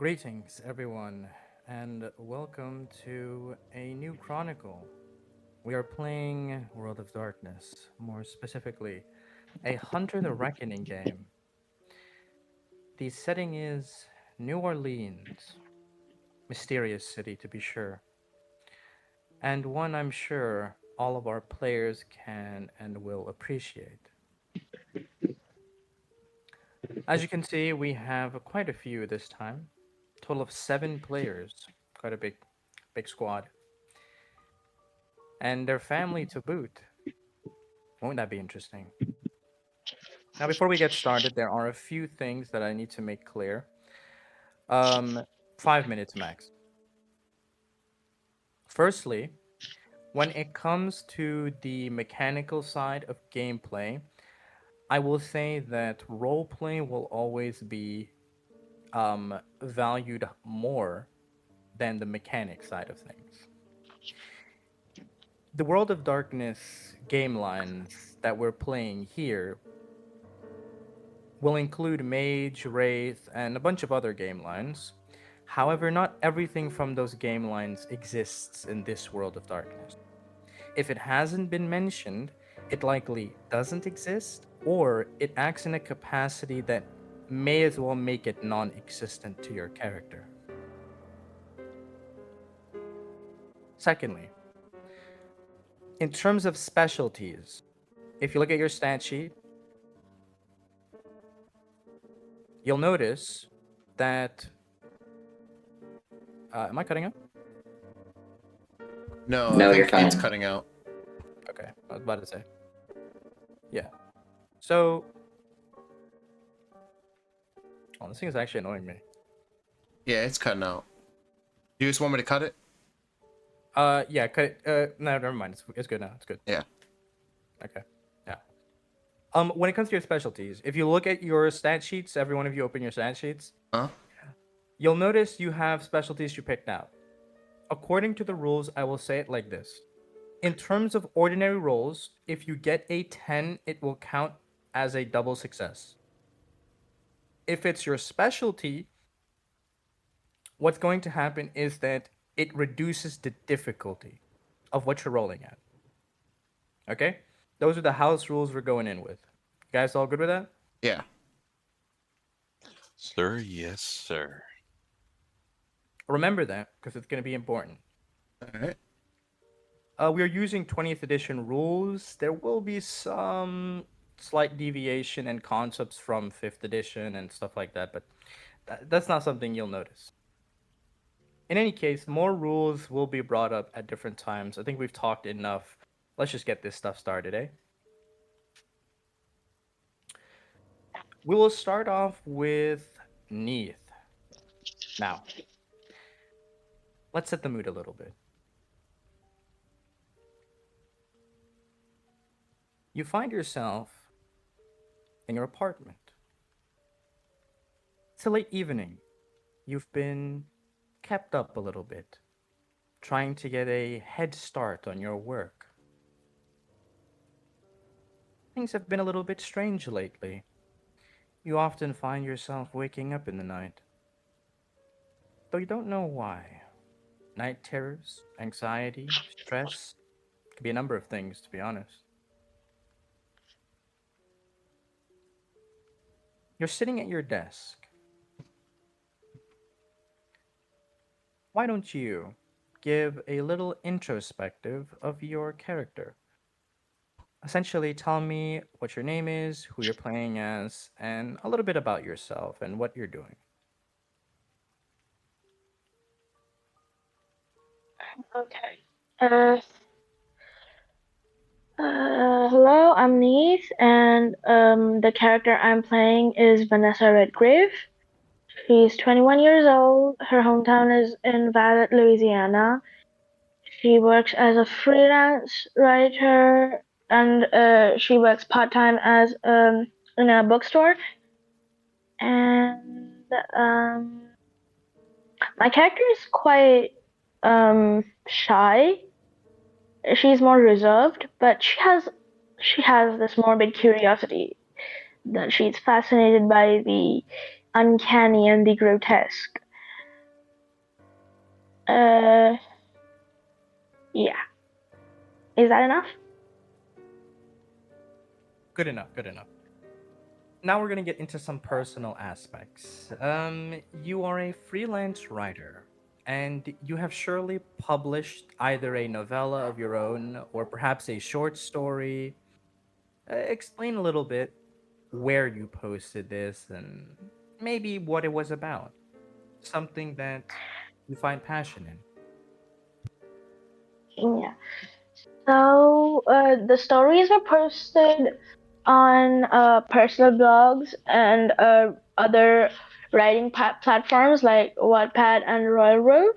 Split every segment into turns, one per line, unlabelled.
Greetings, everyone, and welcome to a new Chronicle. We are playing World of Darkness, more specifically, a Hunter the Reckoning game. The setting is New Orleans, mysterious city to be sure, and one I'm sure all of our players can and will appreciate. As you can see, we have quite a few this time. Total of 7 players, quite a big squad, and their family to boot. Won't that be interesting? Now, before we get started, there are a few things that I need to make clear. 5 minutes max. Firstly, when it comes to the mechanical side of gameplay, I will say that roleplay will always be valued more than the mechanic side of things. The World of Darkness game lines that we're playing here will include Mage, Wraith, and a bunch of other game lines. However, not everything from those game lines exists in this World of Darkness. If it hasn't been mentioned, it likely doesn't exist, or it acts in a capacity that may as well make it non existent to your character. Secondly, in terms of specialties, if you look at your stat sheet, you'll notice that. Am I cutting out?
No, I
No, you're
think it's
fine.
cutting out.
Okay, I was about to say. Yeah. So, oh, this thing is actually annoying me.
Yeah, it's cutting out. You just want me to cut it?
Yeah, cut it. No, never mind. It's good now. It's good.
Yeah.
Okay. Yeah. When it comes to your specialties, if you look at your stat sheets, every one of you open your stat sheets,
Huh?
you'll notice you have specialties you picked out. According to the rules, I will say it like this. In terms of ordinary rolls, if you get a 10, it will count as a double success. If it's your specialty, what's going to happen is that it reduces the difficulty of what you're rolling at. Okay? Those are the house rules we're going in with. You guys all good with that?
Yeah.
Sir, yes, sir.
Remember that because it's going to be important.
All right.
We are using 20th edition rules. There will be some slight deviation and concepts from 5th edition and stuff like that, but that's not something you'll notice. In any case, more rules will be brought up at different times. I think we've talked enough. Let's just get this stuff started, eh? We will start off with Neath. Now, let's set the mood a little bit. You find yourself in your apartment. It's a late evening. You've been kept up a little bit, trying to get a head start on your work. Things have been a little bit strange lately. You often find yourself waking up in the night, though you don't know why. Night terrors, anxiety, stress, could be a number of things, to be honest. You're sitting at your desk. Why don't you give a little introspective of your character? Essentially, tell me what your name is, who you're playing as, and a little bit about yourself and what you're doing.
Okay. Hello, I'm Neith, and the character I'm playing is Vanessa Redgrave. She's 21 years old. Her hometown is in Valley, Louisiana. She works as a freelance writer, and she works part-time as in a bookstore. And my character is quite shy. She's more reserved, but she has this morbid curiosity that she's fascinated by the uncanny and the grotesque. Uh, yeah. Is that enough?
Good enough, good enough. Now we're gonna get into some personal aspects. You are a freelance writer, and you have surely published either a novella of your own or perhaps a short story. Explain a little bit where you posted this and maybe what it was about. Something that you find passion in.
Yeah. So the stories were posted on personal blogs and other writing platforms like Wattpad and Royal Road.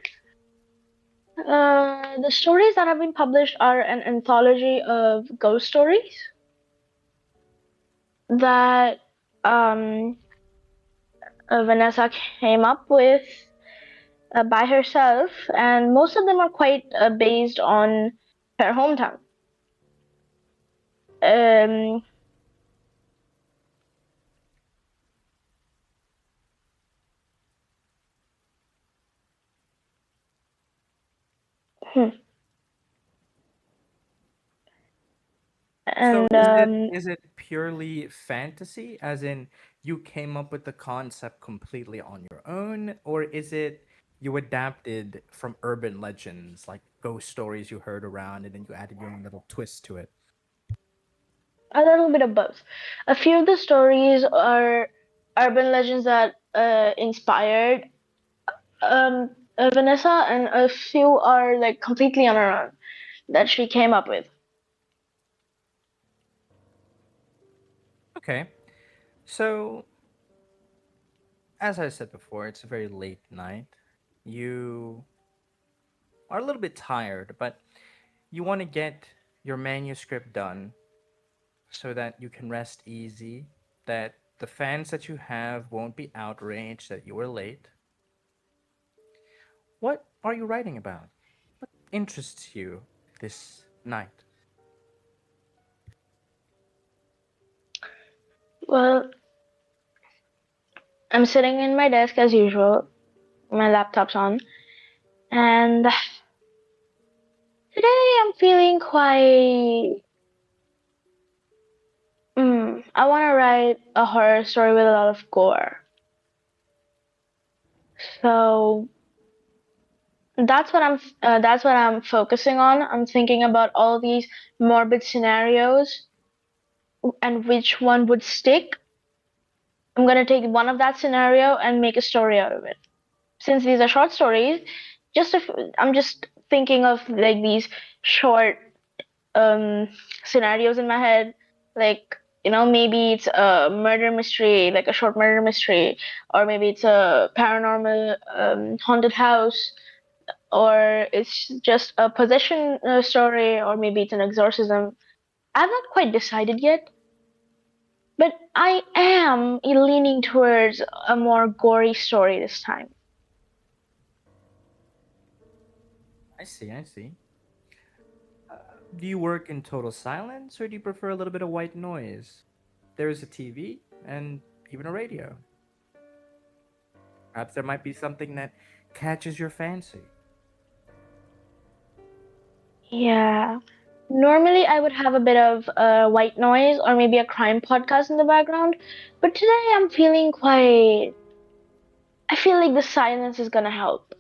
The stories that have been published are an anthology of ghost stories that um, Vanessa came up with by herself, and most of them are quite based on her hometown. Um, hmm,
So
and
is it purely fantasy, as in you came up with the concept completely on your own, or is it you adapted from urban legends like ghost stories you heard around and then you added your own little twist to it?
a little bit of both. A few of the stories are urban legends that inspired Vanessa, and a few are like completely on her own that she came up with.
Okay. So, as I said before, it's a very late night. You are a little bit tired, but you want to get your manuscript done so that you can rest easy, that the fans that you have won't be outraged that you were late. What are you writing about? What interests you this night?
Well, I'm sitting in my desk as usual, my laptop's on, and today I'm feeling quite. I want to write a horror story with a lot of gore. So that's what I'm focusing on. I'm thinking about all these morbid scenarios and which one would stick. I'm gonna take one of that scenario and make a story out of it. Since these are short stories, I'm just thinking of like these short um scenarios in my head, like maybe it's a murder mystery, like a short murder mystery, or maybe it's a paranormal haunted house, or it's just a possession story, or maybe it's an exorcism. I'm not quite decided yet, but I am leaning towards a more gory story this time.
I see, I see. Do you work in total silence or do you prefer a little bit of white noise? There is a TV and even a radio. Perhaps there might be something that catches your fancy.
Yeah. Normally, I would have a bit of white noise or maybe a crime podcast in the background, but today I'm feeling quite. I feel like the silence is gonna help.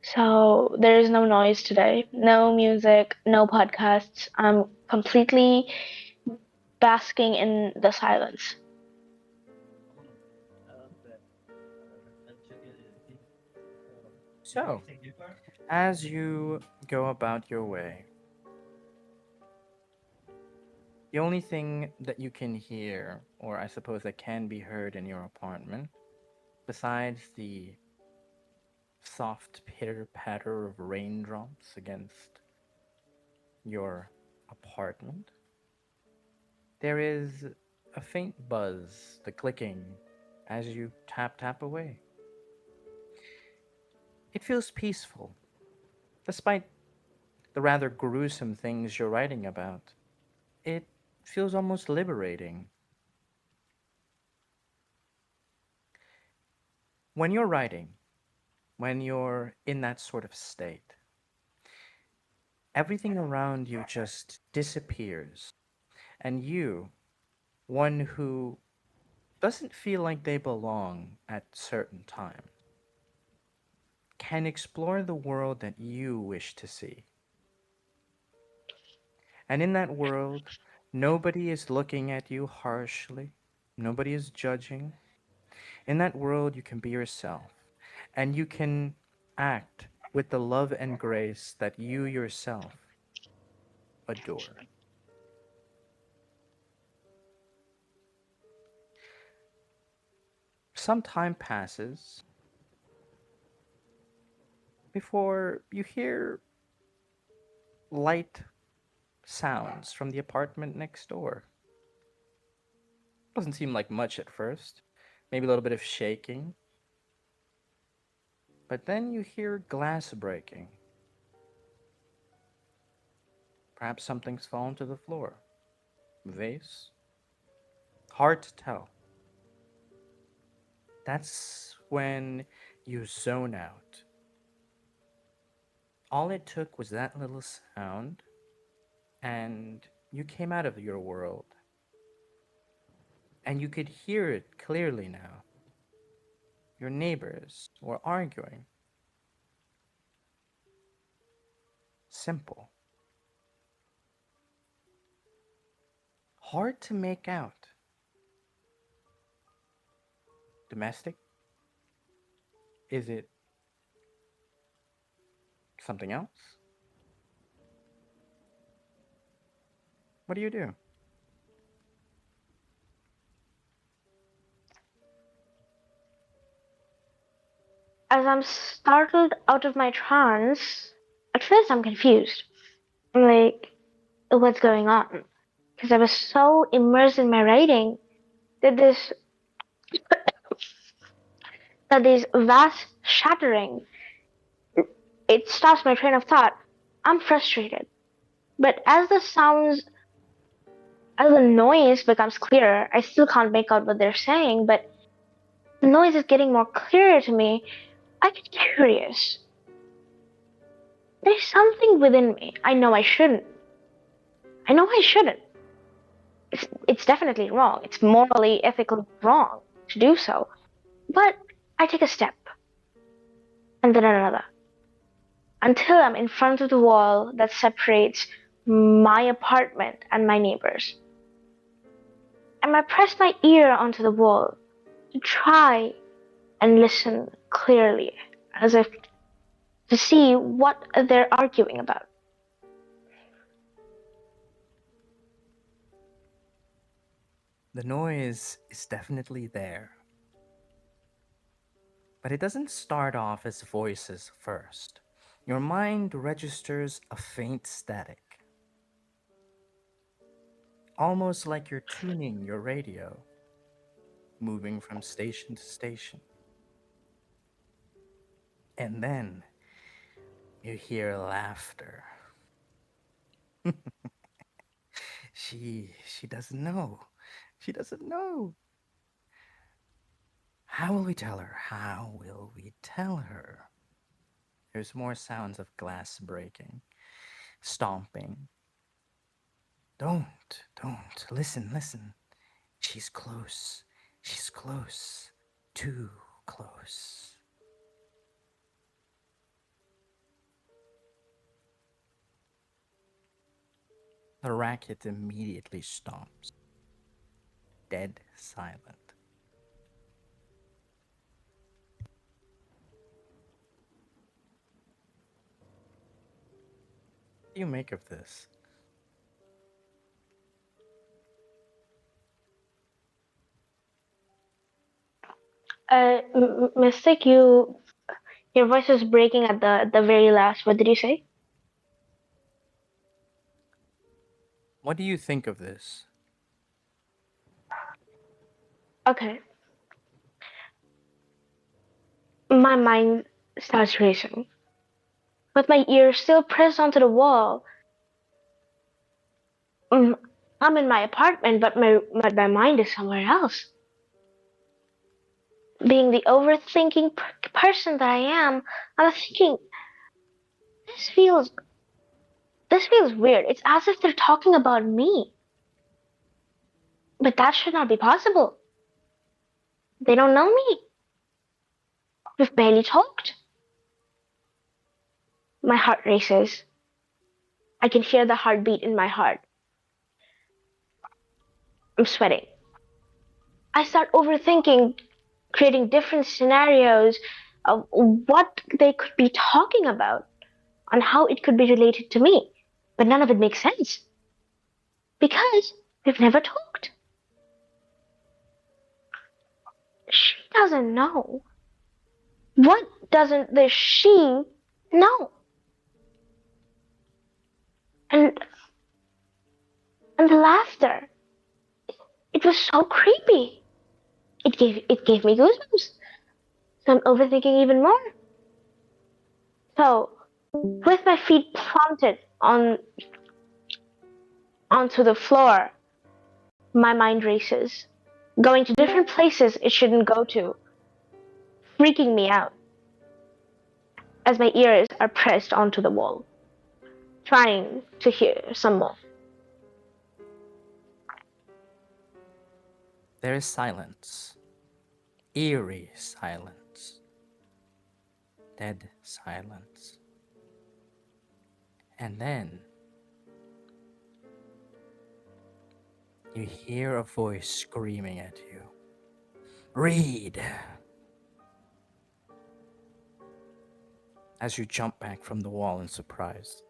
So there is no noise today, no music, no podcasts. I'm completely basking in the silence.
So, as you go about your way, the only thing that you can hear, or I suppose that can be heard in your apartment, besides the soft pitter patter of raindrops against your apartment, there is a faint buzz, the clicking, as you tap away. It feels peaceful, despite the rather gruesome things you're writing about. It feels almost liberating. When you're writing, when you're in that sort of state, everything around you just disappears, and you, one who doesn't feel like they belong at certain times, can explore the world that you wish to see. And in that world, nobody is looking at you harshly, nobody is judging. In that world, you can be yourself, and you can act with the love and grace that you yourself adore. Some time passes before you hear light sounds from the apartment next door. Doesn't seem like much at first, maybe a little bit of shaking, but then you hear glass breaking. Perhaps something's fallen to the floor. Vase? Hard to tell. That's when you zone out. All it took was that little sound, and you came out of your world. And you could hear it clearly now. Your neighbors were arguing. Simple. Hard to make out. Domestic? Is it something else? What do you do?
As I'm startled out of my trance, at first I'm confused. I'm like, what's going on? Because I was so immersed in my writing that this vast shattering, it stops my train of thought. I'm frustrated. But as the noise becomes clearer, I still can't make out what they're saying, but the noise is getting more clearer to me. I get curious. There's something within me. I know I shouldn't. I know I shouldn't. It's definitely wrong. It's morally, ethically wrong to do so. But I take a step, and then another, until I'm in front of the wall that separates my apartment and my neighbors. And I press my ear onto the wall to try and listen clearly, as if to see what they're arguing about.
The noise is definitely there. But it doesn't start off as voices first. Your mind registers a faint static, almost like you're tuning your radio, moving from station to station. And then you hear laughter. She doesn't know. She doesn't know. How will we tell her? How will we tell her? There's more sounds of glass breaking, stomping. Don't. Listen, listen. She's close. She's close. Too close. The racket immediately stops. Dead silent. What do you make of this?
Mystic, your voice is breaking at the very last. What did you say?
What do you think of this?
Okay. My mind starts racing. With my ear still pressed onto the wall, mm, I'm in my apartment, but my mind is somewhere else. Being the overthinking person that I am, I was thinking, this feels this feels weird. It's as if they're talking about me. But that should not be possible. They don't know me. We've barely talked. My heart races. I can hear the heartbeat in my heart. I'm sweating. I start overthinking, creating different scenarios of what they could be talking about and how it could be related to me. But none of it makes sense because we've never talked. She doesn't know. What doesn't the she know? And and the laughter. It was so creepy. It gave me goosebumps. So I'm overthinking even more. So with my feet planted onto the floor, my mind races, going to different places it shouldn't go to, freaking me out as my ears are pressed onto the wall, trying to hear some more.
There is silence. Eerie silence. Dead silence. And then you hear a voice screaming at you. Read! As you jump back from the wall in surprise.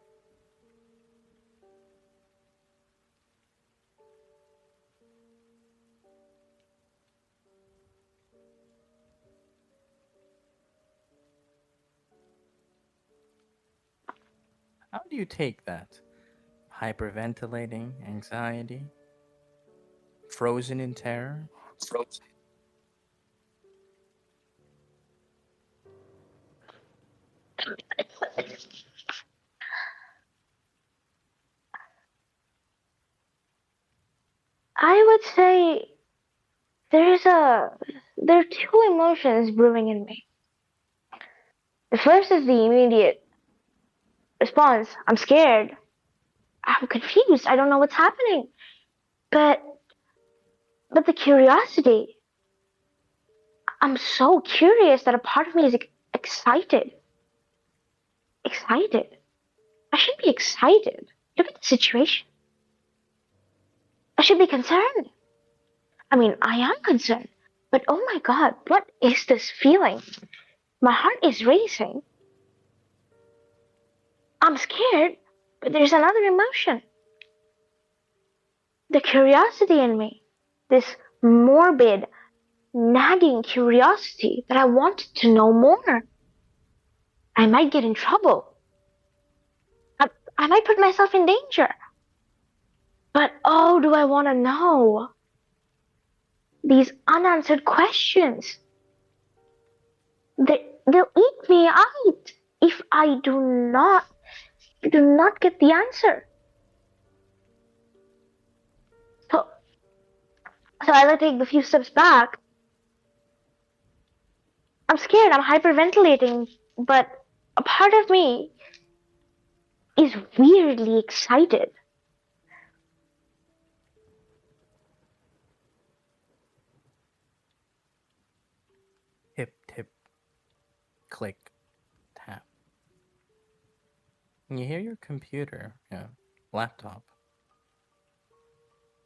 How do you take that? Hyperventilating, anxiety, frozen in terror?
I would say there are two emotions brewing in me. The first is the immediate response. I'm scared. I'm confused. I don't know what's happening. But but the curiosity. I'm so curious that a part of me is excited. Excited. I should be excited. Look at the situation. I should be concerned. I mean, I am concerned. But oh my god, what is this feeling? My heart is racing. I'm scared, but there's another emotion. The curiosity in me. This morbid, nagging curiosity that I wanted to know more. I might get in trouble. I, I might put myself in danger. But oh, do I want to know? These unanswered questions. They'll eat me out if I do not get the answer. So, so as I take the few steps back, I'm scared, I'm hyperventilating, but a part of me is weirdly excited.
Hip, tip, click, tap. And you hear your computer, laptop,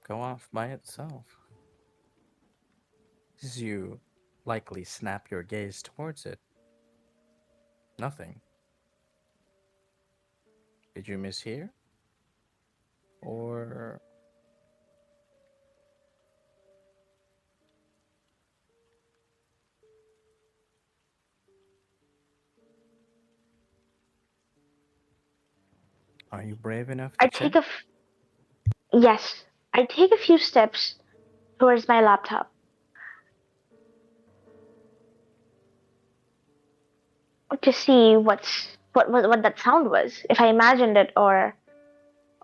go off by itself. As you likely snap your gaze towards it. Nothing. Did you mishear? Or are you brave enough to
I
check?
take a yes, I take a few steps towards my laptop to see what that sound was, if I imagined it or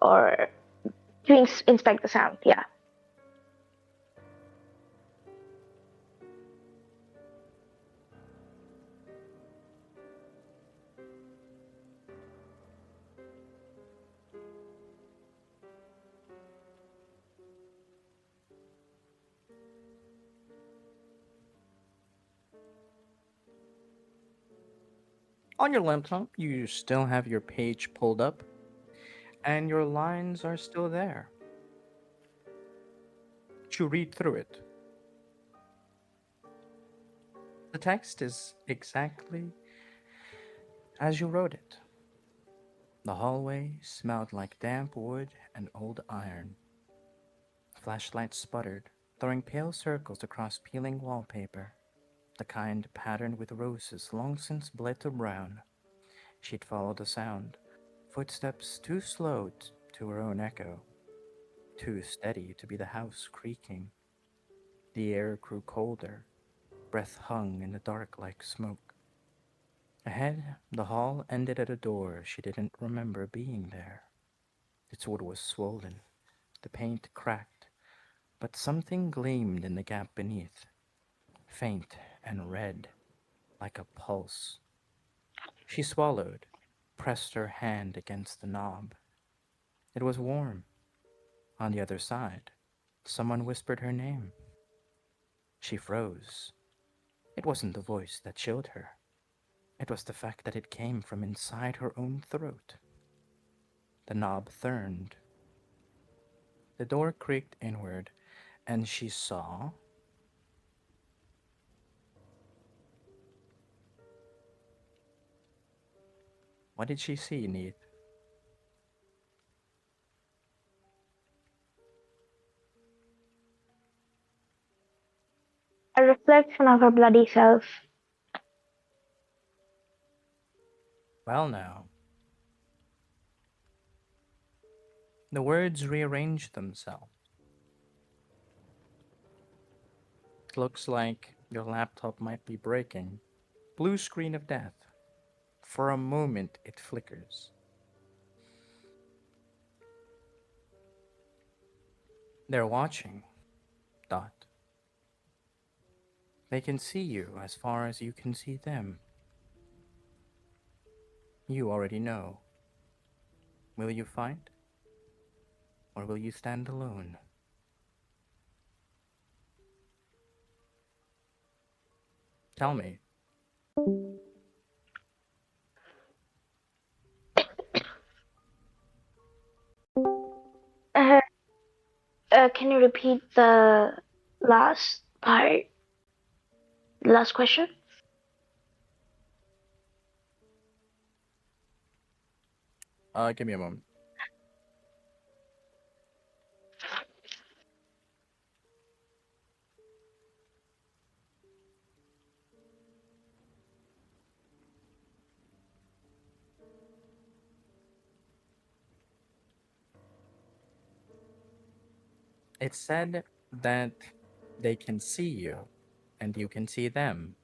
to inspect the sound. Yeah.
On your laptop, you still have your page pulled up, and your lines are still there. You read through it. The text is exactly as you wrote it. The hallway smelled like damp wood and old iron. Flashlights sputtered, throwing pale circles across peeling wallpaper, the kind patterned with roses long since bled to brown. She'd follow the sound, footsteps too slow to her own echo, too steady to be the house creaking. The air grew colder, breath hung in the dark like smoke. Ahead, the hall ended at a door she didn't remember being there. Its wood was swollen, the paint cracked, but something gleamed in the gap beneath, faint and red, like a pulse. She swallowed, pressed her hand against the knob. It was warm. On the other side, someone whispered her name. She froze. It wasn't the voice that chilled her. It was the fact that it came from inside her own throat. The knob turned. The door creaked inward, and she saw. What did she see, Neith?
A reflection of her bloody self.
Well, now. The words rearranged themselves. It looks like your laptop might be breaking. Blue screen of death. For a moment, it flickers. They're watching. Dot. They can see you as far as you can see them. You already know. Will you fight? Or will you stand alone? Tell me.
Uh, can you repeat the last part? Last question?
Give me a moment. It said that they can see you, and you can see them.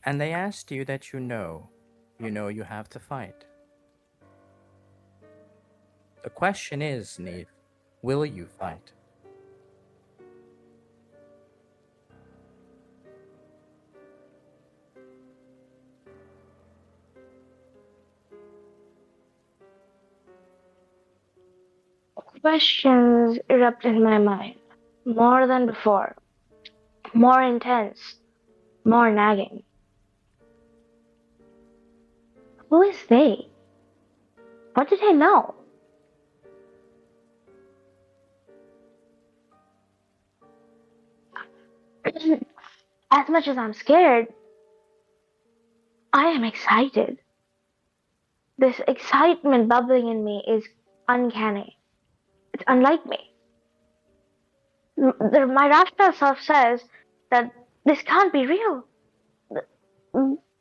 And they asked you that you know you have to fight. The question is, Neve, will you fight?
Questions erupt in my mind. More than before. More intense. More nagging. Who is they? What did I know? As much as I'm scared, I am excited. This excitement bubbling in me is uncanny. It's unlike me. My rational self says that this can't be real.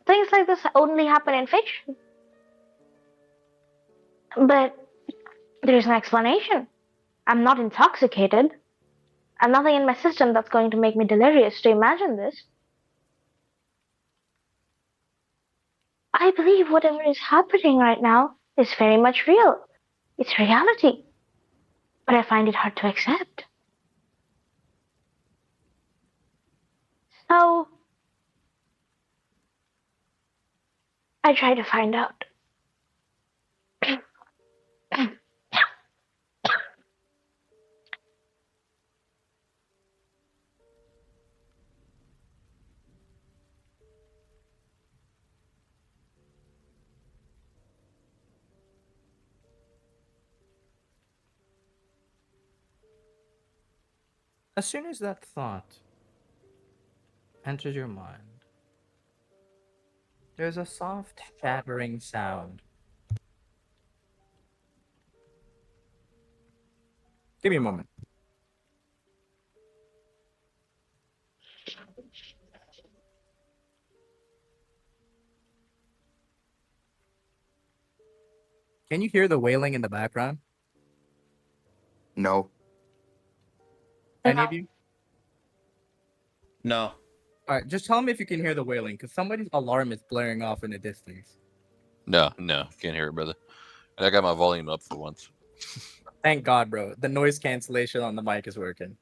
Things like this only happen in fiction. But there's an explanation. I'm not intoxicated. And nothing in my system that's going to make me delirious to imagine this. I believe whatever is happening right now is very much real. It's reality. But I find it hard to accept. So I try to find out.
As soon as that thought enters your mind, there's a soft shattering sound. Give me a moment. Can you hear the wailing in the background?
No.
Any of you?
No.
All right, just tell me if you can hear the wailing, because somebody's alarm is blaring off in the distance.
No, can't hear it, brother. And I got my volume up for once.
Thank God, bro. The noise cancellation on the mic is working.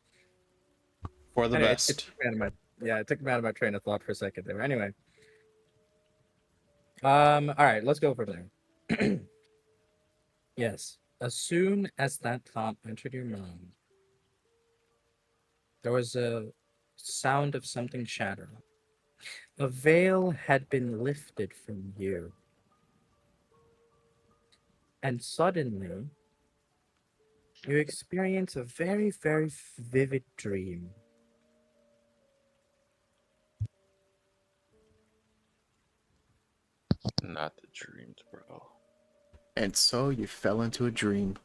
For the
Anyway,
best.
it took me out of my train of thought for a second there. Anyway, all right, let's go from there. Yes, as soon as that thought entered your mind, there was a sound of something shatter. A veil had been lifted from you, and suddenly you experience a very, very vivid dream.
Not the dreams, bro.
And so you fell into a dream.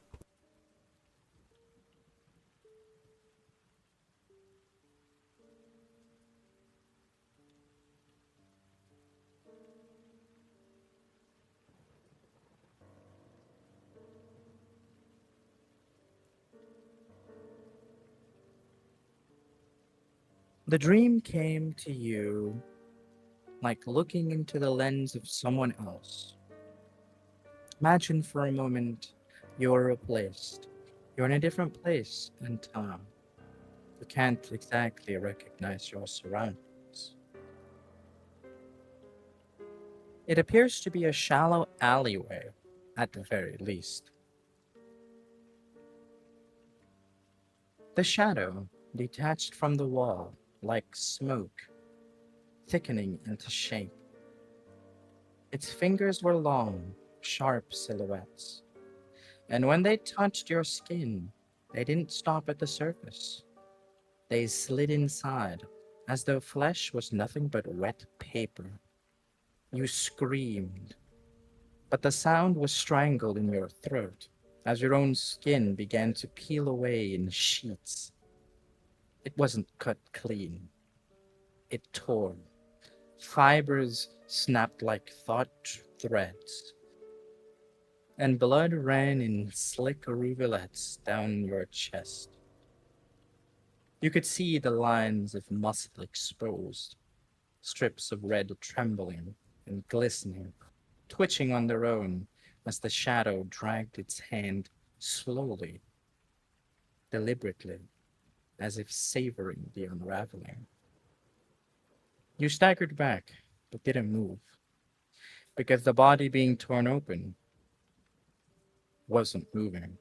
The dream came to you like looking into the lens of someone else. Imagine for a moment you're replaced. You're in a different place and time. You can't exactly recognize your surroundings. It appears to be a shallow alleyway, at the very least. The shadow detached from the wall like smoke, thickening into shape. Its fingers were long, sharp silhouettes, and when they touched your skin, they didn't stop at the surface. They slid inside, as though flesh was nothing but wet paper. You screamed, but the sound was strangled in your throat, as your own skin began to peel away in sheets. It wasn't cut clean. It tore. Fibers snapped like taut threads, and blood ran in slick rivulets down your chest. You could see the lines of muscle exposed, strips of red trembling and glistening, twitching on their own as the shadow dragged its hand slowly, deliberately, as if savoring the unraveling. You staggered back, but didn't move, because the body being torn open wasn't moving.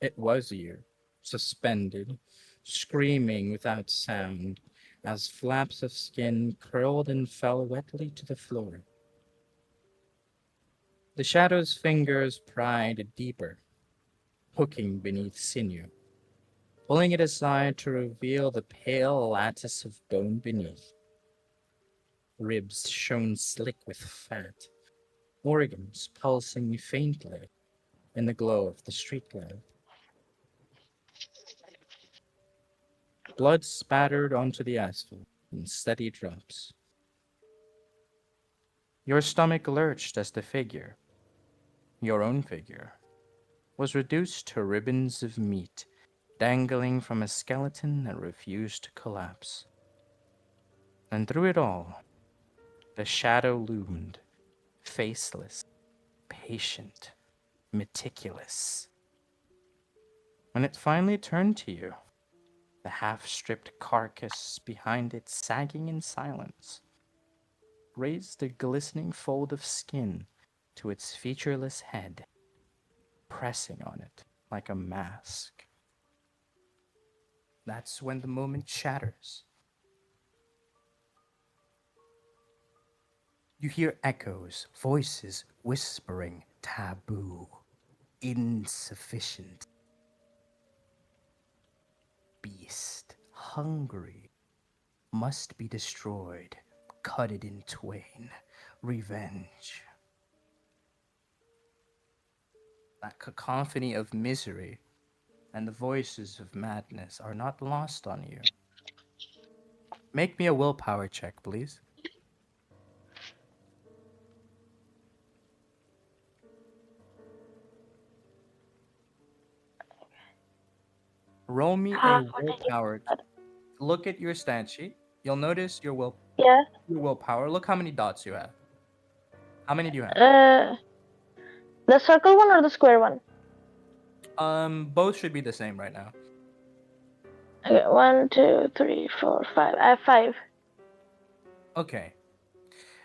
It was you, suspended, screaming without sound, as flaps of skin curled and fell wetly to the floor. The shadow's fingers pried deeper, hooking beneath sinew, pulling it aside to reveal the pale lattice of bone beneath. Ribs shone slick with fat, organs pulsing faintly in the glow of the street lamp. Blood spattered onto the asphalt in steady drops. Your stomach lurched as the figure, your own figure, was reduced to ribbons of meat dangling from a skeleton that refused to collapse. And through it all, the shadow loomed, faceless, patient, meticulous. When it finally turned to you, the half-stripped carcass behind it sagging in silence, raised a glistening fold of skin to its featureless head, pressing on it like a mask. That's when the moment shatters. You hear echoes, voices whispering taboo, insufficient. beast, hungry, must be destroyed, cut it in twain, revenge. That cacophony of misery and the voices of madness are not lost on you. Make me a willpower check, please. Roll me a
Half for taking.
willpower. Look at your stat sheet. You'll notice your
Yeah.
willpower. Look how many dots you have. How many do you have?
The circle one or the square one?
Both should be the same right now.
Okay, 1, 2, 3, 4, 5. I have 5.
Okay.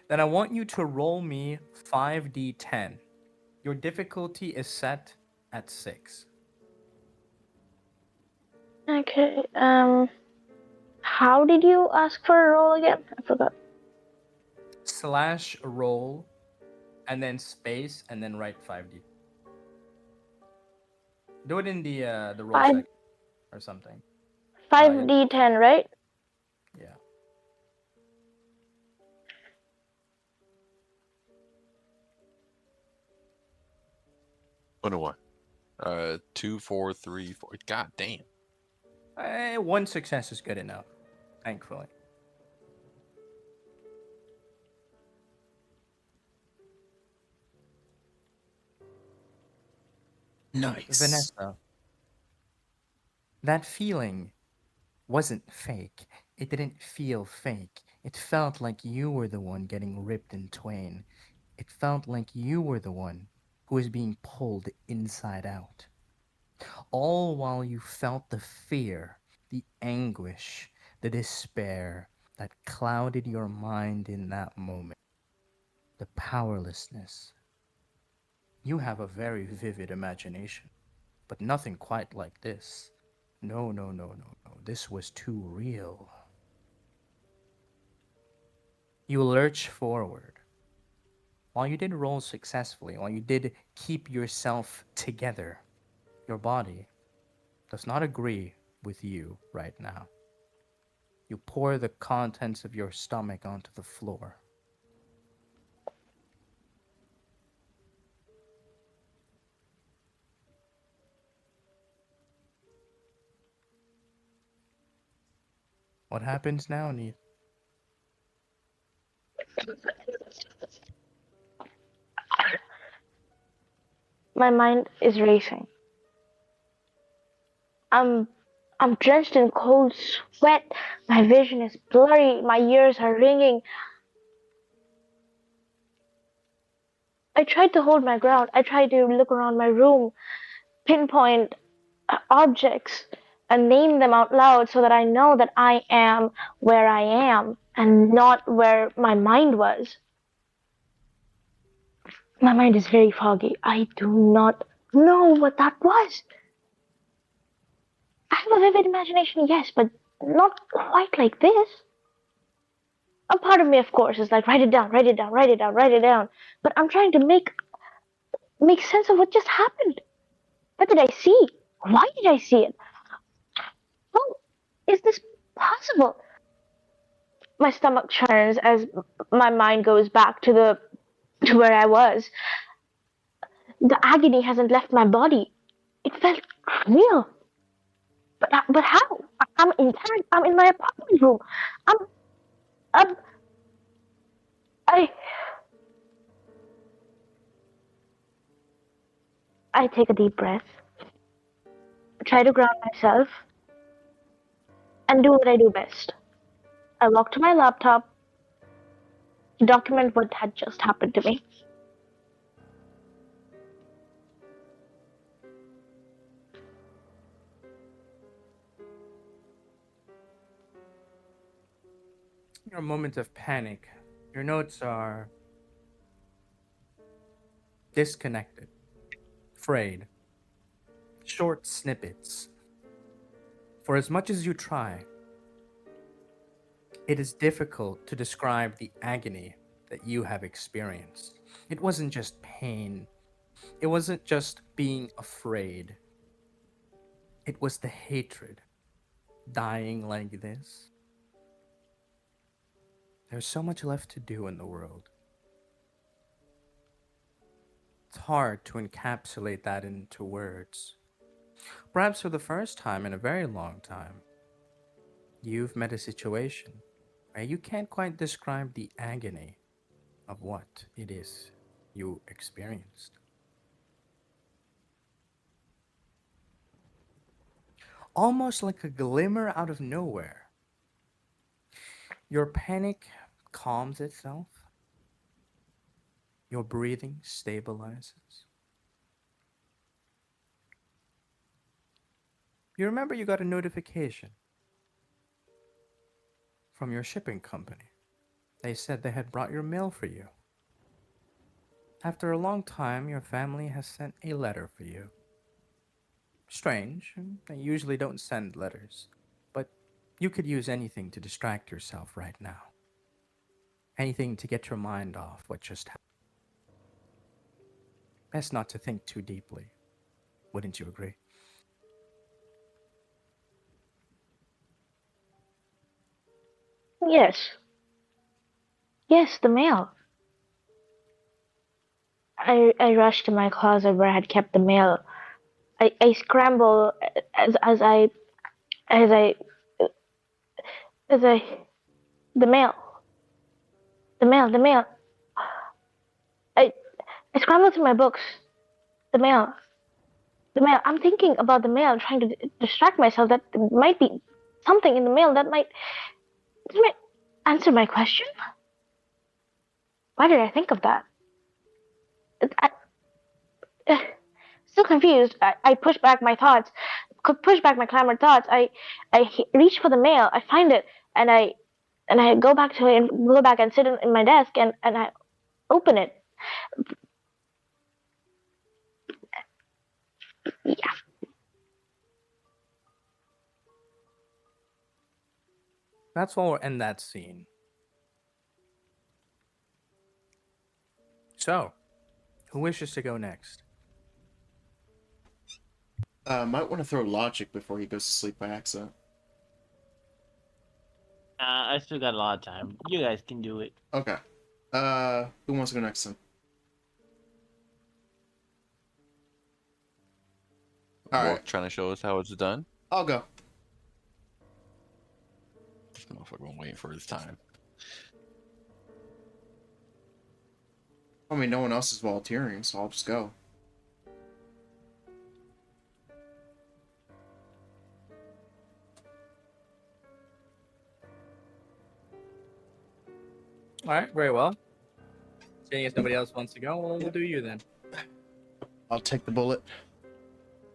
Then I want you to roll me 5d10. Your difficulty is set at 6.
Okay. How did you ask for a roll again? I forgot.
/ roll and then space and then write 5d. Do it in the roll
5
section or something.
5d10, right?
Yeah.
What do I? 2, 4, 3, 4. God damn.
One success is good enough, thankfully.
Nice.
Vanessa, that feeling wasn't fake. It didn't feel fake. It felt like you were the one getting ripped in twain. It felt like you were the one who was being pulled inside out. All while you felt the fear, the anguish, the despair that clouded your mind in that moment. The powerlessness. You have a very vivid imagination, but nothing quite like this. No, no, no, no, no. This was too real. You lurch forward. While you did roll successfully, while you did keep yourself together, your body does not agree with you right now. You pour the contents of your stomach onto the floor. What happens now, Neith?
My mind is racing. I'm I'm drenched in cold sweat. My vision is blurry. My ears are ringing. I tried to hold my ground. I tried to look around my room, pinpoint objects, and name them out loud so that I know that I am where I am and not where my mind was. My mind is very foggy. I do not know what that was. I have a vivid imagination, yes, but not quite like this. A part of me, of course, is like, write it down, write it down, write it down, write it down. But I'm trying to make sense of what just happened. What did I see? Why did I see it? How is this possible? My stomach churns as my mind goes back to where I was. The agony hasn't left my body. It felt real. But how? I'm intact. I'm in my apartment room. I'm I'm I I take a deep breath, try to ground myself, and do what I do best. I walk to my laptop to document what had just happened to me.
Your moment of panic. Your notes are disconnected, frayed, short snippets. For as much as you try, it is difficult to describe the agony that you have experienced. It wasn't just pain, it wasn't just being afraid, it was the hatred, dying like this. There's so much left to do in the world. It's hard to encapsulate that into words. Perhaps for the first time in a very long time, you've met a situation where you can't quite describe the agony of what it is you experienced. Almost like a glimmer out of nowhere, your panic calms itself, your breathing stabilizes. You remember you got a notification from your shipping company. They said they had brought your mail for you. After a long time, your family has sent a letter for you. Strange, they usually don't send letters, but you could use anything to distract yourself right now. Anything to get your mind off what just happened. Best not to think too deeply. Wouldn't you agree?
Yes. Yes, the mail. I rushed to my closet where I had kept the mail. I scramble as I as I the mail. The mail. I I scramble through my books. The mail. The mail. I'm thinking about the mail, trying to distract myself. That might be something in the mail that might answer my question. Why did I think of that? I, still confused. I push back my thoughts, push back my clamored thoughts. I reach for the mail. I find it, and I go back to it and go back and sit in my desk and I open it. Yeah.
That's why we'll end that scene. So, who wishes to go next?
Might want to throw logic before he goes to sleep by accident.
I still got a lot of time. You guys can do it.
Okay. Who wants to go next then? All
Wolf
right,
trying to show us how it's done.
I'll go.
This motherfucker been waiting for his time.
I mean, no one else is volunteering, so I'll just go.
All right, very well. Seeing as nobody else wants to go, we'll do you then.
I'll take the bullet.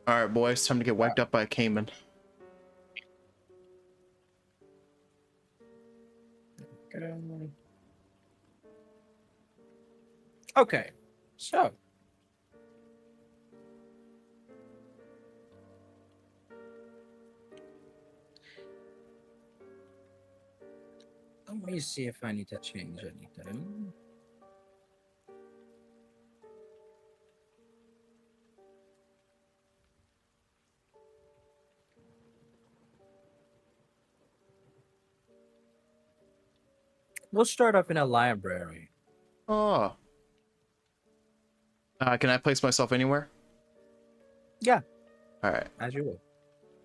All right, boys, time to get wiped up by a caiman.
Okay, so let me see if I need to change anything. We'll start off in a library.
Oh. Can I place myself anywhere?
Yeah,
All right.
as you will.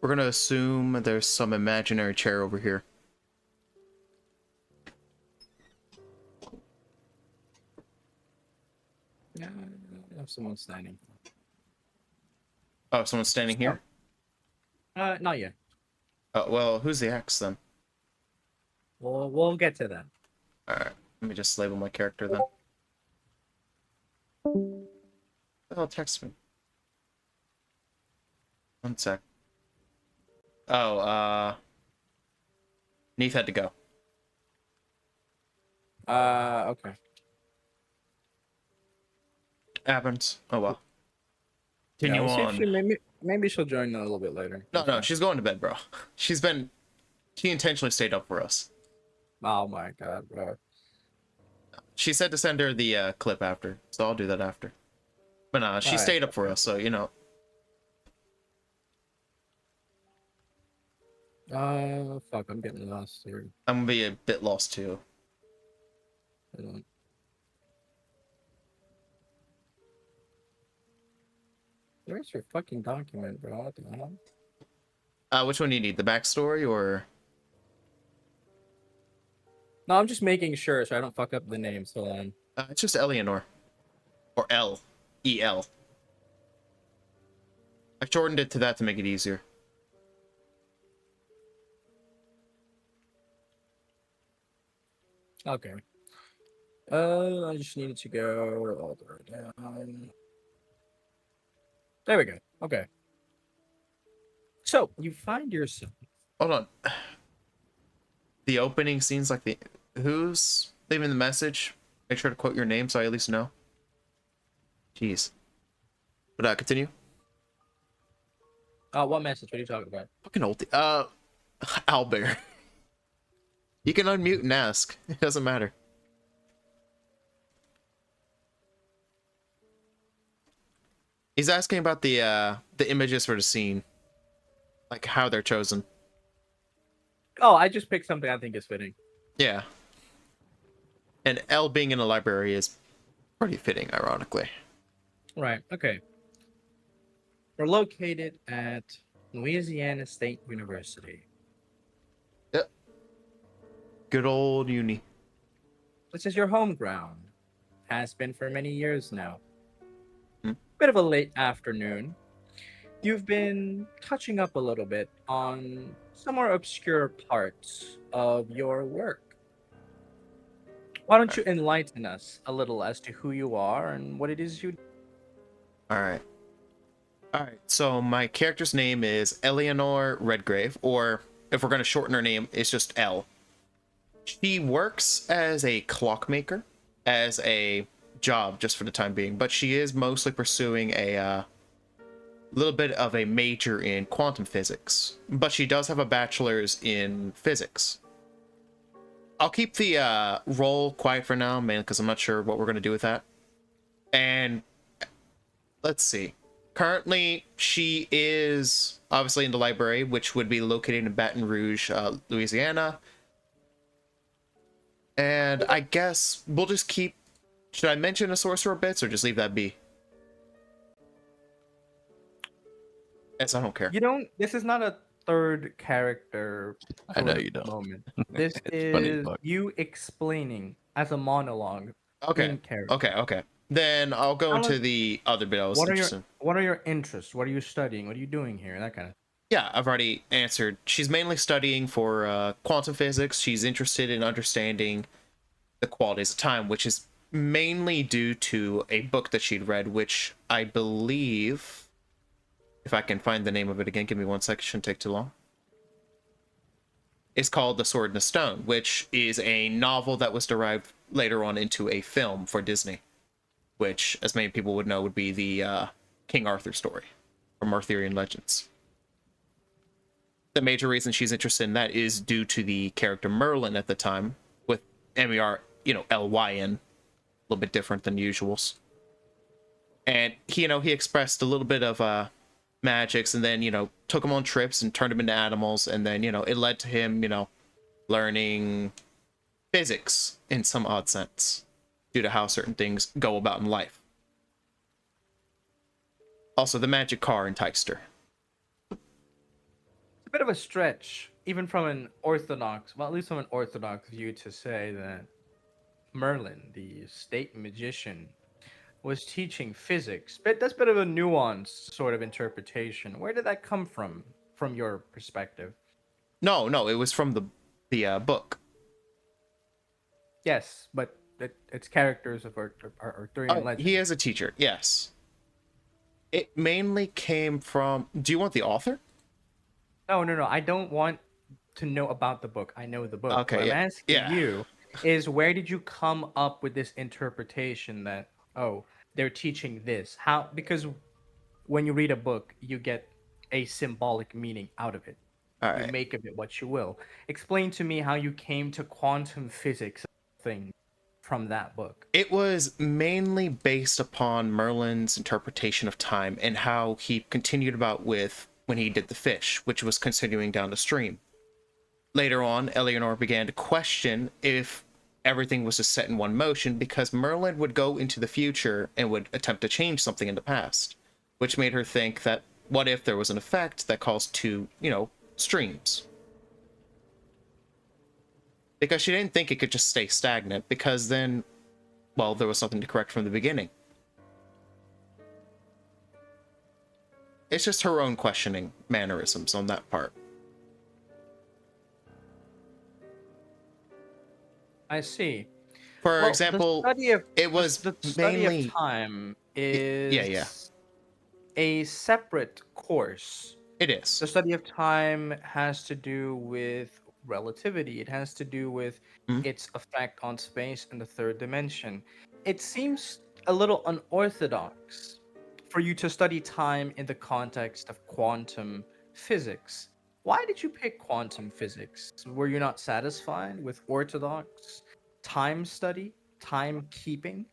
We're gonna assume there's some imaginary chair over here.
Yeah, I have someone standing.
Oh, someone's standing here?
Not yet.
Oh, well, who's the X then?
We'll get to that.
All right. Let me just label my character then. Oh, text me. One sec. Oh, Neith had to go.
Okay.
Happens. Oh well.
Yeah,
Continue
we'll see if
on.
maybe she'll join a little bit later.
No, she's going to bed, bro. She intentionally stayed up for us.
Oh my god, bro.
She said to send her the clip after, so I'll do that after. But nah, she
Alright.
stayed up for us, so you know.
Fuck, I'm getting lost here.
I'm gonna be a bit lost too.
Hold on. Where's your fucking document, bro? What the hell?
Which one do you need? The backstory or?
No, I'm just making sure so I don't fuck up the names. Hold on.
It's just Eleanor. Or L. E-L. I shortened it to that to make it easier.
Okay. I just needed to go all the way down. There we go. Okay. So you find yourself.
Hold on. The opening scene's like the... Who's leaving the message? Make sure to quote your name so I at least know. Jeez. But continue.
What message? What are you talking about?
Fucking old... Albert. You can unmute and ask. It doesn't matter. He's asking about the images for the scene. Like how they're chosen.
Oh, I just picked something I think is fitting.
Yeah. And L being in a library is pretty fitting, ironically.
Right. Okay. We're located at Louisiana State University.
Yep. Good old uni.
This is your home ground. Has been for many years now.
Hmm.
Bit of a late afternoon. You've been touching up a little bit on some more obscure parts of your work. Why don't you enlighten us a little as to who you are and what it is you do?
Alright. Alright, so my character's name is Eleanore Redgrave, or if we're going to shorten her name, it's just L. She works as a clockmaker, as a job just for the time being, but she is mostly pursuing a little bit of a major in quantum physics, but she does have a bachelor's in physics. I'll keep the role quiet for now, man, because I'm not sure what we're going to do with that. And let's see. Currently, she is obviously in the library, which would be located in Baton Rouge, Louisiana. And I guess we'll just keep... Should I mention a sorcerer bits or just leave that be? Yes, I don't care.
You don't. This is not a third character.
I know
sort of
you don't.
Moment. This
It's funny,
is
but
you explaining as a monologue.
Okay.
In character.
Okay. Then I'll go into the other bit I was interested in.
What are your interests? What are you studying? What are you doing here? That kind of.
Yeah, I've already answered. She's mainly studying for quantum physics. She's interested in understanding the qualities of time, which is mainly due to a book that she'd read, which I believe, if I can find the name of it again, give me 1 second, shouldn't take too long. It's called The Sword and the Stone, which is a novel that was derived later on into a film for Disney, which, as many people would know, would be the King Arthur story from Arthurian Legends. The major reason she's interested in that is due to the character Merlin at the time, with L-Y-N, a little bit different than usuals. And he expressed a little bit of magics, and then took him on trips and turned him into animals, and then it led to him learning physics in some odd sense due to how certain things go about in life. Also, the magic car enticed her.
It's a bit of a stretch, even from an orthodox, well, at least from an orthodox view, to say that Merlin, the state magician, was teaching physics. But that's a bit of a nuanced sort of interpretation. Where did that come from your perspective?
No, it was from the book.
Yes, but it's characters of Arthurian legend.
He is a teacher, yes. It mainly came from... Do you want the author?
No. I don't want to know about the book. I know the book.
Okay,
what I'm asking
yeah.
you is, where did you come up with this interpretation that, oh, they're teaching this? How? Because when you read a book, you get a symbolic meaning out of it.
All
You
right.
make of it what you will. Explain to me how you came to quantum physics thing from that book.
It was mainly based upon Merlin's interpretation of time and how he continued about with when he did the fish, which was continuing down the stream. Later on, Eleanor began to question if everything was just set in one motion because Merlin would go into the future and would attempt to change something in the past, which made her think that what if there was an effect that caused two, streams? Because she didn't think it could just stay stagnant, because then, well, there was something to correct from the beginning. It's just her own questioning mannerisms on that part.
I see.
For
Well,
example, it was
the study of
mainly...
time
Yeah,
is a separate course.
it
The
is.
study of time has to do with relativity. It has to do with
Mhm.
its effect on space and the third dimension. It seems a little unorthodox for you to study time in the context of quantum physics. Why did you pick quantum physics? Were you not satisfied with orthodox time study, timekeeping?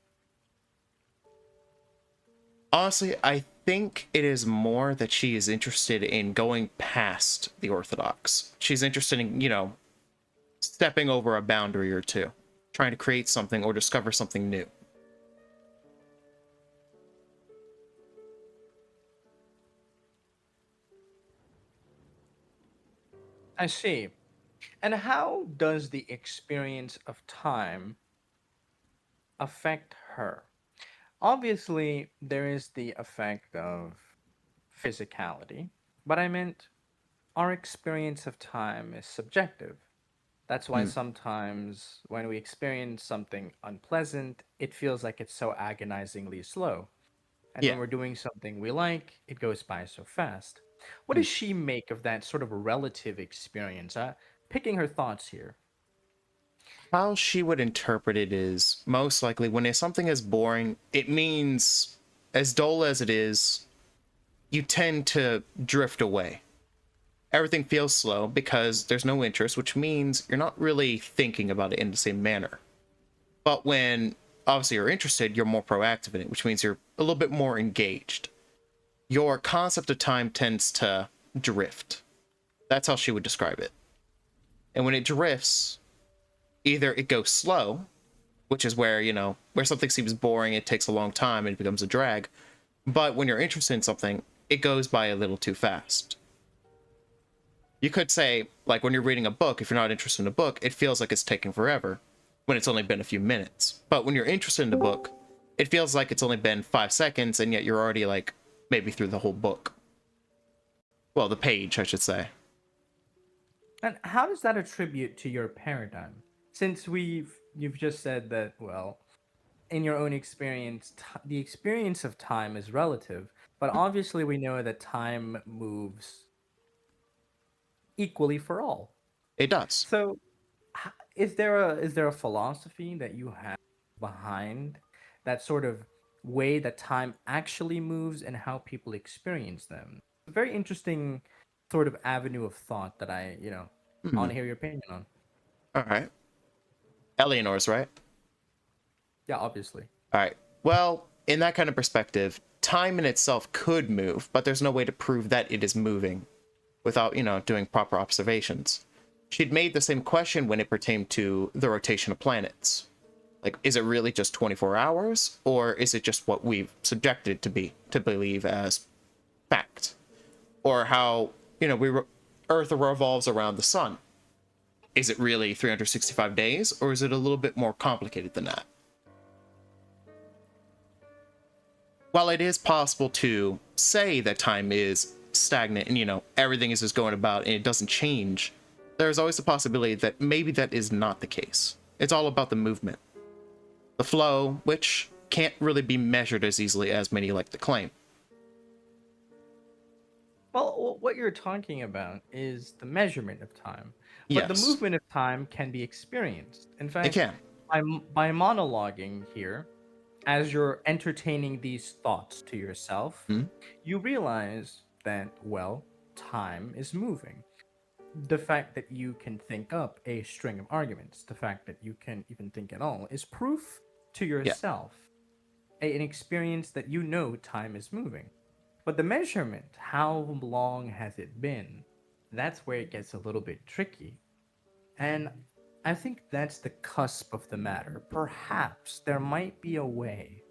Honestly, I think it is more that she is interested in going past the orthodox. She's interested in, stepping over a boundary or two, trying to create something or discover something new.
I see. And how does the experience of time affect her? Obviously, there is the effect of physicality, but I meant our experience of time is subjective. That's why
Hmm.
sometimes when we experience something unpleasant, it feels like it's so agonizingly slow. And
Yeah.
when we're doing something we like, it goes by so fast. What
Hmm.
does she make of that sort of relative experience? Picking her thoughts here.
How she would interpret it is most likely when something is boring, it means, as dull as it is, you tend to drift away. Everything feels slow because there's no interest, which means you're not really thinking about it in the same manner. But when obviously you're interested, you're more proactive in it, which means you're a little bit more engaged. Your concept of time tends to drift. That's how she would describe it. And when it drifts, either it goes slow, which is where, where something seems boring, it takes a long time and it becomes a drag. But when you're interested in something, it goes by a little too fast. You could say, like when you're reading a book, if you're not interested in a book, it feels like it's taking forever when it's only been a few minutes. But when you're interested in the book, it feels like it's only been 5 seconds, and yet you're already like maybe through the whole book. Well, the page, I should say.
And how does that attribute to your paradigm? Since you've just said that, well, in your own experience, the experience of time is relative, but obviously we know that time moves equally for all.
It does.
So, is there a philosophy that you have behind that sort of way that time actually moves and how people experience them? A very interesting sort of avenue of thought that I want
Hmm.
to hear your opinion on.
All right. Eleanor's right.
Yeah, obviously.
All right. Well, in that kind of perspective, time in itself could move, but there's no way to prove that it is moving without, doing proper observations. She'd made the same question when it pertained to the rotation of planets. Like, is it really just 24 hours, or is it just what we've subjected it to be, to believe as fact? Or how, Earth revolves around the sun. Is it really 365 days, or is it a little bit more complicated than that? While it is possible to say that time is stagnant and, everything is just going about and it doesn't change, there's always the possibility that maybe that is not the case. It's all about the movement. The flow, which can't really be measured as easily as many like to claim.
Well, what you're talking about is the measurement of time, but the
Yes,
movement of time can be experienced. In
it
fact,
can.
by monologuing here, as you're entertaining these thoughts to yourself,
Hmm?
you realize that, well, time is moving. The fact that you can think up a string of arguments, the fact that you can even think at all, is proof to
Yeah.
yourself, an experience that you know time is moving. But the measurement, how long has it been? That's where it gets a little bit tricky. And I think that's the cusp of the matter. Perhaps there might be a way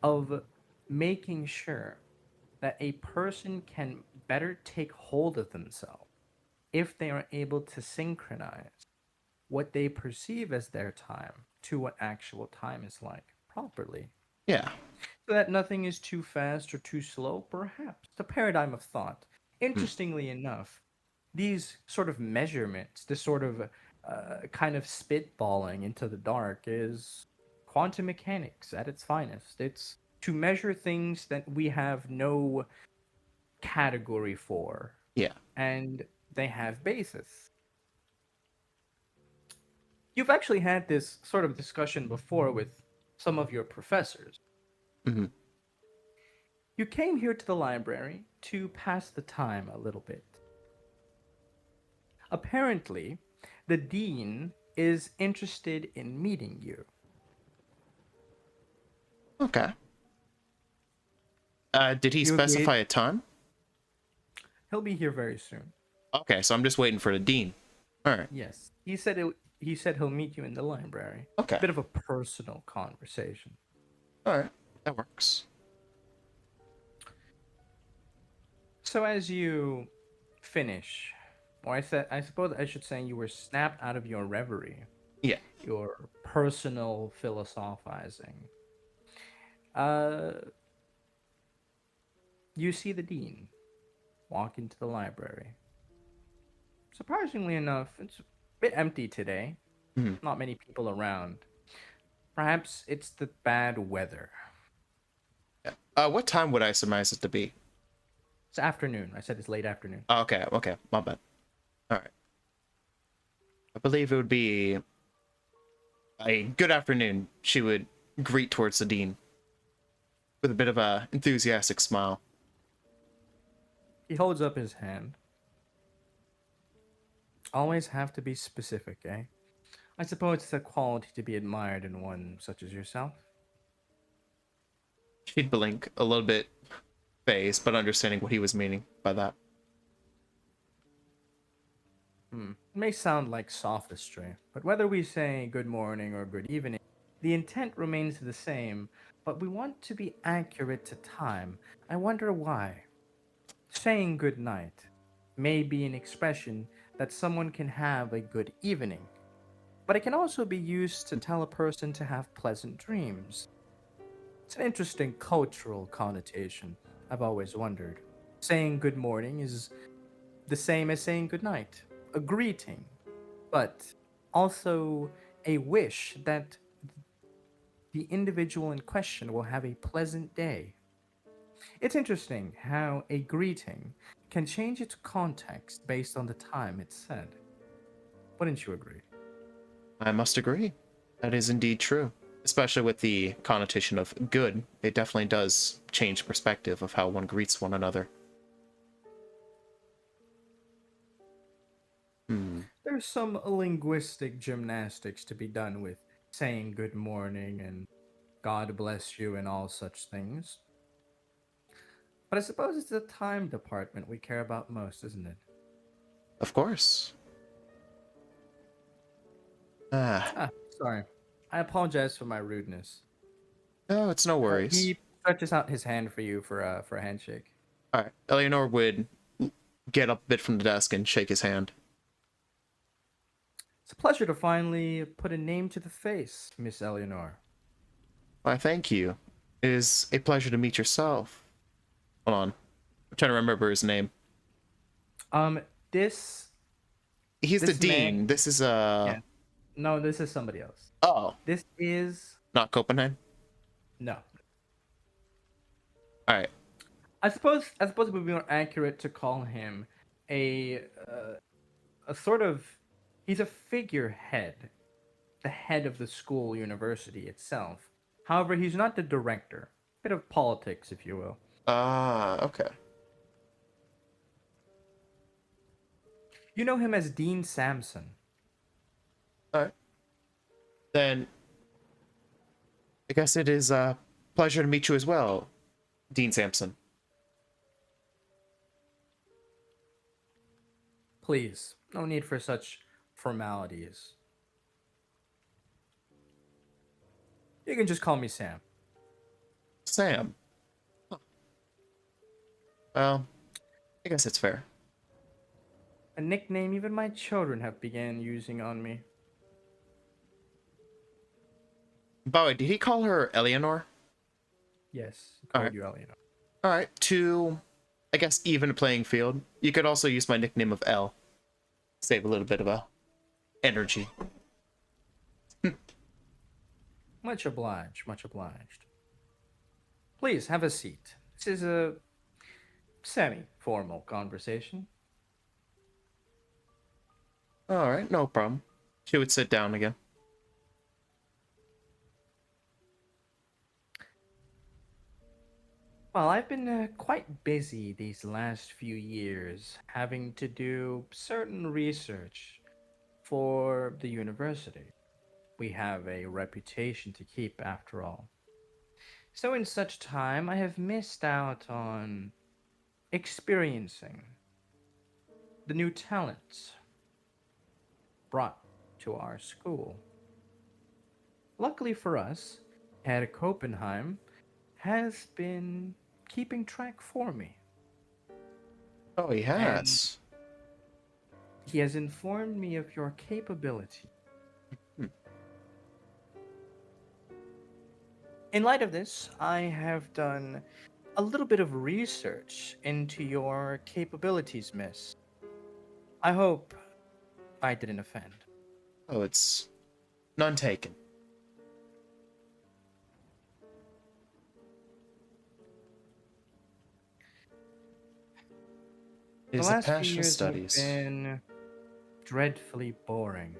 of making sure that a person can better take hold of themselves if they are able to synchronize what they perceive as their time to what actual time is like properly.
Yeah.
So that nothing is too fast or too slow, perhaps. The paradigm of thought.
Hmm.
Interestingly enough, these sort of measurements, this sort of kind of spitballing into the dark is quantum mechanics at its finest. It's to measure things that we have no category for,
Yeah.
and they have basis. You've actually had this sort of discussion before with some of your professors.
Hmm.
You came here to the library to pass the time a little bit. Apparently, the dean is interested in meeting you.
Okay. Did he
You agreed?
specify a time?
He'll be here very soon.
Okay, so I'm just waiting for the dean. All right.
Yes, he said it. He said he'll meet you in the library.
Okay.
Bit of a personal conversation.
All right. That works.
So as you finish, or I suppose I should say you were snapped out of your reverie,
Yeah.
your personal philosophizing. Uh, you see the dean walk into the library. Surprisingly enough, it's a bit empty today.
Mhm.
Not many people around. Perhaps it's the bad weather.
What time would I surmise it to be?
It's afternoon. I said it's late afternoon.
Oh, okay. Okay. My bad. All right. I believe it would be a good afternoon. She would greet towards the dean with a bit of a enthusiastic smile.
He holds up his hand. Always have to be specific, eh? I suppose it's a quality to be admired in one such as yourself.
She'd blink a little bit, phased, but understanding what he was meaning by that.
It may sound like sophistry, but whether we say good morning or good evening, the intent remains the same, but we want to be accurate to time. I wonder why. Saying good night may be an expression that someone can have a good evening, but it can also be used to tell a person to have pleasant dreams. It's an interesting cultural connotation, I've always wondered. Saying good morning is the same as saying good night, a greeting, but also a wish that the individual in question will have a pleasant day. It's interesting how a greeting can change its context based on the time it's said. Wouldn't you agree?
I must agree. That is indeed true. Especially with the connotation of good, it definitely does change perspective of how one greets one another.
There's some linguistic gymnastics to be done with saying good morning and God bless you and all such things. But I suppose it's the time department we care about most, isn't it?
Of course. Ah,
Ah, sorry. I apologize for my rudeness.
no, it's no worries.
He stretches out his hand for you for a handshake.
All right, Eleanor would get up a bit from the desk and shake his hand.
It's a pleasure to finally put a name to the face, Miss Eleanor.
Why, thank you. It is a pleasure to meet yourself. Hold on. I'm trying to remember his name.
This
He's the
This
dean.
man-
This is
yeah. No, this is somebody else.
Oh,
This is
not Copenhagen.
no.
All right.
I suppose it would be more accurate to call him a sort of he's a figurehead, the head of the school university itself. However, he's not the director. Bit of politics, if you will.
Ah, okay.
You know him as Dean Sampson.
All right. Then I guess it is a pleasure to meet you as well, Dean Sampson.
Please, No need for such formalities. You can just call me Sam.
Sam. Well, I guess it's fair.
A nickname even my children have began using on me.
By the way, did he call her Eleanor?
Yes,
All
called
right.
you Eleanor.
All right. To, I guess, even a playing field, you could also use my nickname of L. Save a little bit of energy.
Much obliged, much obliged. Please have a seat. This is a semi-formal conversation.
All right, no problem. She would sit down again.
Well, I've been quite busy these last few years having to do certain research for the university. We have a reputation to keep after all. So in such time, I have missed out on experiencing the new talents brought to our school. Luckily for us, Herr Copenheim has been keeping track for me,
Oh, he
and
has.
he has informed me of your capability.
Hmm.
In light of this, I have done a little bit of research into your capabilities, miss. I hope I didn't offend.
Oh, it's none taken. It
The
is a
last few
passion of
years have
studies.
been dreadfully boring.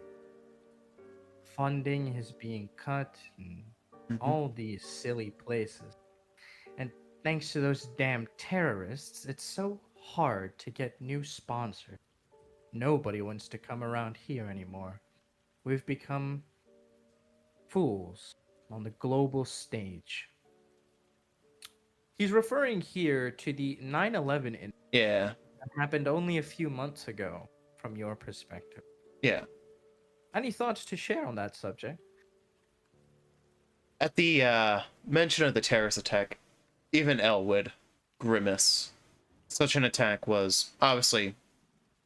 Funding is being cut in
Mhm.
all these silly places. And thanks to those damn terrorists, it's so hard to get new sponsors. Nobody wants to come around here anymore. We've become fools on the global stage. He's referring here to the 9/11 incident
Yeah,
that happened only a few months ago, from your perspective.
yeah.
Any thoughts to share on that subject?
At the mention of the terrorist attack, even Elle would grimace. Such an attack was obviously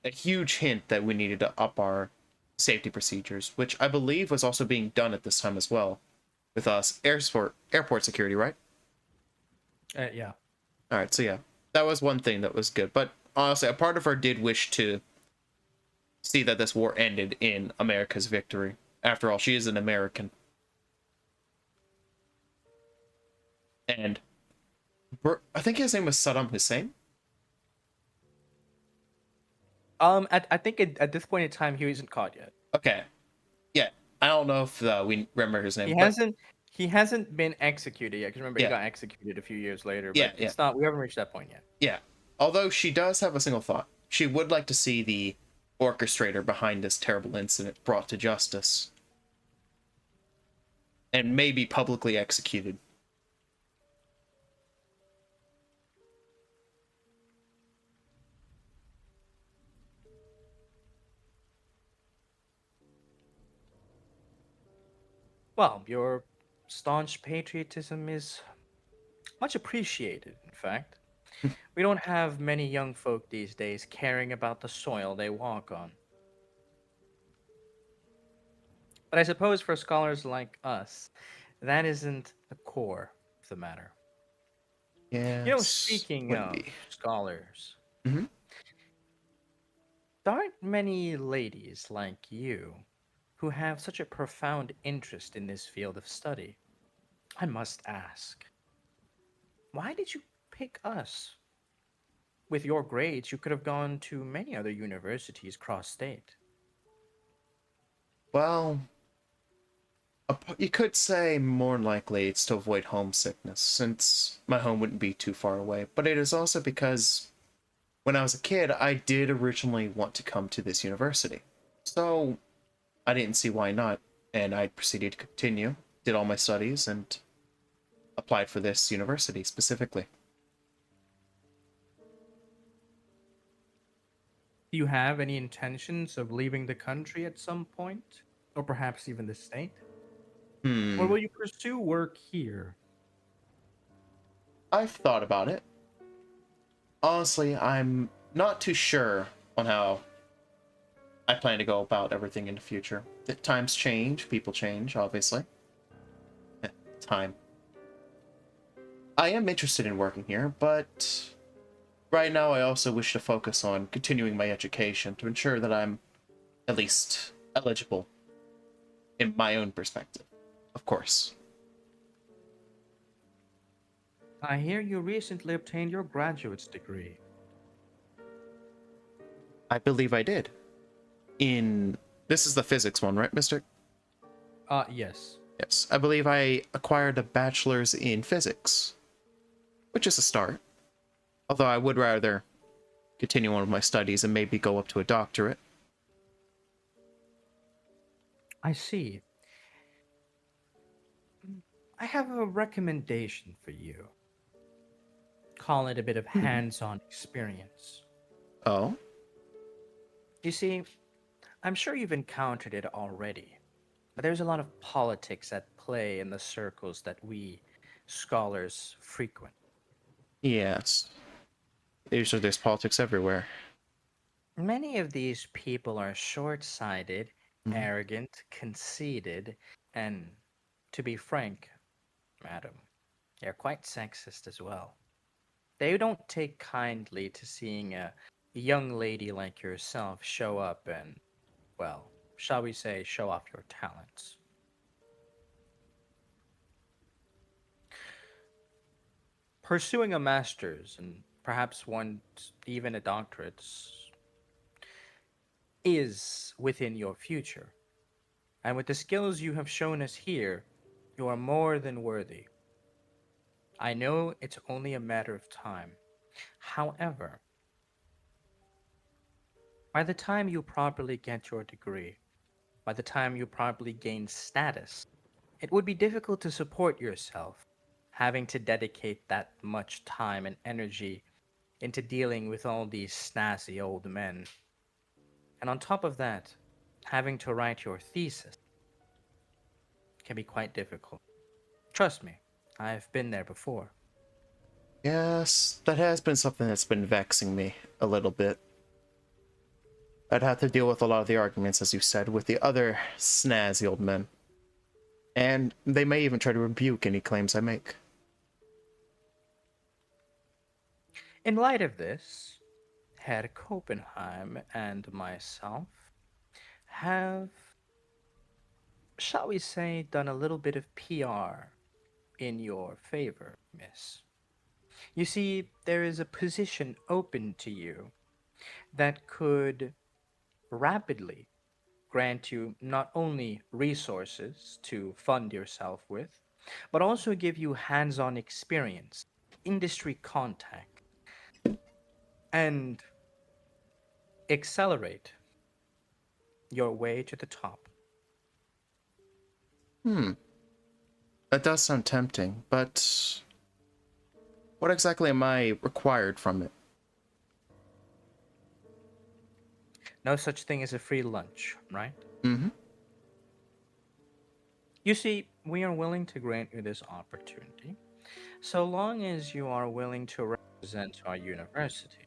a huge hint that we needed to up our safety procedures, which I believe was also being done at this time as well, with us airport security, right?
Yeah.
All right, so yeah, that was one thing that was good. But honestly, a part of her did wish to see that this war ended in America's victory. After all, she is an American. And I think his name was Saddam Hussein.
I think at this point in time, he isn't caught yet.
Okay, yeah. I don't know if we remember his
He
name, but
hasn't. He hasn't been executed yet. Because remember, he
yeah,
got executed a few years later.
yeah,
But
yeah,
it's not. We haven't reached that point yet.
yeah. Although she does have a single thought. She would like to see the orchestrator behind this terrible incident brought to justice and maybe publicly executed.
Well, your staunch patriotism is much appreciated. In fact, we don't have many young folk these days caring about the soil they walk on. But I suppose for scholars like us, that isn't the core of the matter.
Yes,
Speaking
wouldn't
of
be.
scholars,
Hmm.
there aren't many ladies like you who have such a profound interest in this field of study. I must ask, why did you pick us? With your grades, you could have gone to many other universities cross state.
Well, you could say more likely it's to avoid homesickness, since my home wouldn't be too far away. But it is also because when I was a kid, I did originally want to come to this university. So I didn't see why not, and I proceeded to continue, did all my studies, and applied for this university specifically.
Do you have any intentions of leaving the country at some point? Or perhaps even the state? Or
Hmm.
will you pursue work here?
I've thought about it. Honestly, I'm not too sure on how I plan to go about everything in the future. The times change, people change, obviously. Time. I am interested in working here, but right now I also wish to focus on continuing my education to ensure that I'm at least eligible in my own perspective. Of course.
I hear you recently obtained your graduate's degree.
I believe I did. In this is the physics one, right, Mystic?
Yes.
Yes. I believe I acquired a bachelor's in physics, which is a start. Although I would rather continue on with my studies and maybe go up to a doctorate.
I see. I have a recommendation for you. Call it a bit of hands on experience.
Oh?
You see, I'm sure you've encountered it already, but there's a lot of politics at play in the circles that we scholars frequent.
Yes. There's politics everywhere.
Many of these people are short sighted,
Mhm.
arrogant, conceited, and, to be frank, madam, they're quite sexist as well. They don't take kindly to seeing a young lady like yourself show up and, well, shall we say, show off your talents. Pursuing a master's and perhaps one even a doctorate is within your future. And with the skills you have shown us here, you are more than worthy. I know it's only a matter of time. However, by the time you properly get your degree, by the time you properly gain status, it would be difficult to support yourself, having to dedicate that much time and energy into dealing with all these snazzy old men. And on top of that, having to write your thesis can be quite difficult. Trust me, I've been there before.
Yes, that has been something that's been vexing me a little bit. I'd have to deal with a lot of the arguments, as you said, with the other snazzy old men. And they may even try to rebuke any claims I make.
In light of this, Herr Copenheim and myself have, shall we say, done a little bit of PR in your favor, miss. You see, there is a position open to you that could rapidly grant you not only resources to fund yourself with, but also give you hands on experience, industry contact, and accelerate your way to the top.
Hmm, that does sound tempting, but what exactly am I required from it?
No such thing as a free lunch, right?
Mm-hmm.
You see, we are willing to grant you this opportunity so long as you are willing to represent our university.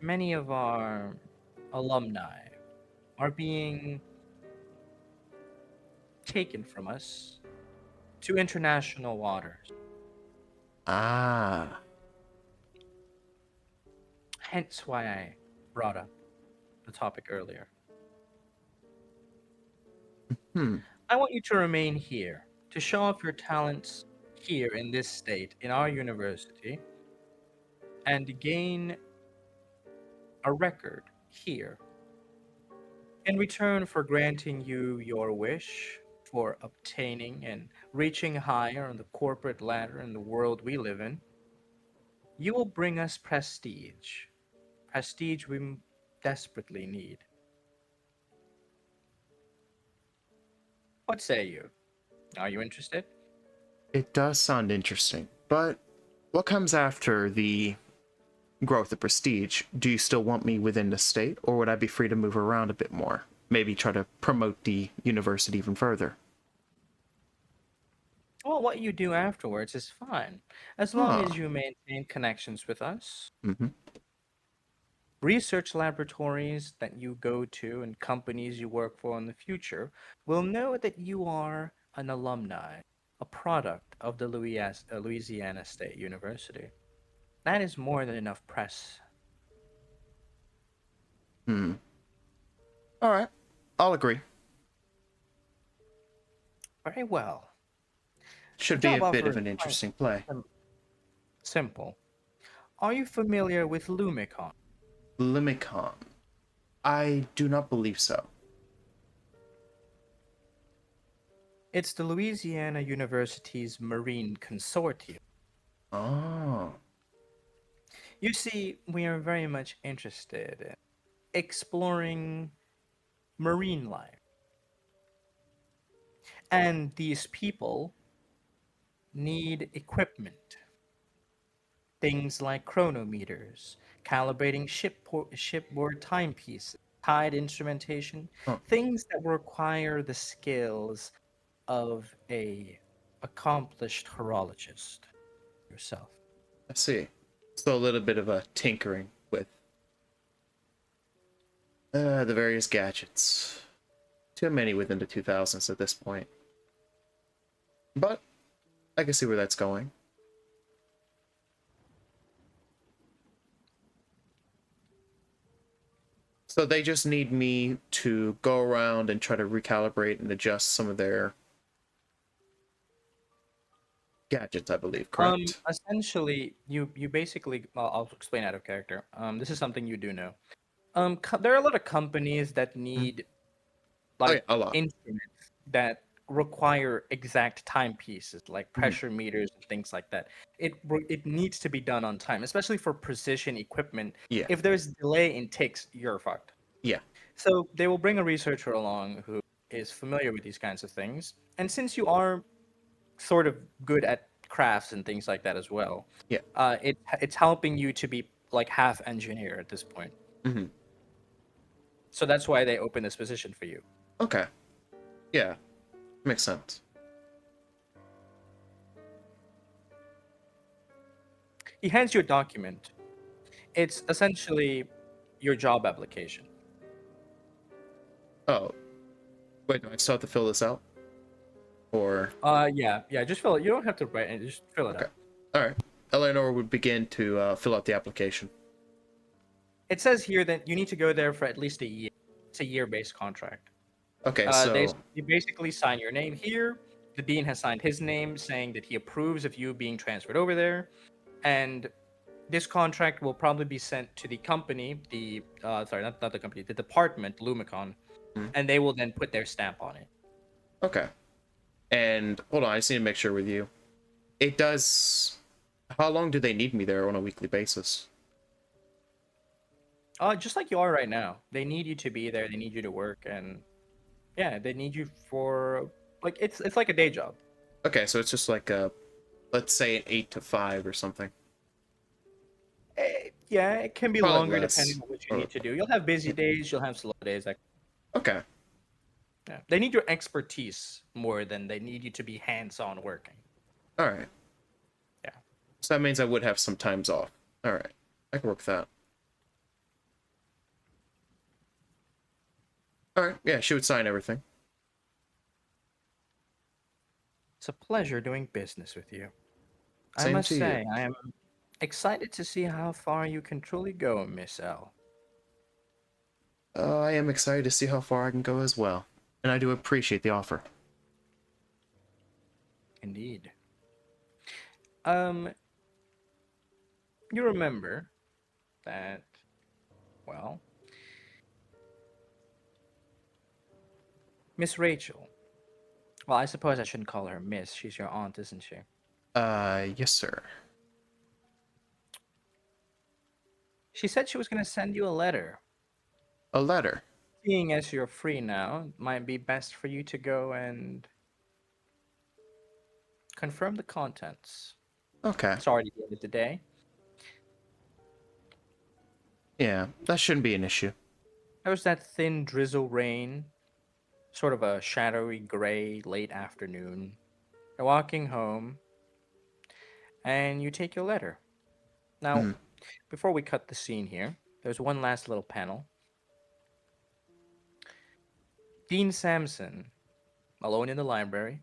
Many of our alumni are being taken from us to international waters.
Ah.
Hence why I brought up the topic earlier.
Hmm.
I want you to remain here to show off your talents here in this state, in our university, and gain a record here in return for granting you your wish for obtaining and reaching higher on the corporate ladder in the world we live in. You will bring us prestige, prestige we desperately need. What say you? Are you interested?
It does sound interesting, but what comes after the growth of prestige, do you still want me within the state, or would I be free to move around a bit more? Maybe try to promote the university even further.
Well, what you do afterwards is fine, as long as
Ah.
you maintain connections with us.
Mm-hmm.
Research laboratories that you go to and companies you work for in the future will know that you are an alumni, a product of the Louisiana State University. That is more than enough press.
Hmm. All right. I'll agree.
Very well. The
Should be a
job
bit
offer
of
is
an
quite
interesting play.
simple. Are you familiar with Lumicon?
Limicon. I do not believe so.
It's the Louisiana University's Marine Consortium.
Oh.
You see, we are very much interested in exploring marine life. And these people need equipment. Things like chronometers, calibrating shipboard timepieces, tide instrumentation,
Oh,
things that require the skills of a accomplished horologist yourself.
I see. So a little bit of a tinkering with the various gadgets. Too many within the 2000s at this point. But I can see where that's going. So they just need me to go around and try to recalibrate and adjust some of their gadgets, I believe, correct?
Essentially, you basically, I'll explain out of character. This is something you do know. There are a lot of companies that
Mhm.
need
Oh yeah,
like
a lot.
instruments that require exact timepieces, like
Mhm.
pressure meters and things like that. It needs to be done on time, especially for precision equipment.
Yeah,
If there's delay in ticks, you're fucked.
yeah.
So they will bring a researcher along who is familiar with these kinds of things. And since you are sort of good at crafts and things like that as well,
Yeah.
it's helping you to be like half engineer at this point.
Hmm.
So that's why they open this position for you.
Okay. Yeah, makes sense.
He hands you a document. It's essentially your job application.
Oh, wait, do I still have to fill this out? Or
Yeah, just fill it. You don't have to write it. Just fill it
okay,
out.
all right. Eleanor would begin to fill out the application.
It says here that you need to go there for at least a year. It's a year-based contract.
Okay,
They
so
you basically sign your name here. The dean has signed his name, saying that he approves of you being transferred over there, and this contract will probably be sent to the company, the sorry, not the company, the department, Lumicon,
Mhm.
and they will then put their stamp on it.
okay. And hold on, I just need to make sure with you. It does. How long do they need me there on a weekly basis?
Just like you are right now. They need you to be there. They need you to work, and yeah, they need you for like it's like a day job.
Okay, so it's just like a, let's say an 8 to 5 or something.
Yeah, it can be
Probably
longer depending
less.
on what you
Or
need to do. You'll have busy
yeah.
days. You'll have slow days. Like,
Okay.
yeah. They need your expertise more than they need you to be hands-on working.
All right.
Yeah.
So that means I would have some times off. All right. I can work with that. All right. Yeah, she would sign everything.
It's a pleasure doing business with you. I
Same
must
to you.
say, I am excited to see how far you can truly go, Miss L.
I am excited to see how far I can go as well. And I do appreciate the offer.
Indeed. Um, you remember that, well, Miss Rachel. Well, I suppose I shouldn't call her Miss. She's your aunt, isn't she?
Yes, sir.
She said she was going to send you a letter.
A letter.
Seeing as you're free now, it might be best for you to go and confirm the contents.
Okay.
It's already the end of the day.
Yeah, that shouldn't be an issue.
There was that thin drizzle rain, sort of a shadowy gray late afternoon. You're walking home, and you take your letter. Now,
Mhm.
before we cut the scene here, there's one last little panel. Dean Sampson, alone in the library,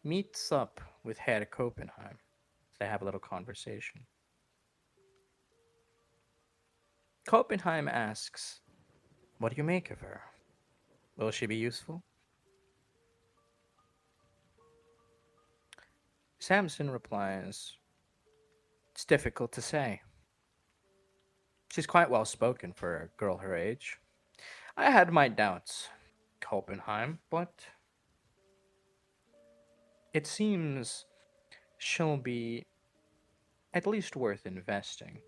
meets up with Herr Copenheim. They have a little conversation. Copenheim asks, "What do you make of her? Will she be useful?" Samson replies, "It's difficult to say. She's quite well spoken for a girl her age. I had my doubts, Copenheim, but it seems she'll be at least worth investing."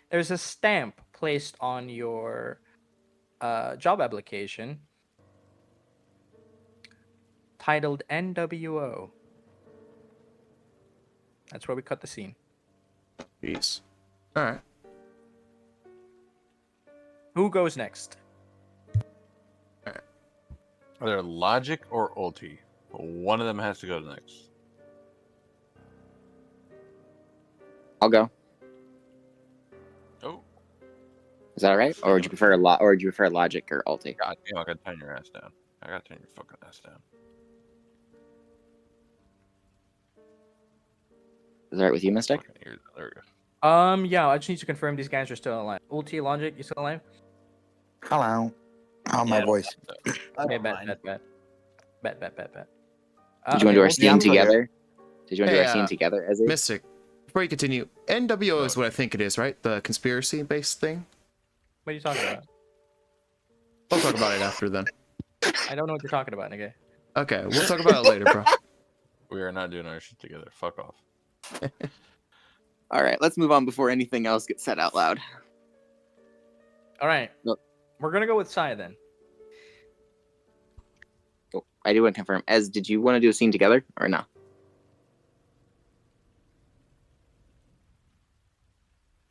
There's a stamp placed on your job application titled NWO. That's where we cut the scene.
Jeez. All right.
Who goes next?
Are there logic or ulti? One of them has to go next.
I'll go.
Oh,
Is that all right? Or would you prefer or would you prefer logic or ulti?
god damn! I gotta turn your ass down. I gotta turn your fucking ass down.
Is that all right with you, Mystic?
Fucking ears. There we go.
Yeah, I just need to confirm these guys are still alive. Ulti, Logic, you still alive?
Hello. How my
Yeah.
voice?
I
Okay,
don't mind.
bet.
Did you want to do our
Ulti,
scene
I'm still here.
together? Did you want to do
Hey,
our scene together, Ezzy?
Mystic, before you continue, NWO is
Oh,
what I think it is, right? The conspiracy-based thing?
what are you talking about?
We'll talk about it after then.
I don't know what you're talking about, nigga.
Okay, we'll talk about it later, bro.
we are not doing our shit together. Fuck off.
All right, let's move on before anything else gets said out loud.
All right.
Nope.
We're going to go with Sai then.
Oh, I do want to confirm. Ez, did you want to do a scene together or no?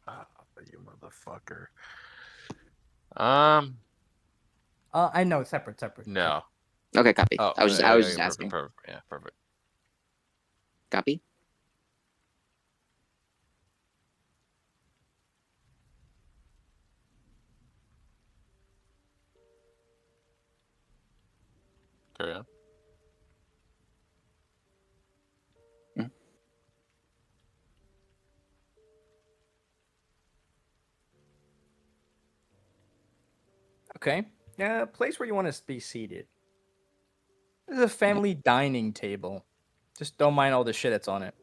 Ah, you motherfucker.
I know, separate.
No.
Okay, copy.
Oh,
I was just
perfect,
asking.
Perfect. Yeah, perfect.
Copy.
Carry on.
Okay. Yeah, place where you want to be seated. This is a family dining table. Just don't mind all the shit that's on it.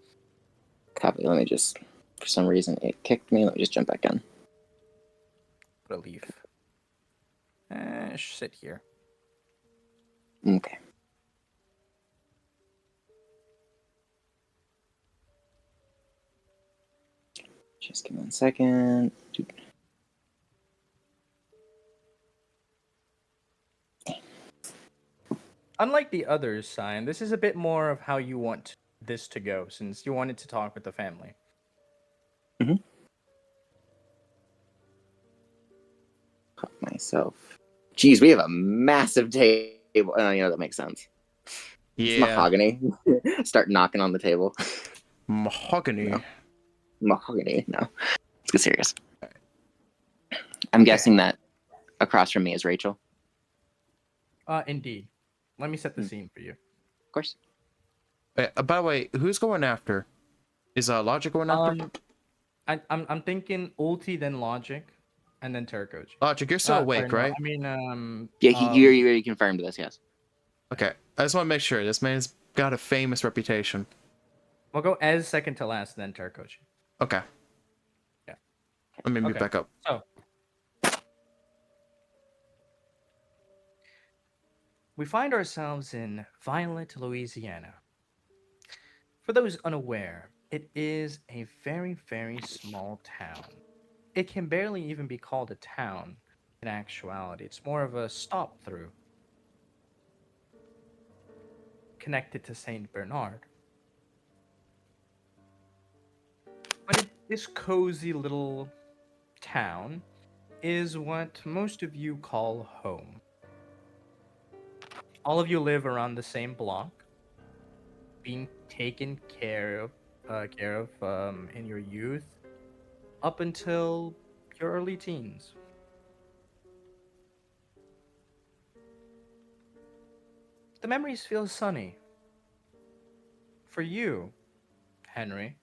Copy. Let me just. For some reason, it kicked me. Let me just jump back in.
Put a leaf. Sit here.
Okay. Just give me 1 second.
Unlike the others, Sign, this is a bit more of how you want this to go, since you wanted to talk with the family.
Cut myself. Jeez, we have a massive table. That makes sense. It's
Yeah.
mahogany. Start knocking on the table.
Mahogany.
No. Mahogany. No. Let's get serious. I'm guessing that across from me is Rachel.
Indeed. Let me set the scene for you.
Of course.
By the way, who's going after? Is Logic going after?
I'm thinking Ulti, then Logic, and then Terracoach.
Logic, you're still awake,
sorry, no,
right?
I mean,
Yeah, you already confirmed this, yes.
Okay, I just want to make sure. This man's got a famous reputation.
we'll go as second to last, then Terracoach.
Okay.
Yeah.
Let me move
Okay.
back up.
So, we find ourselves in Violet, Louisiana. For those unaware, it is a very, very small town. It can barely even be called a town in actuality. It's more of a stop through, connected to St. Bernard. This cozy little town is what most of you call home. All of you live around the same block, being taken care of in your youth up until your early teens. The memories feel sunny. For you, Henry,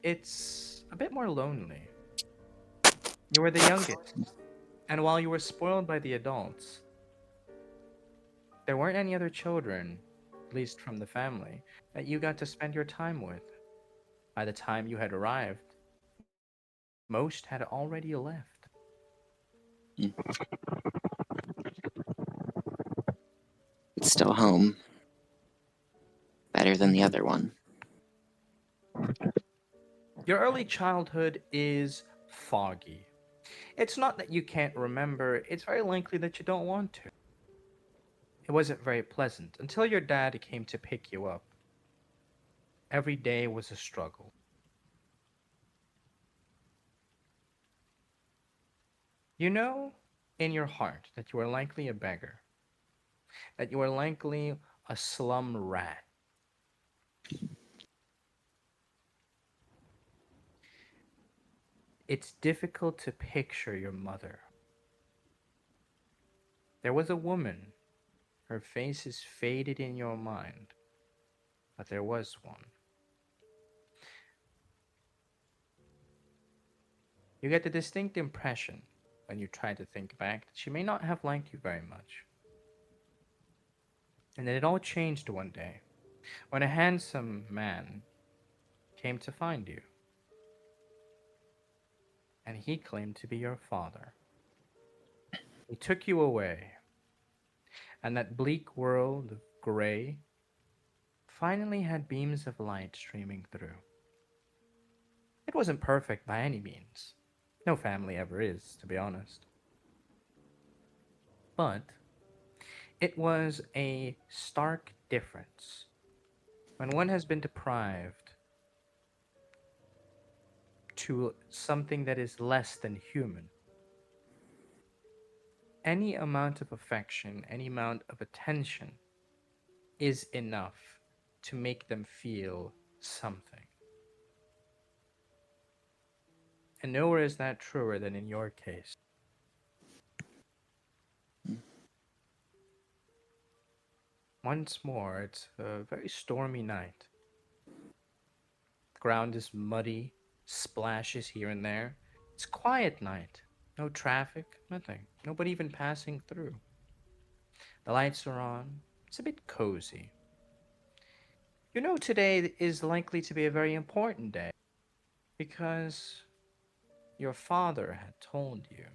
it's a bit more lonely. You were the youngest, and while you were spoiled by the adults, there weren't any other children, at least from the family, that you got to spend your time with. By the time you had arrived, most had already left.
It's still home. Better than the other one.
Your early childhood is foggy. It's not that you can't remember, it's very likely that you don't want to. It wasn't very pleasant until your dad came to pick you up. Every day was a struggle. You know in your heart that you are likely a beggar, that you are likely a slum rat. It's difficult to picture your mother. There was a woman. Her face is faded in your mind, but there was one. You get the distinct impression, when you try to think back, that she may not have liked you very much. And then it all changed one day, when a handsome man came to find you. And he claimed to be your father. He took you away, and that bleak world of gray finally had beams of light streaming through. It wasn't perfect by any means. No family ever is, to be honest. But it was a stark difference when one has been deprived to something that is less than human. Any amount of affection, any amount of attention is enough to make them feel something. And nowhere is that truer than in your case. Once more, it's a very stormy night. The ground is muddy, splashes here and there. It's a quiet night. No traffic, nothing. Nobody even passing through. The lights are on. It's a bit cozy. You know today is likely to be a very important day because your father had told you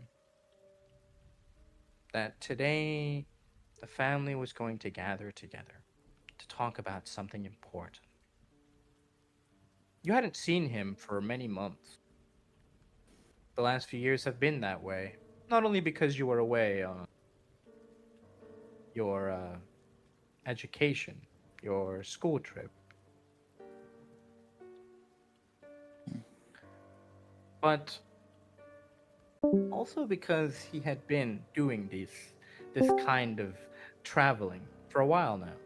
that today the family was going to gather together to talk about something important. You hadn't seen him for many months. The last few years have been that way, not only because you were away on your education, your school trip, but also because he had been doing this kind of traveling for a while now.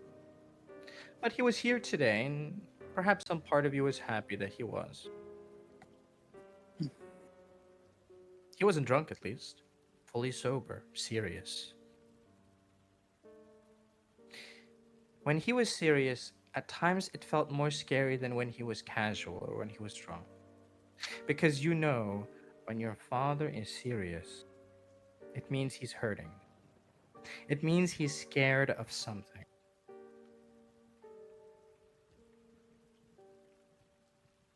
But he was here today, and perhaps some part of you was happy that he was. He wasn't drunk, at least. Fully sober, serious. When he was serious, at times it felt more scary than when he was casual or when he was drunk. Because you know, when your father is serious, it means he's hurting. It means he's scared of something.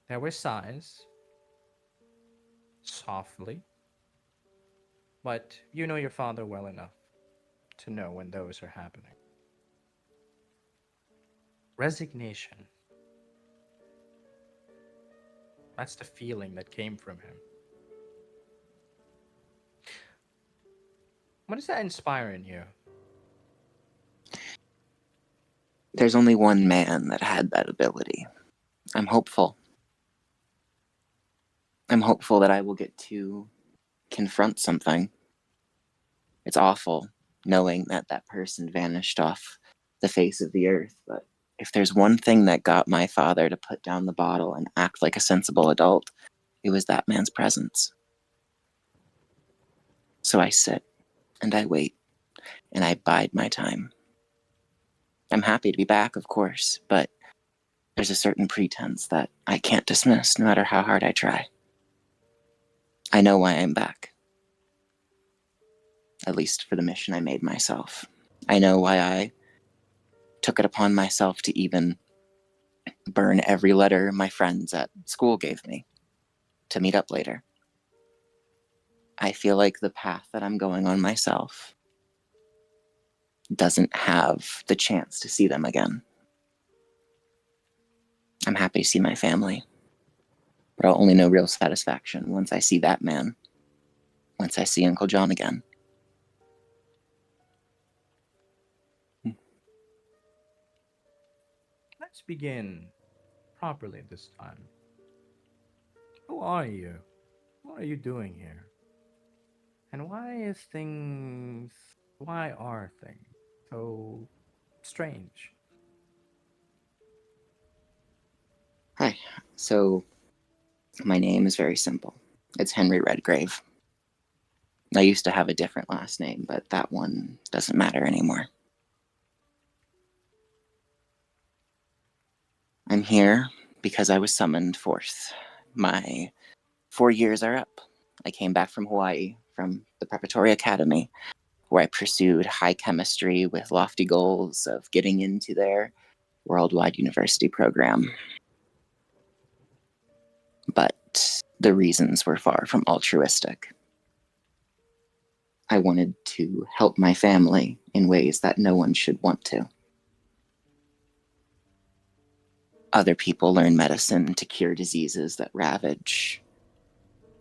There were sighs, softly, but you know your father well enough to know when those are happening. Resignation. That's the feeling that came from him. What does that inspire in you?
There's only one man that had that ability. I'm hopeful. I'm hopeful that I will get to confront something. It's awful knowing that that person vanished off the face of the earth, but if there's one thing that got my father to put down the bottle and act like a sensible adult, it was that man's presence. So I sit and I wait and I bide my time. I'm happy to be back, of course, but there's a certain pretense that I can't dismiss no matter how hard I try. I know why I'm back. At least for the mission I made myself. I know why I took it upon myself to even burn every letter my friends at school gave me to meet up later. I feel like the path that I'm going on myself doesn't have the chance to see them again. I'm happy to see my family, but I'll only know real satisfaction once I see that man, once I see Uncle John again.
Let's begin properly this time. Who are you? What are you doing here? And why are things so strange?
Hi. So, my name is very simple. It's Henry Redgrave. I used to have a different last name, but that one doesn't matter anymore. I'm here because I was summoned forth. My 4 years are up. I came back from Hawaii, from the Preparatory Academy, where I pursued high chemistry with lofty goals of getting into their worldwide university program. But the reasons were far from altruistic. I wanted to help my family in ways that no one should want to. Other people learn medicine to cure diseases that ravage.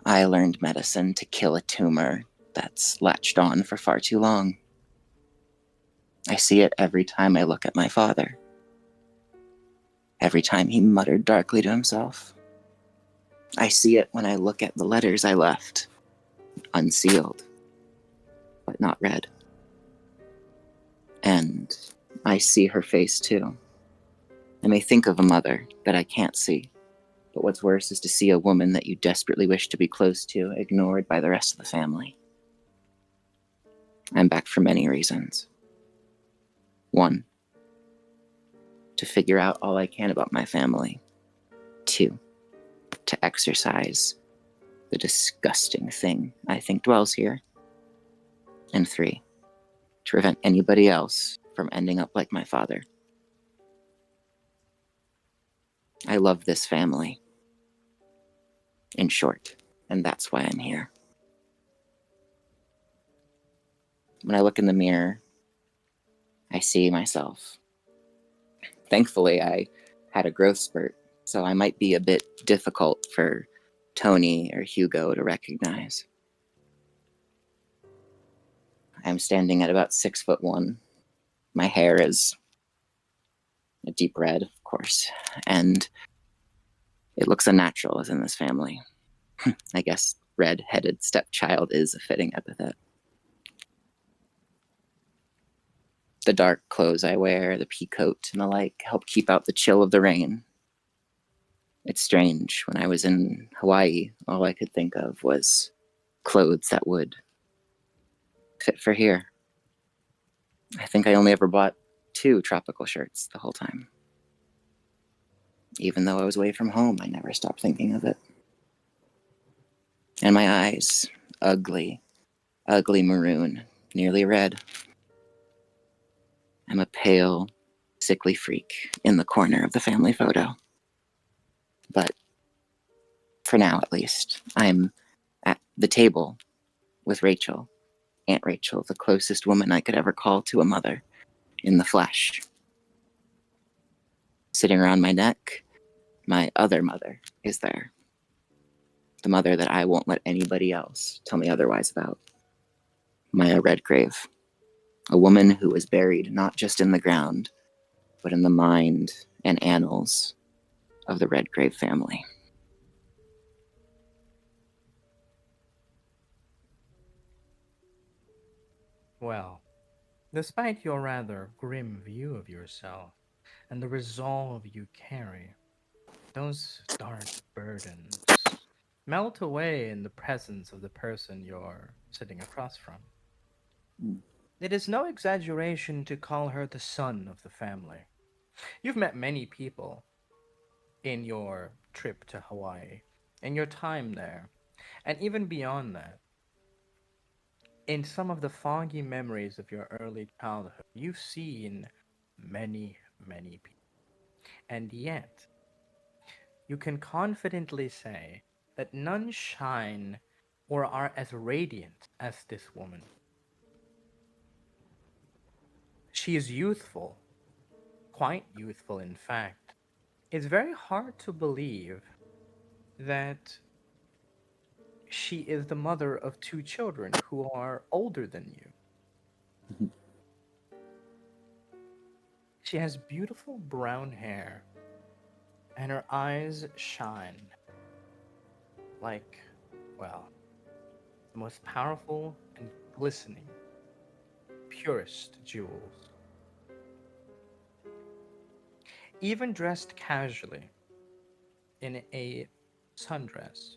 I learned medicine to kill a tumor that's latched on for far too long. I see it every time I look at my father. Every time he muttered darkly to himself. I see it when I look at the letters I left, unsealed, but not read. And I see her face too. I may think of a mother that I can't see, but what's worse is to see a woman that you desperately wish to be close to ignored by the rest of the family. I'm back for many reasons. 1, to figure out all I can about my family. 2, to exorcise the disgusting thing I think dwells here. And 3, to prevent anybody else from ending up like my father. I love this family. In short, and that's why I'm here. When I look in the mirror, I see myself. Thankfully, I had a growth spurt, so I might be a bit difficult for Tony or Hugo to recognize. I'm standing at about 6'1". My hair is a deep red, of course, and it looks unnatural as in this family. I guess red-headed stepchild is a fitting epithet. The dark clothes I wear, the pea coat and the like, help keep out the chill of the rain. It's strange, when I was in Hawaii, all I could think of was clothes that would fit for here. I think I only ever bought 2 tropical shirts the whole time. Even though I was away from home, I never stopped thinking of it. And my eyes, ugly, ugly maroon, nearly red. I'm a pale, sickly freak in the corner of the family photo. But for now, at least, I'm at the table with Rachel, Aunt Rachel, the closest woman I could ever call to a mother in the flesh. Sitting around my neck, my other mother is there. The mother that I won't let anybody else tell me otherwise about. Maya Redgrave, a woman who was buried not just in the ground, but in the mind and annals of the Redgrave family.
Well, despite your rather grim view of yourself and the resolve you carry, those dark burdens melt away in the presence of the person you're sitting across from.
Mm.
It is no exaggeration to call her the son of the family. You've met many people in your trip to Hawaii, in your time there, and even beyond that. In some of the foggy memories of your early childhood, you've seen many, many people. And yet, you can confidently say that none shine or are as radiant as this woman. She is youthful, quite youthful, in fact. It's very hard to believe that she is the mother of two children who are older than you.
Mhm.
She has beautiful brown hair, and her eyes shine like, well, the most powerful and glistening, purest jewels. Even dressed casually in a sundress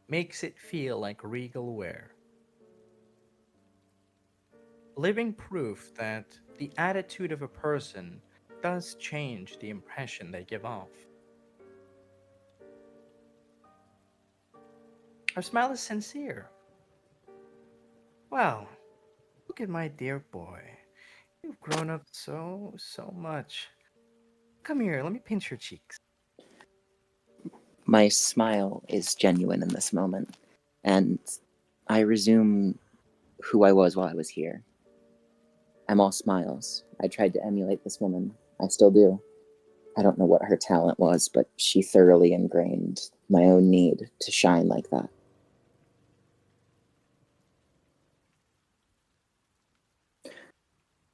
makes it feel like regal wear, living proof that the attitude of a person does change the impression they give off. Her smile is sincere. Well, look at my dear boy. You've grown up so, so much. Come here, let me pinch your cheeks.
My smile is genuine in this moment, and I resume who I was while I was here. I'm all smiles. I tried to emulate this woman. I still do. I don't know what her talent was, but she thoroughly ingrained my own need to shine like that.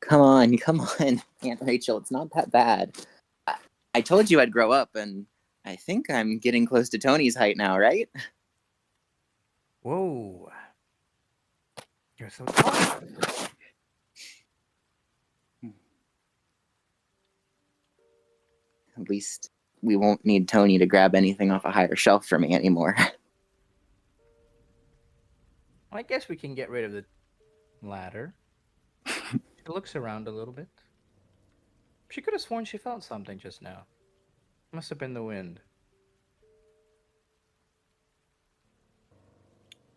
Come on, Aunt Rachel. It's not that bad. I told you I'd grow up, and I think I'm getting close to Tony's height now, right?
Whoa, you're so tall.
At least we won't need Tony to grab anything off a higher shelf for me anymore.
I guess we can get rid of the ladder. She looks around a little bit. She could have sworn she felt something just now. Must have been the wind.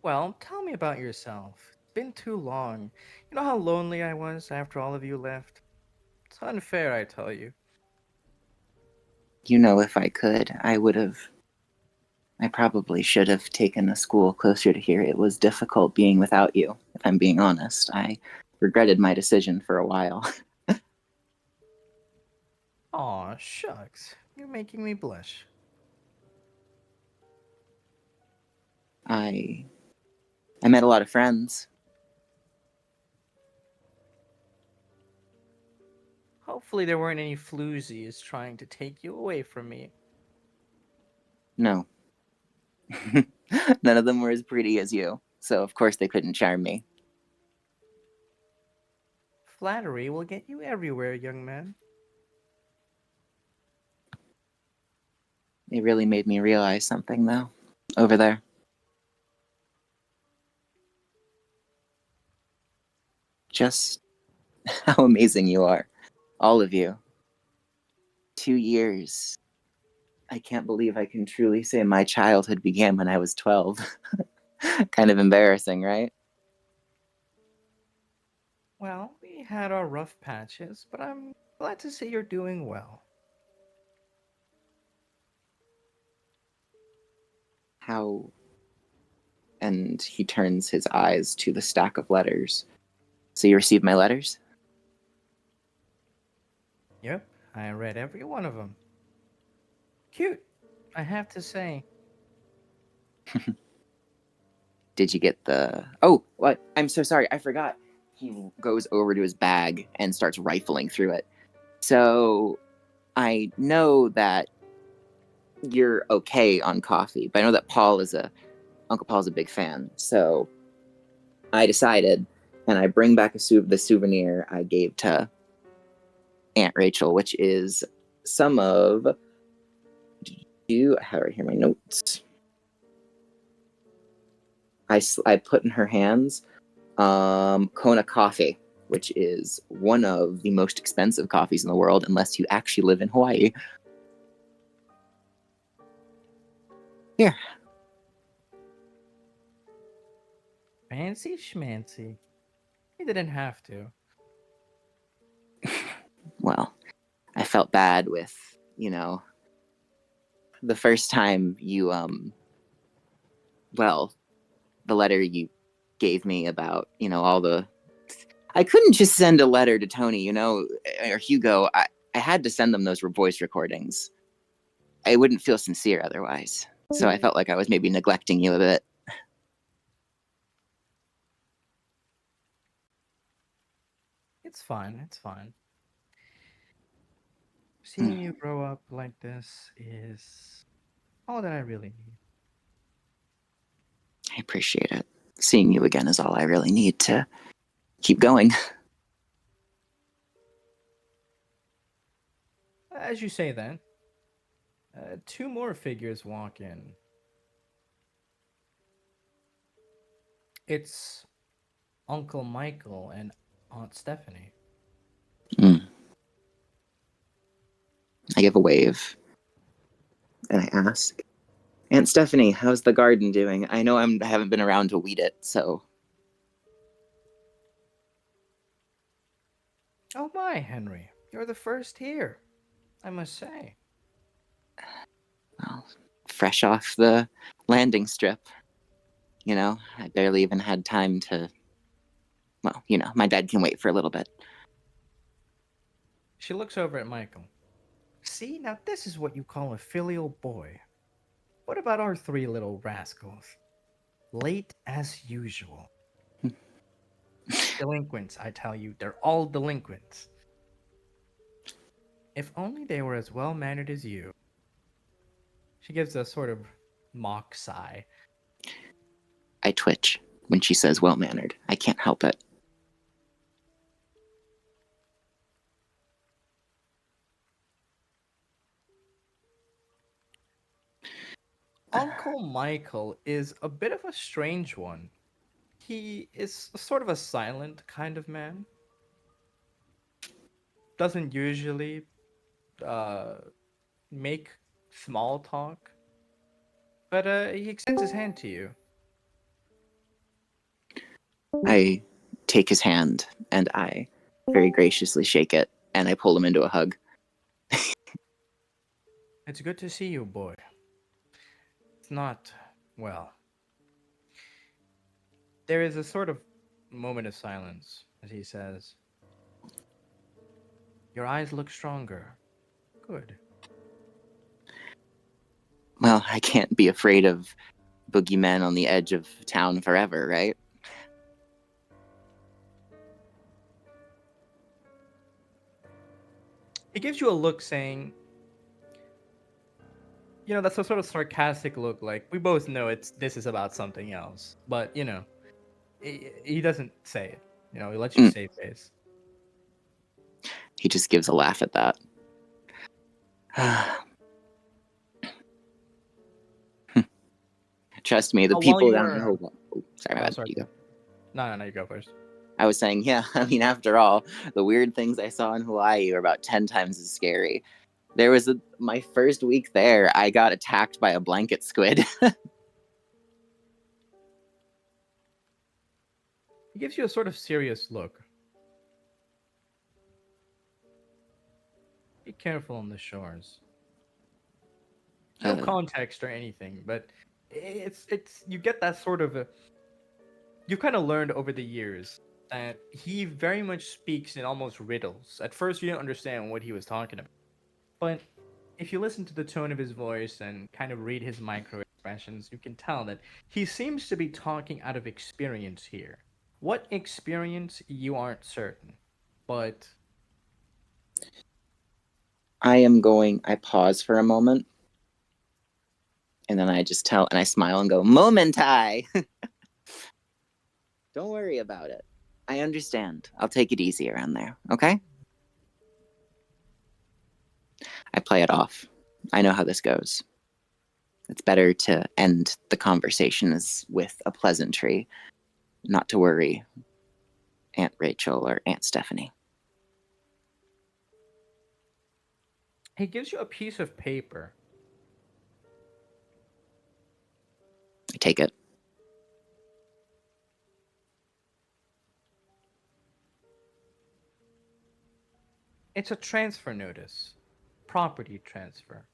Well, tell me about yourself. It's been too long. You know how lonely I was after all of you left? It's unfair, I tell you.
You know, if I could, I probably should have taken a school closer to here. It was difficult being without you, if I'm being honest. I regretted my decision for a while.
Aw, shucks. You're making me blush.
I met a lot of friends.
Hopefully there weren't any floozies trying to take you away from me.
No. None of them were as pretty as you, so of course they couldn't charm me.
Flattery will get you everywhere, young man.
It really made me realize something, though, over there. Just how amazing you are. All of you. 2 years. I can't believe I can truly say my childhood began when I was 12. Kind of embarrassing, right?
Well, we had our rough patches, but I'm glad to see you're doing well.
How. And he turns his eyes to the stack of letters. So you received my letters?
Yep, I read every one of them. Cute, I have to say.
Did you get the. Oh, what? I'm so sorry. I forgot. He goes over to his bag and starts rifling through it. So I know that you're okay on coffee, but I know that Uncle Paul's a big fan. So I decided, and I bring back the souvenir I gave to Aunt Rachel, which is some of. I have right here my notes. I put in her hands Kona coffee, which is one of the most expensive coffees in the world, unless you actually live in Hawaii. Here.
Fancy schmancy. You didn't have to.
Well, I felt bad with, the first time you, the letter you gave me about, all the. I couldn't just send a letter to Tony, or Hugo. I had to send them those voice recordings. I wouldn't feel sincere otherwise. So I felt like I was maybe neglecting you a bit.
It's fine. It's fine. Seeing you grow up like this is all that I really need.
I appreciate it. Seeing you again is all I really need to keep going.
As you say that, two more figures walk in. It's Uncle Michael and Aunt Stephanie.
I give a wave. And I ask, Aunt Stephanie, how's the garden doing? I know I haven't been around to weed it, so.
Oh my, Henry. You're the first here, I must say.
Well, fresh off the landing strip. I barely even had time to. Well, my dad can wait for a little bit.
She looks over at Michael. See, now this is what you call a filial boy. What about our three little rascals? Late as usual. Delinquents, I tell you. They're all delinquents. If only they were as well-mannered as you. She gives a sort of mock sigh.
I twitch when she says well-mannered. I can't help it.
Uncle Michael is a bit of a strange one. He is sort of a silent kind of man. Doesn't usually make small talk. But he extends his hand to you.
I take his hand and I very graciously shake it and I pull him into a hug.
It's good to see you, boy. It's not, well. There is a sort of moment of silence as he says, your eyes look stronger. Good.
Well, I can't be afraid of boogeymen on the edge of town forever, right?
He gives you a look saying, that's a sort of sarcastic look, like, we both know this is about something else. But, he doesn't say it. He lets you save face.
He just gives a laugh at that. Trust me, the people down here. Sorry, my bad.
Sorry.
You go.
No, you go first.
I was saying, yeah, after all, the weird things I saw in Hawaii were about 10 times as scary. There was my first week there, I got attacked by a blanket squid.
He gives you a sort of serious look. Be careful on the shores. No context or anything, but it's you get that sort of you kind of learned over the years that he very much speaks in almost riddles. At first, you didn't understand what he was talking about, but if you listen to the tone of his voice and kind of read his micro expressions, you can tell that he seems to be talking out of experience here. What experience, you aren't certain, but
I pause for a moment, and then I just I smile and go, Momentai! Don't worry about it. I understand. I'll take it easy around there, okay? I play it off. I know how this goes. It's better to end the conversation with a pleasantry, not to worry Aunt Rachel or Aunt Stephanie.
He gives you a piece of paper.
I take it.
It's a transfer notice. Property transfer.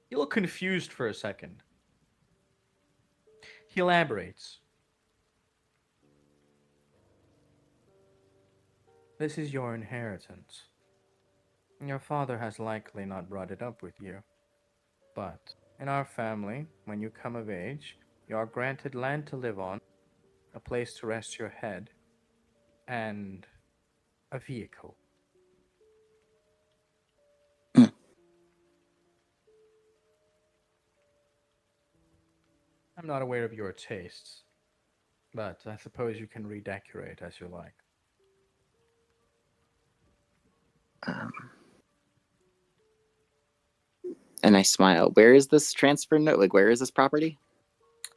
You look confused for a second. He elaborates. This is your inheritance. Your father has likely not brought it up with you. But in our family, when you come of age, you are granted land to live on, a place to rest your head, and a vehicle.
Mm.
I'm not aware of your tastes, but I suppose you can redecorate as you like.
Um, and I smile. Where is this transfer note? Like, where is this property?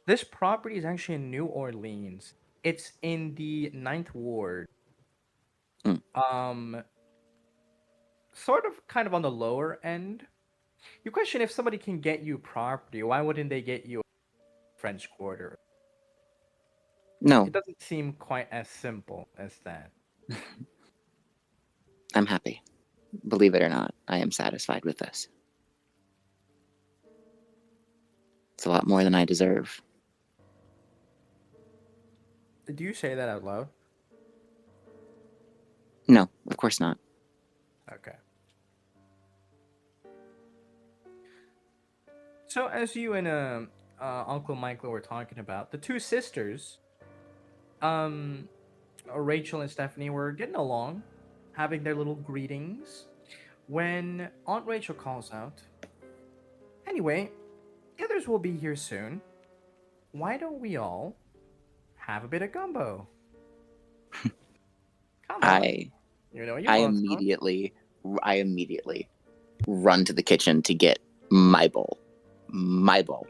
This property is actually in New Orleans. It's in the Ninth Ward.
Mm.
Sort of kind of on the lower end. You question if somebody can get you property, why wouldn't they get you a French Quarter?
No,
It doesn't seem quite as simple as that.
I'm happy. Believe it or not, I am satisfied with this. It's a lot more than I deserve.
Do you say that out loud?
No, of course not.
Okay. So as you and Uncle Michael were talking about, the two sisters, um, Rachel and Stephanie were getting along, having their little greetings, when Aunt Rachel calls out, "Anyway, the others will be here soon. Why don't we all have a bit of gumbo? Come on,
I
you know you
I
want some."
immediately I immediately run to the kitchen to get my bowl. My bowl.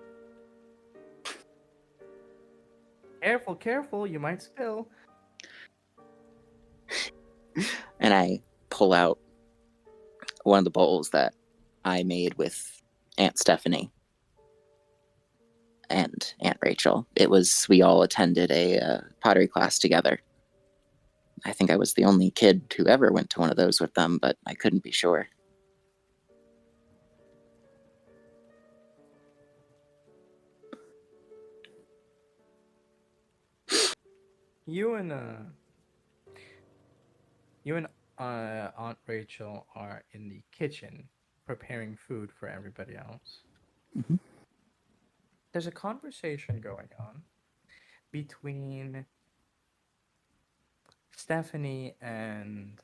Careful, careful, you might spill.
And I pull out one of the bowls that I made with Aunt Stephanie and Aunt Rachel. We all attended a pottery class together. I think I was the only kid who ever went to one of those with them, but I couldn't be sure.
You and you and Aunt Rachel are in the kitchen preparing food for everybody else.
Mhm.
There's a conversation going on between Stephanie and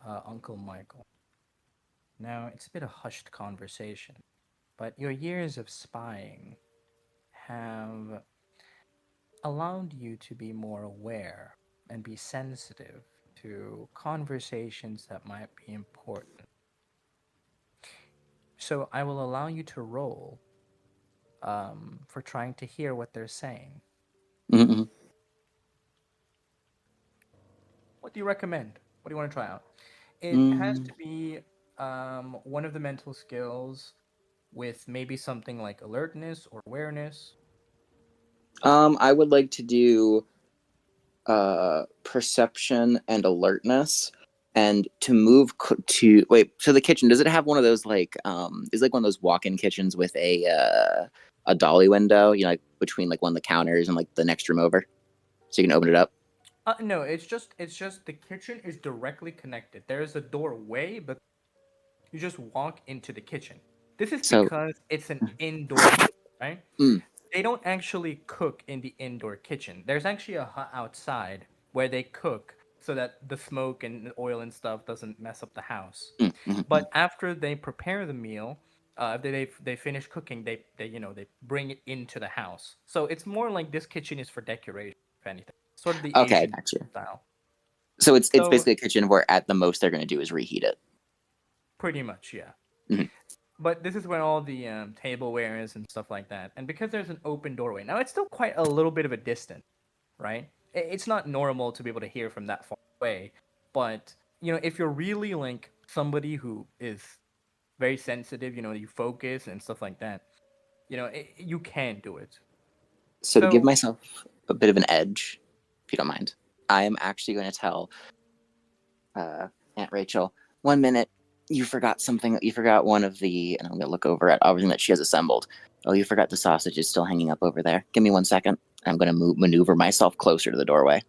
Uncle Michael. Now, it's a bit of hushed conversation, but your years of spying have allowed you to be more aware and be sensitive to conversations that might be important. So I will allow you to roll for trying to hear what they're saying.
Mm-mm.
What do you recommend? What do you want to try out? It has
Mm.
to be one of the mental skills with maybe something like alertness or awareness.
I would like to do perception and alertness, and to to wait. So the kitchen, does it have one of those is it like one of those walk-in kitchens with a dolly window, like between like one of the counters and like the next room over, so you can open it up?
No, it's just the kitchen is directly connected. There is a doorway, but you just walk into the kitchen. This is
So,
because it's an indoor kitchen, right?
mm,
They don't actually cook in the indoor kitchen. There's actually a hut outside where they cook so that the smoke and the oil and stuff doesn't mess up the house.
mm, mm, mm.
But after they prepare the meal, If they finish cooking, they bring it into the house. So it's more like this kitchen is for decoration, if anything. Sort of the
Okay, I
Asian
got you.
style.
So it's
So
basically a kitchen where at the most they're going to do is reheat it.
pretty much, yeah.
Mhm.
But this is when all the tableware is and stuff like that. And because there's an open doorway, now it's still quite a little bit of a distance, right? It's not normal to be able to hear from that far away. But, if you're really like somebody who is very sensitive, you focus and stuff like that, you can do it.
So to give
So,
myself a bit of an edge, if you don't mind, I am actually going to tell Aunt Rachel, 1 minute, you forgot something. You forgot one of the, and I'm going to look over at everything that she has assembled. Oh, you forgot the sausage is still hanging up over there. Give me 1 second. I'm going to maneuver myself closer to the doorway.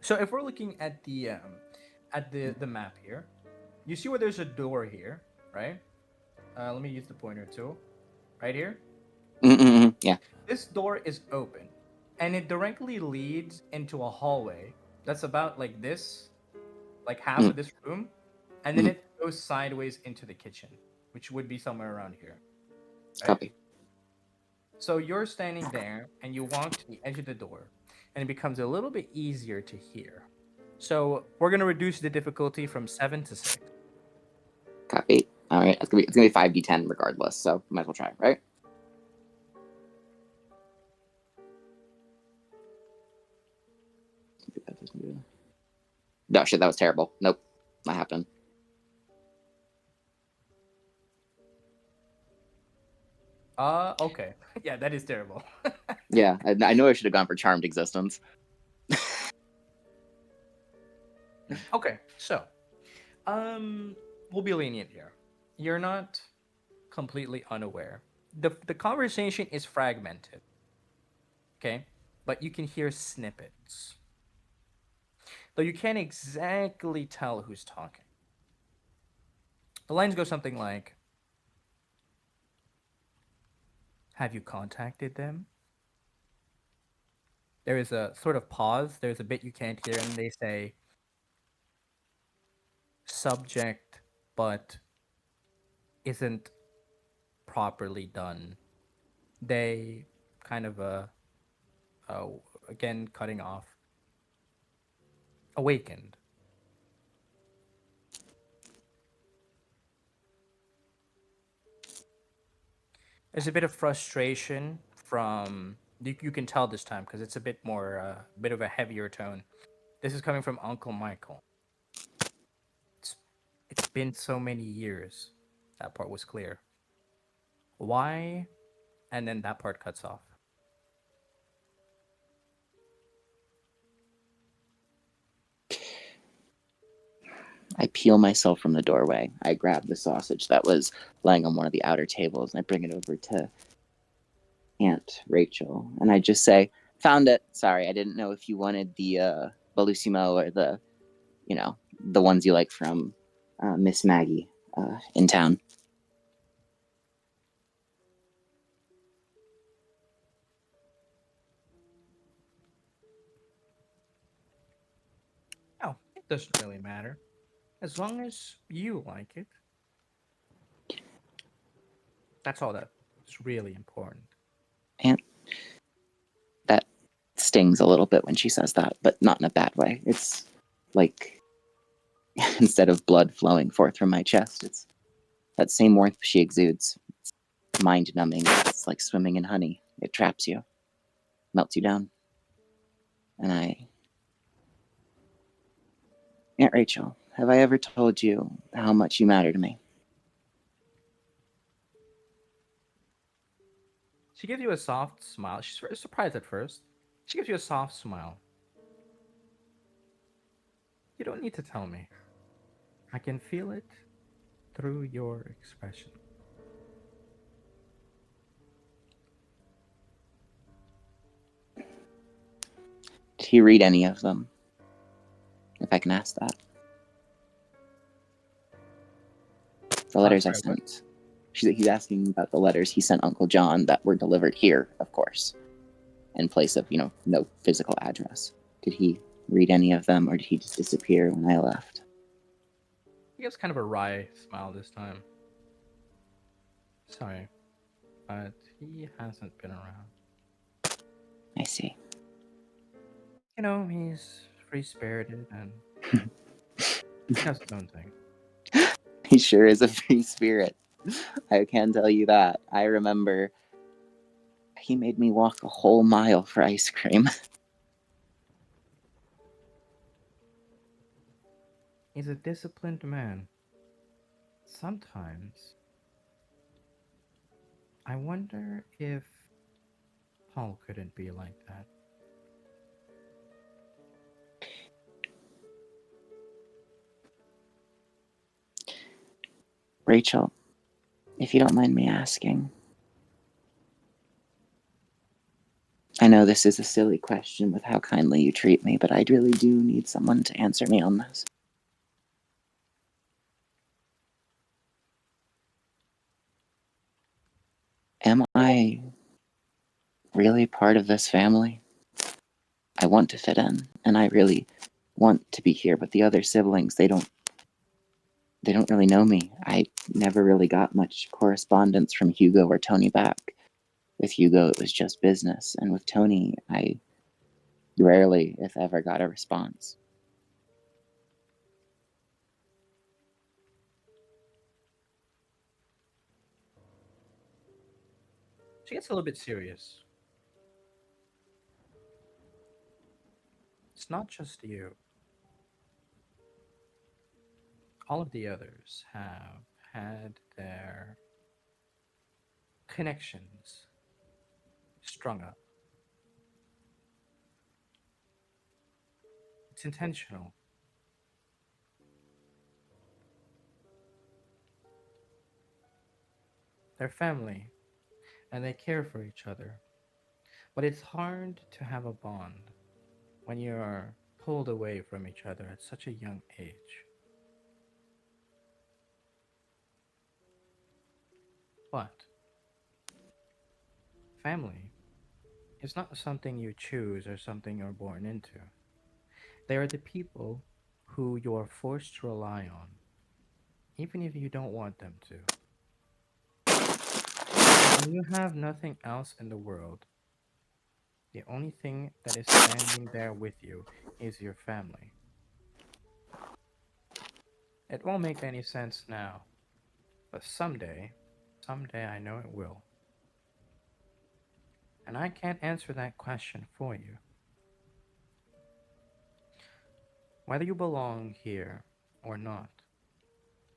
so if we're looking at the map here, you see where there's a door here, right? Let me use the pointer too. Right here,
Yeah.
this door is open, and it directly leads into a hallway that's about like this, like half
Mm.
of this room, and then it goes sideways into the kitchen, which would be somewhere around here, right?
Copy.
So you're standing there, and you walk to the edge of the door, and it becomes a little bit easier to hear. So we're gonna reduce the difficulty from 7 to 6.
Copy. All right. It's gonna be 5d10 regardless, so might as well try, right? No, shit, that was terrible. Nope. Not happening.
Okay. Yeah, that is terrible.
Yeah, I know I should have gone for Charmed Existence.
Okay, so, we'll be lenient here. You're not completely unaware. The conversation is fragmented, okay? But you can hear snippets. Though you can't exactly tell who's talking. The lines go something like, "Have you contacted them?" There is a sort of pause. There's a bit you can't hear, and they say, "Subject, but isn't properly done." They kind of uh again cutting off. Awakened. There's a bit of frustration from you can tell this time because it's a bit more bit of a heavier tone. This is coming from Uncle Michael. It's been so many years. That part was clear. Why? And then that part cuts off.
I peel myself from the doorway. I grab the sausage that was laying on one of the outer tables, and I bring it over to Aunt Rachel, and I just say, "Found it. Sorry, I didn't know if you wanted the Bellissimo or the ones you like from Miss Maggie in town."
Oh, it doesn't really matter. As long as you like it. That's all that's really important.
Aunt, that stings a little bit when she says that, but not in a bad way. It's like instead of blood flowing forth from my chest, it's that same warmth she exudes. It's mind numbing. It's like swimming in honey. It traps you, melts you down. And Aunt Rachel, have I ever told you how much you matter to me?
She gives you a soft smile. She's very surprised at first. She gives you a soft smile. You don't need to tell me. I can feel it through your expression.
Did he read any of them? If I can ask that. The letters I
Sorry, what?
sent. He's asking about the letters he sent Uncle John that were delivered here, of course, in place of, no physical address. Did he read any of them, or did he just disappear when I left?
He gives kind of a wry smile this time. Sorry, but he hasn't been around.
I see.
You know, he's free-spirited and he does his own thing.
He sure is a free spirit. I can tell you that. I remember he made me walk a whole mile for ice cream.
He's a disciplined man. Sometimes I wonder if Paul couldn't be like that.
Rachel, if you don't mind me asking, I know this is a silly question with how kindly you treat me, but I really do need someone to answer me on this. Am I really part of this family? I want to fit in, and I really want to be here, but the other siblings, they don't really know me. I never really got much correspondence from Hugo or Tony back. With Hugo, it was just business, and with Tony, I rarely, if ever, got a response.
She gets a little bit serious. It's not just you. All of the others have had their connections strung up. It's intentional. They're family, and they care for each other. But it's hard to have a bond when you're pulled away from each other at such a young age. But family is not something you choose or something you're born into. They are the people who you're forced to rely on, even if you don't want them to. When you have nothing else in the world, the only thing that is standing there with you is your family. It won't make any sense now, but someday I know it will. And I can't answer that question for you. Whether you belong here or not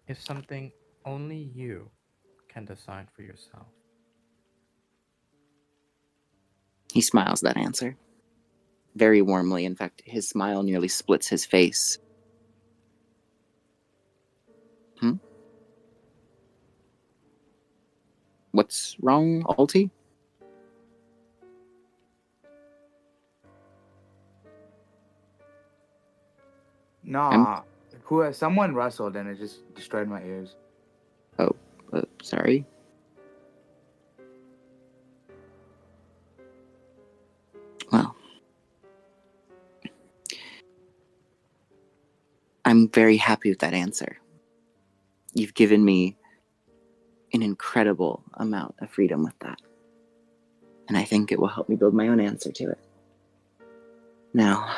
is something only you can decide for yourself.
He smiles that answer. Very warmly. In fact, his smile nearly splits his face. What's wrong, Alti?
Nah, someone rustled and it just destroyed my ears.
Oh, sorry. Well, I'm very happy with that answer. You've given me an incredible amount of freedom with that. And I think it will help me build my own answer to it. Now,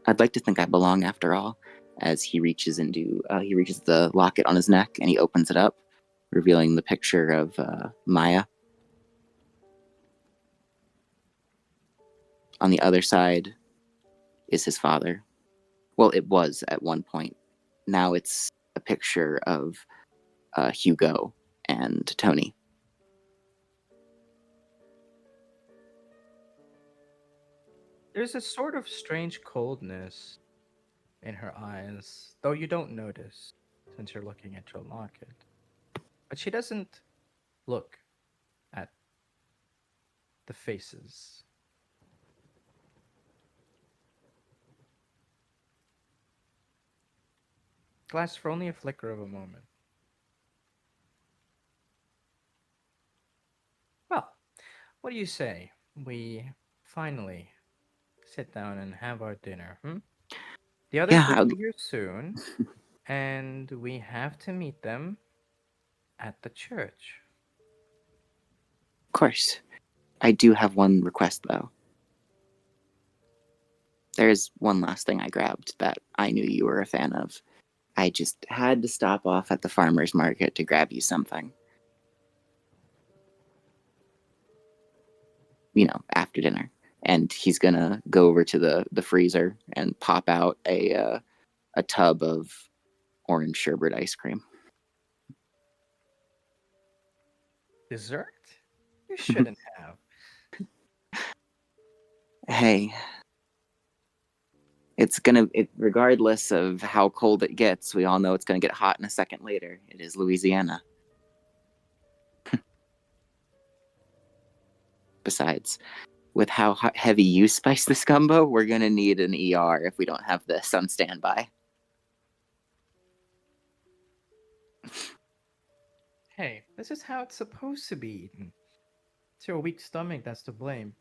I'd like to think I belong after all, as he reaches the locket on his neck and he opens it up, revealing the picture of Maya. On the other side is his father. Well, it was at one point. Now it's a picture of Hugo and Tony.
There's a sort of strange coldness in her eyes, though you don't notice since you're looking at your locket. But she doesn't look at the faces. It lasts for only a flicker of a moment. Well, what do you say? We finally sit down and have our dinner, hmm? The others will
Yeah,
be here soon, and we have to meet them at the church.
Of course. I do have one request, though. There's one last thing I grabbed that I knew you were a fan of. I just had to stop off at the farmer's market to grab you something. You know, after dinner. And he's gonna go over to the freezer and pop out a tub of orange sherbet ice cream.
Dessert? You shouldn't have.
Hey, regardless of how cold it gets, we all know it's gonna get hot in a second later. It is Louisiana. Besides, with how heavy you spice this gumbo, we're gonna need an ER if we don't have this on standby.
Hey, this is how it's supposed to be eaten. It's your weak stomach that's to blame.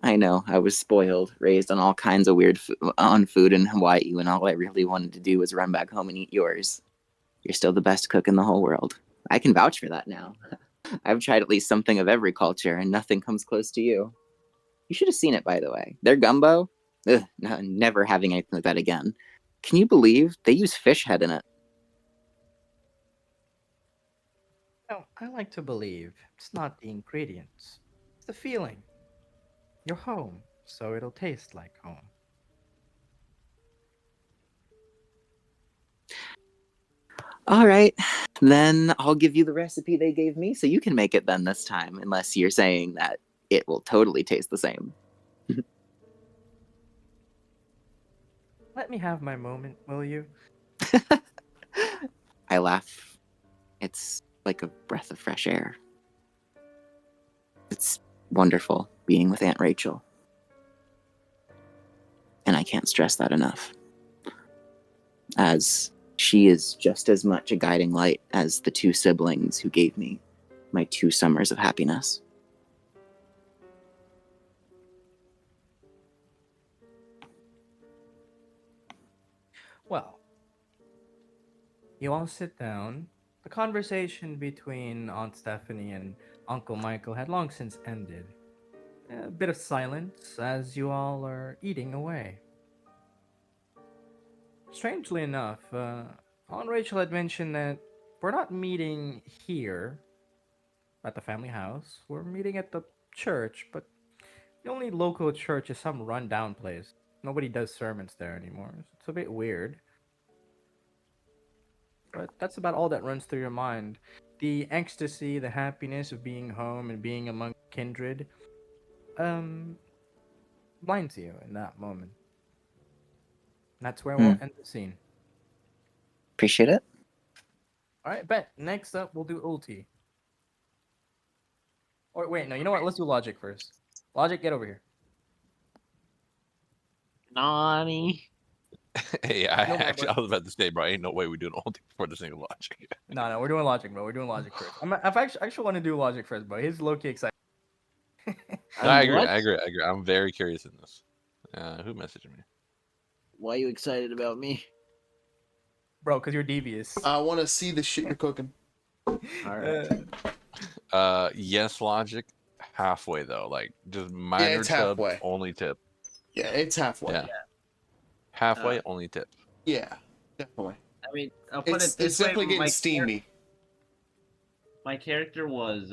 I know, I was spoiled, raised on all kinds of weird on food in Hawaii when all I really wanted to do was run back home and eat yours. You're still the best cook in the whole world. I can vouch for that now. I've tried at least something of every culture, and nothing comes close to you. You should have seen it, by the way. Their gumbo? Ugh, no, never having anything like that again. Can you believe they use fish head in it?
No, I like to believe it's not the ingredients. It's the feeling. You're home, so it'll taste like home.
All right, then I'll give you the recipe they gave me so you can make it then this time, unless you're saying that it will totally taste the same.
Let me have my moment, will you?
I laugh. It's like a breath of fresh air. It's wonderful being with Aunt Rachel. And I can't stress that enough. As she is just as much a guiding light as the two siblings who gave me my 2 summers of happiness.
Well, you all sit down. The conversation between Aunt Stephanie and Uncle Michael had long since ended. A bit of silence as you all are eating away. Strangely enough, Aunt Rachel had mentioned that we're not meeting here at the family house. We're meeting at the church, but the only local church is some rundown place. Nobody does sermons there anymore. It's a bit weird. But that's about all that runs through your mind. The ecstasy, the happiness of being home and being among kindred, um, blinds you in that moment. That's where we'll end the scene.
Appreciate it.
All right, bet. Next up, we'll do ulti. Or wait, no, you know what? Let's do logic first. Logic, get over here.
Nani.
Hey,
No, bro,
I was about to say, bro, ain't no way we doing all things before this thing logic.
No, we're doing logic, bro. We're doing logic first. I actually want to do logic first, bro. He's low key excited.
No, I agree.
What?
I agree. I'm very curious in this. Who messaged me?
Why are you excited about me?
Bro, because you're devious.
I want to see the shit you're cooking.
All right.
Yes, logic. Halfway though, like just
Yeah,
minor
it's
tip,
halfway.
only tip.
Yeah, it's halfway.
Yeah. Halfway, only tip.
Yeah, definitely.
I mean, I'll put
It's
it this way.
definitely getting steamy.
My character was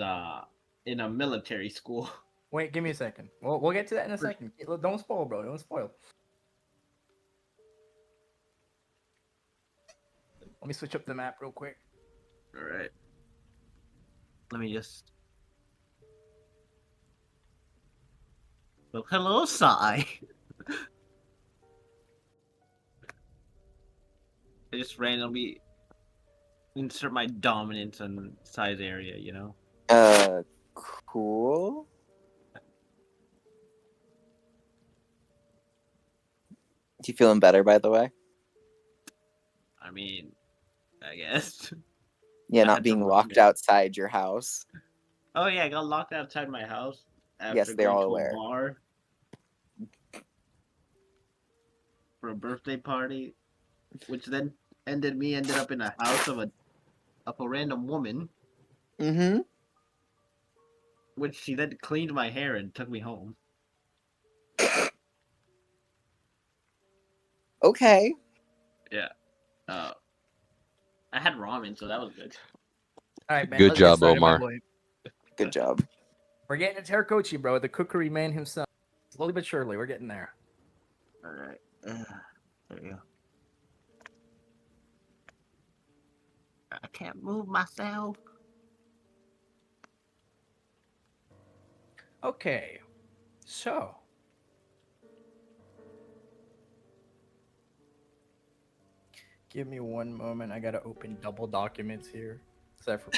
in a military school.
Wait, give me a second. We'll get to that in a second. Don't spoil, bro. Don't spoil. Let me switch up the map real quick.
All right. Let me just. Well, hello, Sai. I just randomly insert my dominance on Sai's area, you know?
Cool. You feeling better, by the way?
I mean, I guess.
Yeah,
I
not
had to
being
run
locked
it.
outside your house.
Oh yeah, I got locked outside my house after
Yes, they're
going
all
to
aware.
a bar for a birthday party, which then and then me ended up in a house of a random woman,
Mm-hmm.
which she then cleaned my hair and took me home.
Okay.
Yeah. I had ramen, so that was good.
All right, man.
Good
Let's get
job,
started, my
Omar.
boy.
Good job.
We're getting to Terracochi, bro. The cookery man himself. Slowly but surely, we're getting there.
All right. There you go. I can't move myself.
Okay. So. Give me one moment. I gotta open double documents here. Except for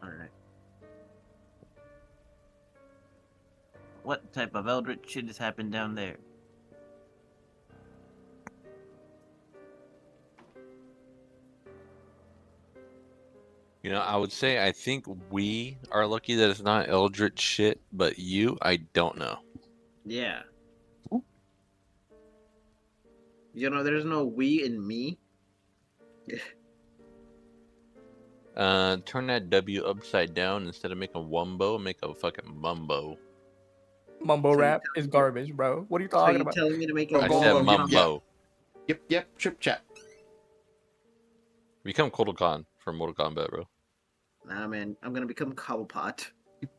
All right. What type of eldritch shit has happened down there?
You know, I would say I think we are lucky that it's not Eldritch shit, but you, I don't know.
Yeah. You know, there's no we in me.
Turn that W upside down instead of making wumbo, make a fucking mumbo.
mumbo
So you
rap is garbage, bro. What are you
So
talking
you
about?
telling me to make
Go,
a
I
go,
said
go,
wombo?
yep,
mumbo.
Yep. Trip chat.
Become Kodokan from Mortal Kombat, bro.
Nah, man, I'm gonna become Cobblepot.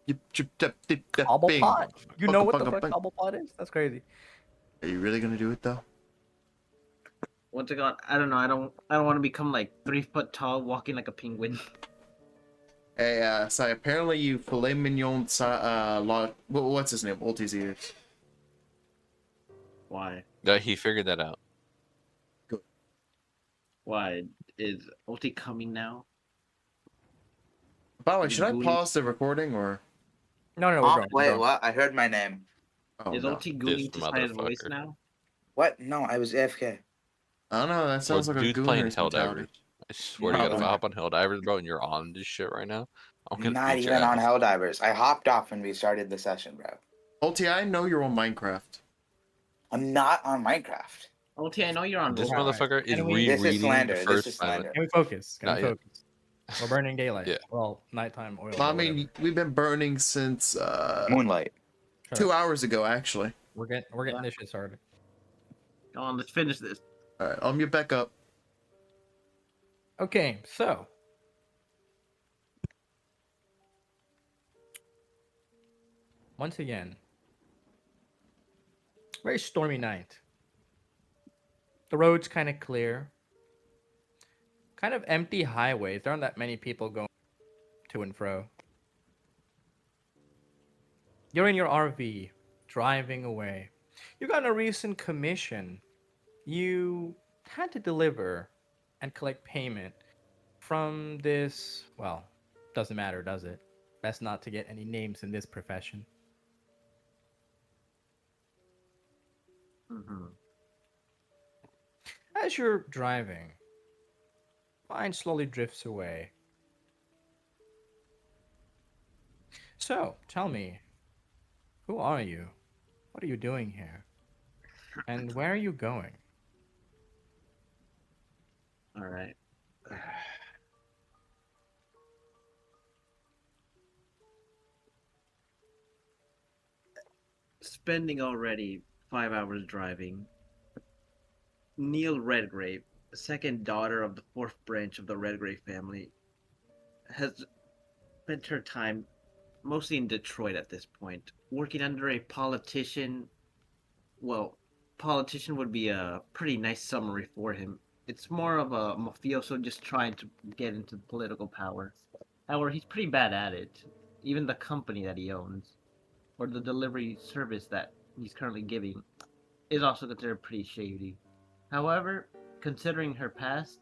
Yep, trip chat.
Cobblepot? You know what the
Bunga,
fuck
bunga.
Cobblepot is? That's crazy.
Are you really gonna do it though?
What's it called? I don't know. I don't want to become like 3 foot tall, walking like a penguin.
Hey, so apparently you filet mignon, what's his name? Ulti's ears.
Why?
Yeah, he figured that out.
Why is Ulti coming now?
By the way,
Is
should I
Goonie-
pause the recording or?
No, we're going. We're
Wait,
going.
what? I heard my name.
Oh
Is
no.
Ulti
This
gooning to his voice
motherfucker.
now?
What? No, I was AFK.
I don't know. That sounds
Well,
like a
dude's playing
Gooners mentality.
Helldivers. I swear to
No,
God, if I
no.
hop on Helldivers, bro, and you're on this shit right now, I'm gonna
Not
beat your
even on
ass.
Helldivers. I hopped off when we started the session, bro.
Ulti, I know you're on Minecraft.
I'm not on Minecraft.
Ulti, I know you're on
This
Roblox.
Alright,
motherfucker is
can we-
This is
rereading the
slander. This
first
is
Final.
slander.
Can we focus? Can
Not
we
yet.
focus? We're burning daylight.
Yeah.
Well, nighttime oil.
Well, I
or whatever.
mean, we've been burning since
Moonlight.
Sure.
2 hours ago, actually.
We're getting this shit started.
Come on, let's finish this.
All right, I'll mute back up.
Okay, so once again, very stormy night. The road's kind of clear. Kind of empty highways. There aren't that many people going to and fro. You're in your RV, driving away. You got a recent commission. You had to deliver and collect payment from this. Well, doesn't matter, does it? Best not to get any names in this profession.
Mm-hmm.
As you're driving, mind slowly drifts away. So, tell me, who are you? What are you doing here? And where are you going?
All right. Spending already 5 hours driving. Nelliel Redgrave, the second daughter of the fourth branch of the Redgrave family, has spent her time mostly in Detroit at this point, working under a politician. Well, politician would be a pretty nice summary for him. It's more of a mafioso just trying to get into political power. However, he's pretty bad at it. Even the company that he owns, or the delivery service that he's currently giving, is also considered pretty shady. However, considering her past,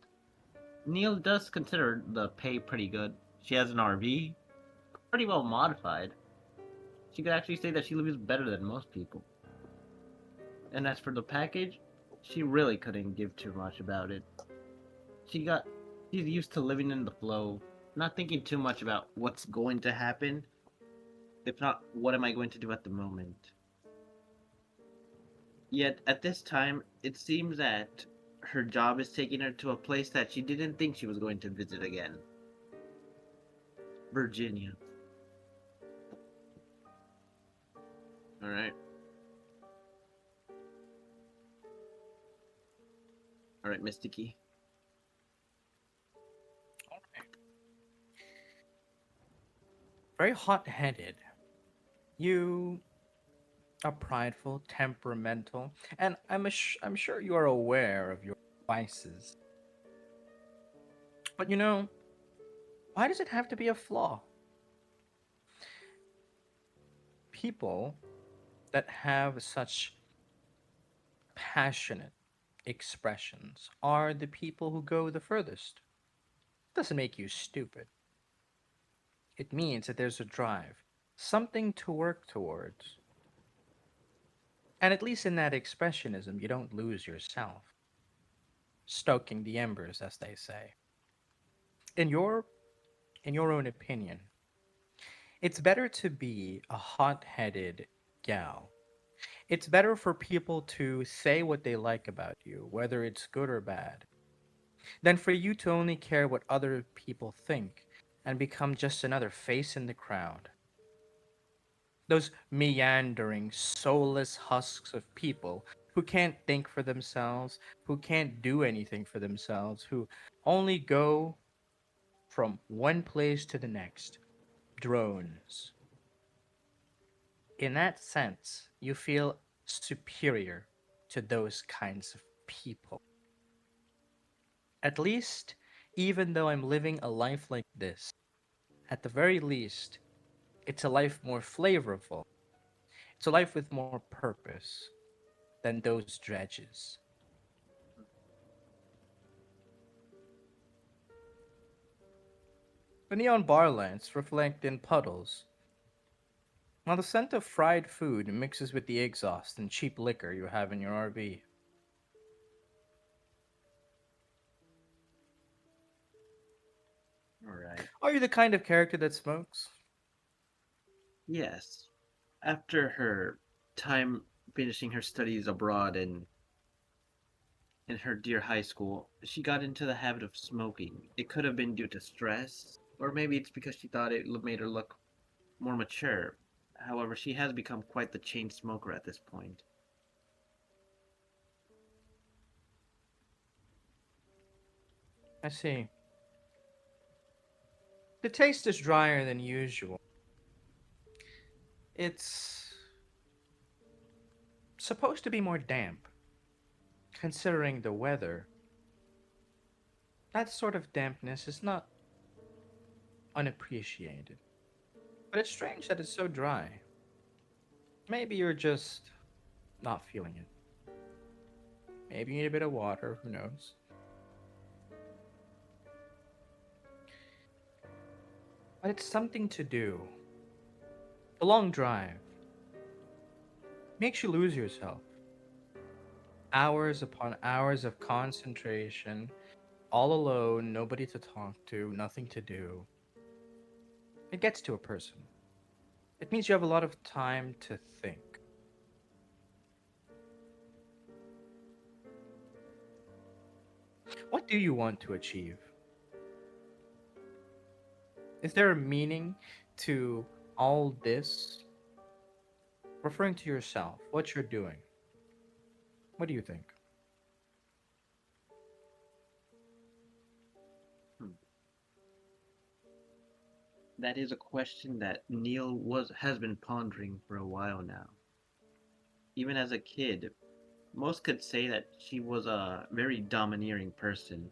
Neil does consider the pay pretty good. She has an RV, pretty well modified. She could actually say that she lives better than most people. And as for the package, she really couldn't give too much about it. She's used to living in the flow, not thinking too much about what's going to happen, if not, what am I going to do at the moment. Yet, at this time, it seems that her job is taking her to a place that she didn't think she was going to visit again. Virginia. Alright. Alright, Mysticky.
Very hot-headed. You are prideful, temperamental, and I'm sure you are aware of your vices. But you know, why does it have to be a flaw? People that have such passionate expressions are the people who go the furthest. Doesn't make you stupid. It means that there's a drive, something to work towards. And at least in that expressionism, you don't lose yourself. Stoking the embers, as they say. In your in your own opinion, it's better to be a hot-headed gal. It's better for people to say what they like about you, whether it's good or bad, than for you to only care what other people think and become just another face in the crowd. Those meandering, soulless husks of people who can't think for themselves, who can't do anything for themselves, who only go from one place to the next. Drones. In that sense, you feel superior to those kinds of people. At least, even though I'm living a life like this, at the very least, it's a life more flavorful. It's a life with more purpose than those dredges. The neon bar lamps reflect in puddles, while the scent of fried food mixes with the exhaust and cheap liquor you have in your RV.
Alright.
Are you the kind of character that smokes?
Yes. After her time finishing her studies abroad in her dear high school, she got into the habit of smoking. It could have been due to stress, or maybe it's because she thought it made her look more mature. However, she has become quite the chain smoker at this point.
I see. The taste is drier than usual. It's supposed to be more damp, considering the weather. That sort of dampness is not unappreciated. But it's strange that it's so dry. Maybe you're just not feeling it. Maybe you need a bit of water, who knows? But it's something to do. The long drive makes you lose yourself. Hours upon hours of concentration, all alone, nobody to talk to, nothing to do. It gets to a person. It means you have a lot of time to think. What do you want to achieve? Is there a meaning to all this? Referring to yourself, what you're doing. What do you think?
That is a question that Neil has been pondering for a while now. Even as a kid, most could say that she was a very domineering person,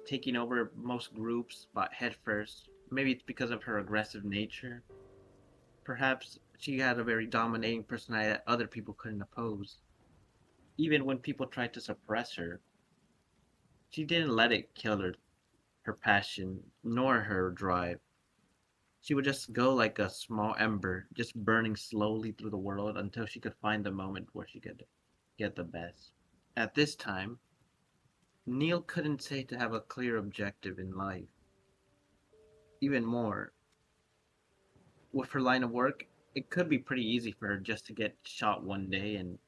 taking over most groups but head first. Maybe it's because of her aggressive nature. Perhaps she had a very dominating personality that other people couldn't oppose. Even when people tried to suppress her, she didn't let it kill her passion, nor her drive. She would just go like a small ember, just burning slowly through the world until she could find the moment where she could get the best. At this time, Neil couldn't say to have a clear objective in life. Even more, with her line of work, it could be pretty easy for her just to get shot one day and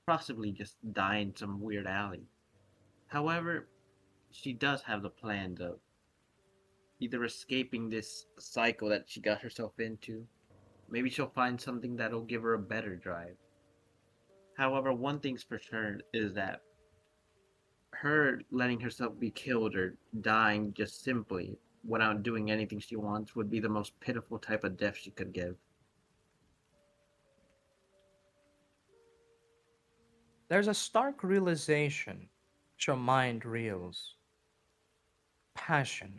possibly just die in some weird alley. However, she does have the plan of either escaping this cycle that she got herself into. Maybe she'll find something that'll give her a better drive. However, one thing's for sure is that her letting herself be killed or dying just simply without doing anything she wants would be the most pitiful type of death she could give.
There's a stark realization as your mind reels. Passion,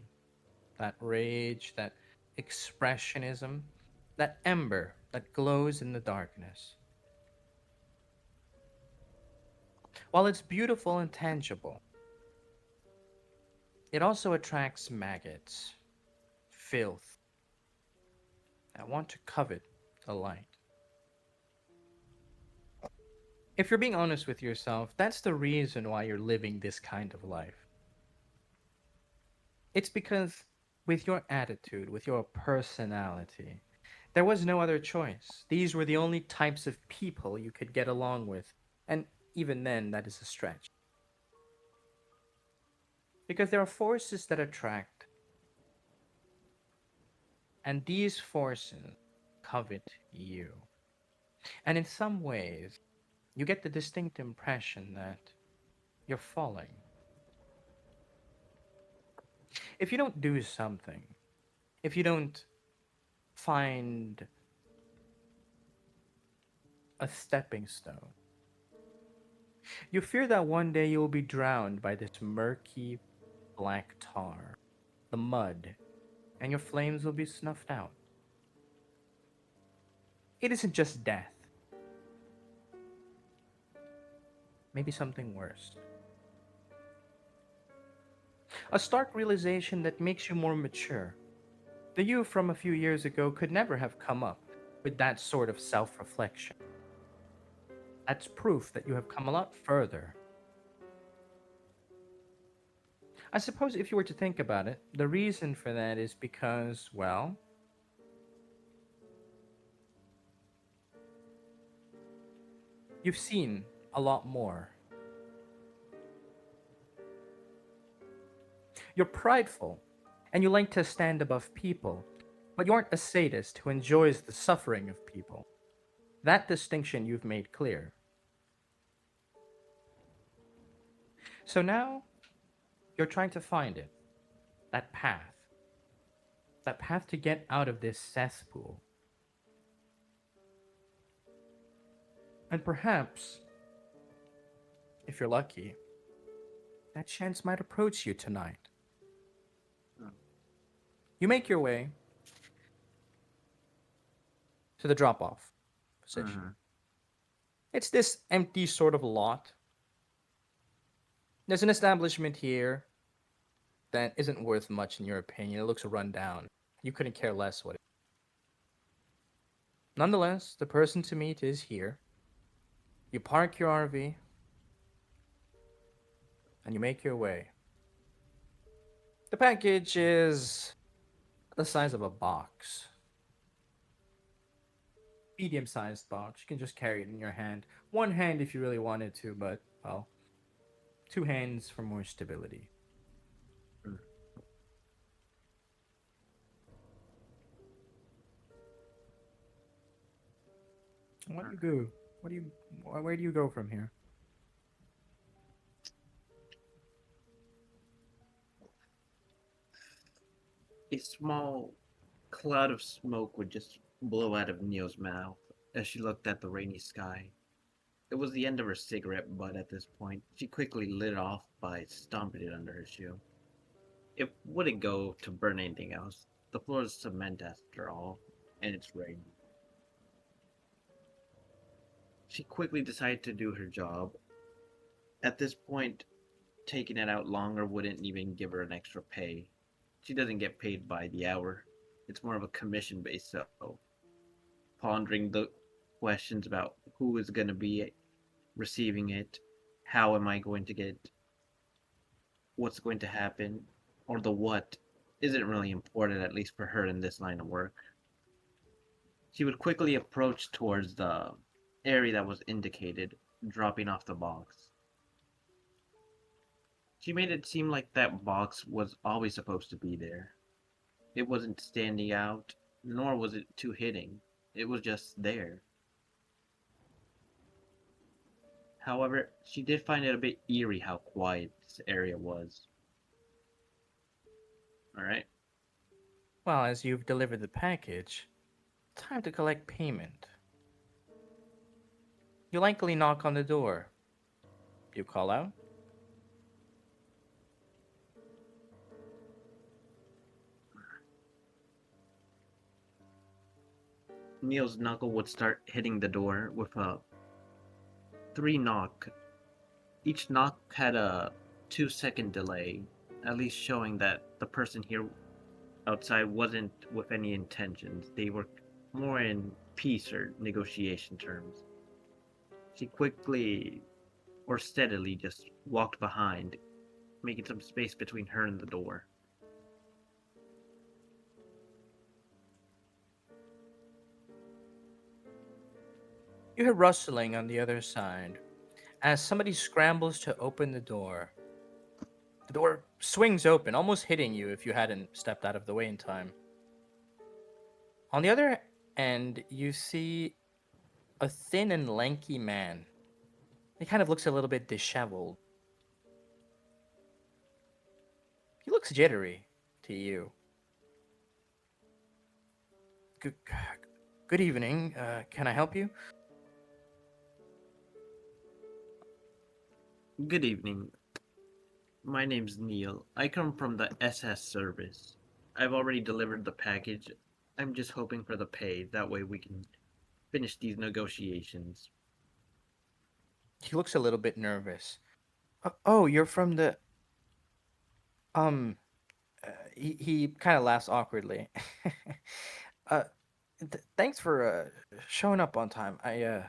that rage, that expressionism, that ember that glows in the darkness. While it's beautiful and tangible, it also attracts maggots, filth, that want to covet the light. If you're being honest with yourself, that's the reason why you're living this kind of life. It's because with your attitude, with your personality, there was no other choice. These were the only types of people you could get along with, and even then, that is a stretch. Because there are forces that attract, and these forces covet you. And in some ways, you get the distinct impression that you're falling. If you don't do something, if you don't find a stepping stone, you fear that one day you will be drowned by this murky black tar, the mud, and your flames will be snuffed out. It isn't just death, maybe something worse. A stark realization that makes you more mature. The you from a few years ago could never have come up with that sort of self reflection. That's proof that you have come a lot further. I suppose if you were to think about it, the reason for that is because, well, you've seen a lot more. You're prideful, and you like to stand above people, but you aren't a sadist who enjoys the suffering of people. That distinction you've made clear. So now, you're trying to find it, that path. That path to get out of this cesspool. And perhaps, if you're lucky, that chance might approach you tonight. You make your way to the drop off position. It's this empty sort of lot. There's an establishment here that isn't worth much in your opinion. It looks run down. You couldn't care less what it is. Nonetheless, the person to meet is here. You park your RV and you make your way. The package is the size of a box. Medium-sized box. You can just carry it in your hand. One hand if you really wanted to, but, well, two hands for more stability. What do you go? Where do you go from here?
A small cloud of smoke would just blow out of Neil's mouth as she looked at the rainy sky. It was the end of her cigarette butt at this point. She quickly lit it off by stomping it under her shoe. It wouldn't go to burn anything else. The floor is cement after all, and it's raining. She quickly decided to do her job. At this point, taking it out longer wouldn't even give her an extra pay. She doesn't get paid by the hour. It's more of a commission based, so pondering the questions about who is going to be receiving it, how am I going to get, what's going to happen, or the what isn't really important, at least for her in this line of work. She would quickly approach towards the area that was indicated, dropping off the box. She made it seem like that box was always supposed to be there. It wasn't standing out, nor was it too hidden. It was just there. However, she did find it a bit eerie how quiet this area was. Alright?
Well, as you've delivered the package, time to collect payment. You likely knock on the door. You call out.
Neil's knuckle would start hitting the door with a 3 knock. Each knock had a 2-second delay, at least showing that the person here outside wasn't with any intentions. They were more in peace or negotiation terms. She quickly or steadily just walked behind, making some space between her and the door.
You hear rustling on the other side as somebody scrambles to open the door. The door swings open, almost hitting you if you hadn't stepped out of the way in time. On the other end, you see a thin and lanky man. He kind of looks a little bit disheveled. He looks jittery to you. Good evening. Can I help you?
Good evening. My name's Neil. I come from the SS service. I've already delivered the package. I'm just hoping for the pay. That way we can finish these negotiations.
He looks a little bit nervous. Oh, you're from the. Um, he kind of laughs awkwardly. uh, Thanks for showing up on time. I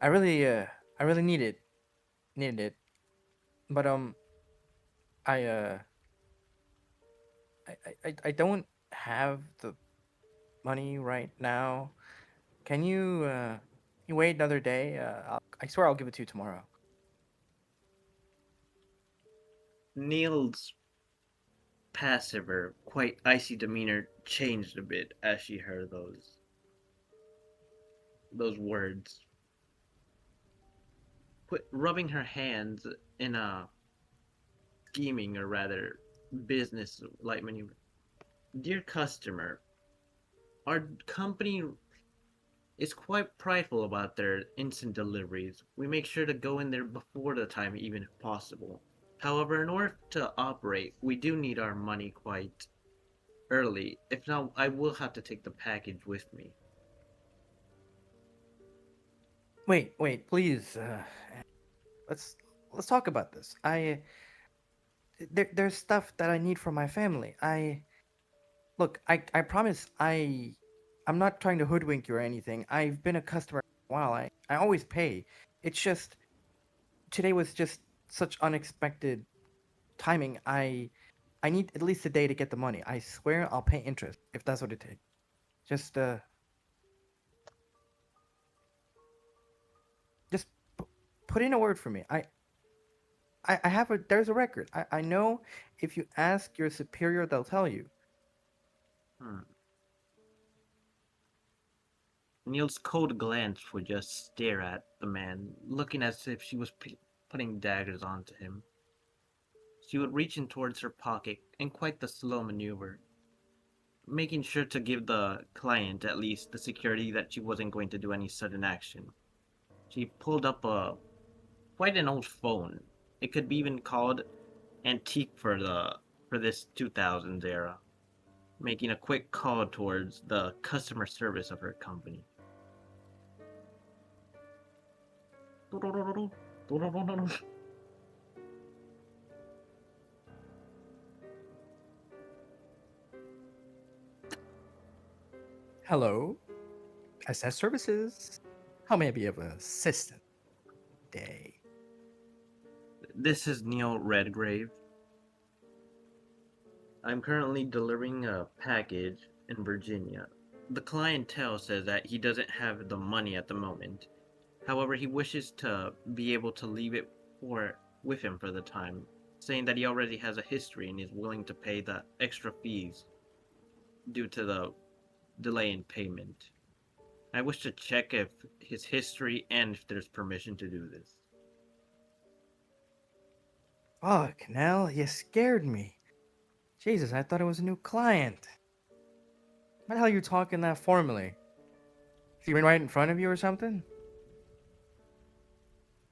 really I really needed it, but I uh, I don't have the money right now. Can you wait another day? I swear I'll give it to you tomorrow.
Neil's passive or quite icy demeanor changed a bit as she heard those words. Rubbing her hands in a scheming or rather business like maneuver. Dear customer, our company is quite prideful about their instant deliveries. We make sure to go in there before the time, even if possible. However, in order to operate, we do need our money quite early. If not, I will have to take the package with me.
Wait, please. Let's let's talk about this. There's stuff that I need for my family. I promise I'm not trying to hoodwink you or anything. I've been a customer for a while. I always pay. It's just today was just such unexpected timing. I need at least a day to get the money. I swear I'll pay interest if that's what it takes. Just just put in a word for me. I have a there's a record. I know if you ask your superior, they'll tell you.
Hmm. Neil's cold glance would just stare at the man, looking as if she was putting daggers onto him. She would reach in towards her pocket in quite the slow maneuver, making sure to give the client at least the security that she wasn't going to do any sudden action. She pulled up quite an old phone. It could be even called antique for this 2000s era, making a quick call towards the customer service of her company.
Hello, SS Services. How may I be of assistance today?
This is Neil Redgrave. I'm currently delivering a package in Virginia. The clientele says that he doesn't have the money at the moment. However, he wishes to be able to leave it with him for the time. saying that he already has a history and is willing to pay the extra fees due to the delay in payment. I wish to check if his history and if there's permission to do this.
Fuck, Nell, you scared me. Jesus, I thought it was a new client. Why the hell are you talking that formally? Is he right in front of you or something?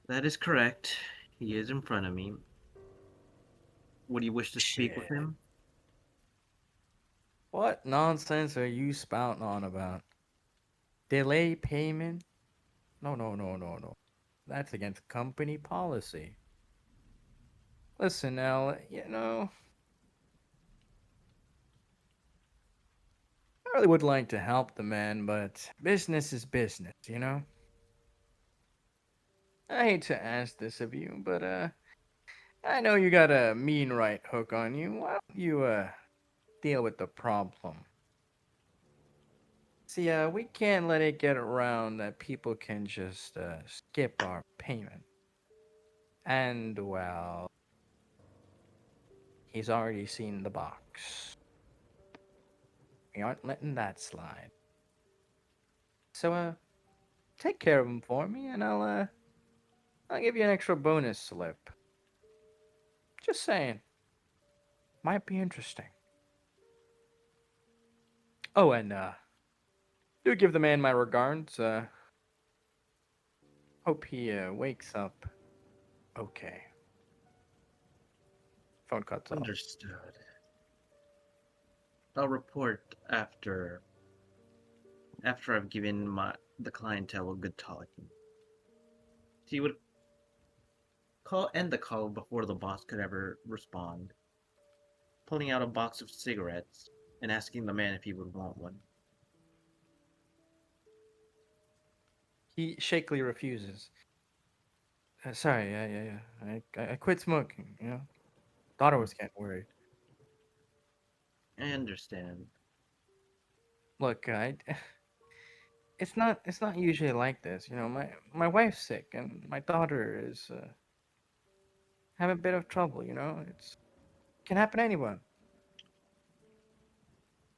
That is correct. He is in front of me. Would you wish to speak with
Shit.
him?
What nonsense are you spouting on about? Delay payment? No, no, no, no, no. That's against company policy. Listen, Nell, I really would like to help the man, but business is business. I hate to ask this of you, but I know you got a mean right hook on you. Why don't you deal with the problem? See, we can't let it get around that people can just skip our payment. And well, he's already seen the box. We aren't letting that slide. So take care of him for me, and I'll give you an extra bonus slip. Just saying. Might be interesting. Oh, and do give the man my regards. Hope he wakes up okay. Phone cuts off.
Understood. I'll report after I've given the clientele a good talking. He would end the call before the boss could ever respond, pulling out a box of cigarettes and asking the man if he would want one.
He shakily refuses. Sorry, yeah. I quit smoking. Daughter was getting worried.
I understand.
Look, it's not usually like this. My wife's sick and my daughter is having a bit of trouble. It can happen to anyone.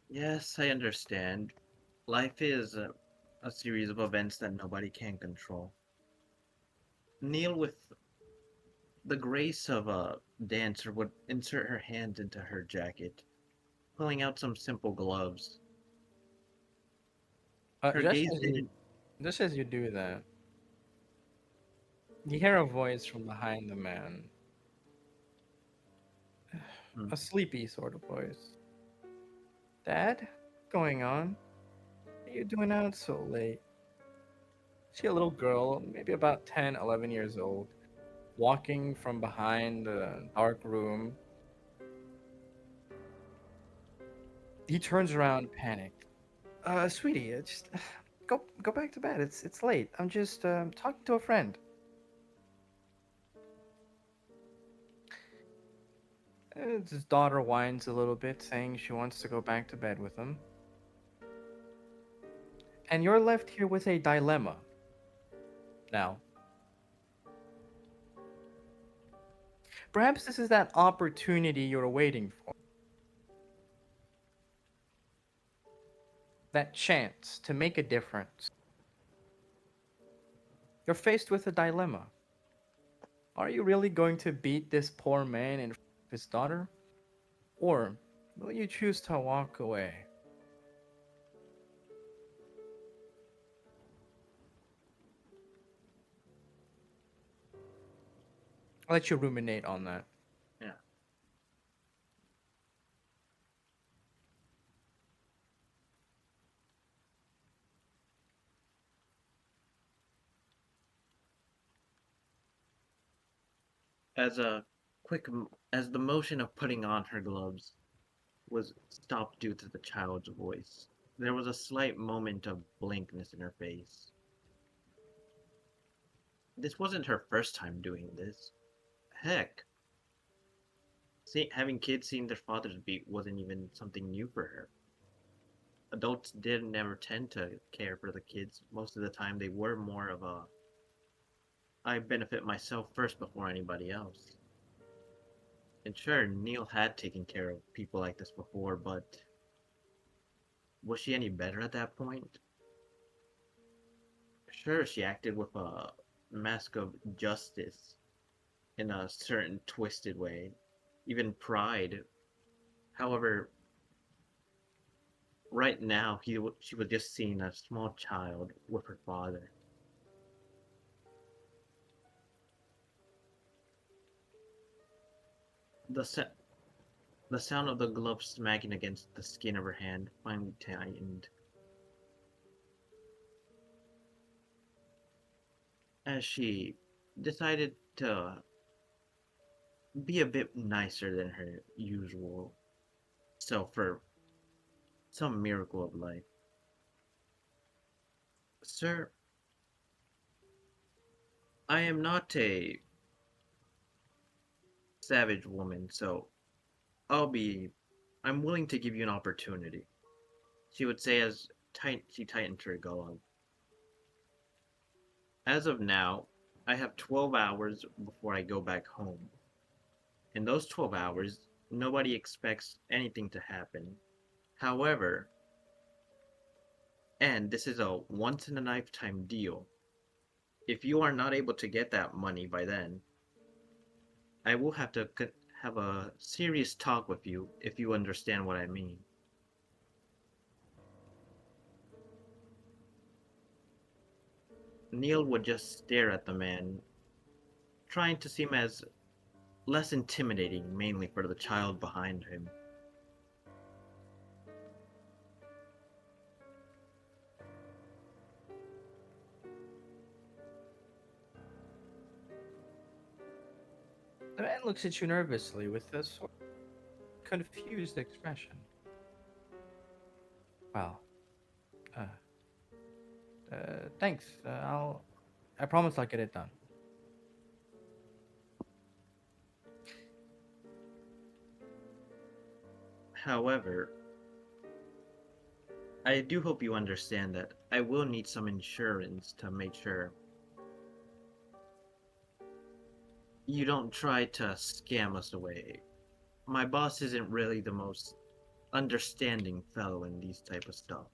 Yes, I understand. Life is a series of events that nobody can control. Neil, with the grace of a dancer, would insert her hand into her jacket, pulling out some simple gloves. Her
Just
gaze
as you
didn't.
just as you do that, you hear a voice from behind the man,
Hmm.
a sleepy sort of voice. Dad, what's going on? What are you doing out so late? See a little girl, maybe about 10, 11 years old, walking from behind a dark room. He turns around, panicked. Sweetie, just go back to bed. It's late. I'm just talking to a friend. His daughter whines a little bit, saying she wants to go back to bed with him. And you're left here with a dilemma. Now, perhaps this is that opportunity you're waiting for. That chance to make a difference. You're faced with a dilemma. Are you really going to beat this poor man in front of his daughter? Or will you choose to walk away? I'll let you ruminate on that.
Yeah. As a as the motion of putting on her gloves was stopped due to the child's voice, there was a slight moment of blankness in her face. This wasn't her first time doing this. Heck, having kids seeing their fathers beat wasn't even something new for her. Adults did never tend to care for the kids. Most of the time, they were more of a I benefit myself first before anybody else. And sure, Neil had taken care of people like this before, but was she any better at that point? Sure, she acted with a mask of justice in a certain twisted way, even pride. However, right now, she was just seeing a small child with her father. The, sa- the sound of the glove smacking against the skin of her hand finally tightened. As she decided to be a bit nicer than her usual self for some miracle of life. Sir, I am not a savage woman, so I'm willing to give you an opportunity. She would say as she tightened her glove. As of now, I have 12 hours before I go back home. In those 12 hours, nobody expects anything to happen. However, and this is a once in a lifetime deal, if you are not able to get that money by then, I will have to have a serious talk with you if you understand what I mean. Neil would just stare at the man, trying to seem as less intimidating, mainly for the child behind him.
The man looks at you nervously with a sort of confused expression. Well, uh, thanks. I promise I'll get it done.
However, I do hope you understand that I will need some insurance to make sure you don't try to scam us away. My boss isn't really the most understanding fellow in these type of stuff.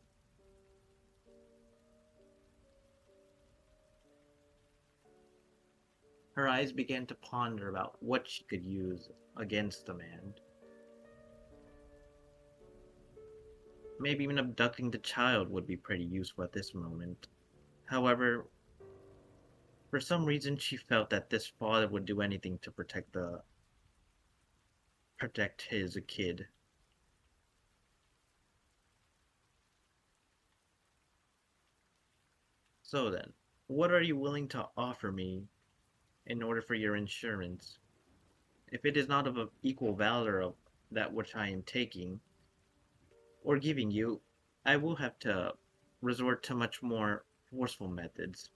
Her eyes began to ponder about what she could use against the man. Maybe even abducting the child would be pretty useful at this moment. However, for some reason she felt that this father would do anything to protect his kid. So then, what are you willing to offer me in order for your insurance? If it is not of equal valor of that which I am taking or giving you, I will have to resort to much more forceful methods.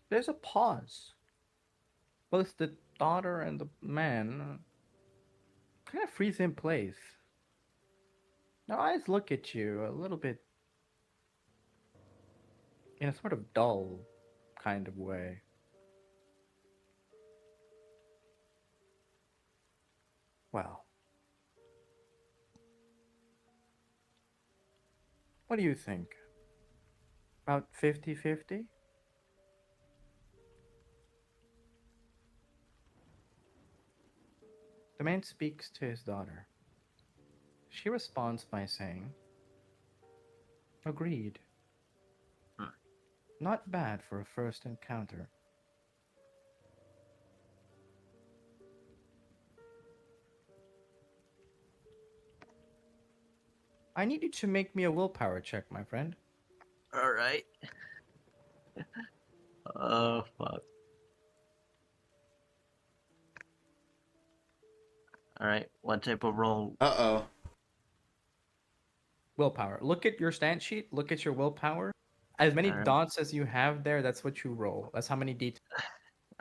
There's a pause. Both the daughter and the man kind of freeze in place. Their eyes look at you a little bit in a sort of dull kind of way. Well, what do you think? About 50-50? The man speaks to his daughter. She responds by saying, agreed.
Huh.
Not bad for a first encounter. I need you to make me a willpower check, my friend.
Alright. Oh, fuck. Alright, what type of roll?
Uh-oh.
Willpower. Look at your stand sheet. Look at your willpower. As many
Alright.
dots as you have there, that's what you roll. That's how many d.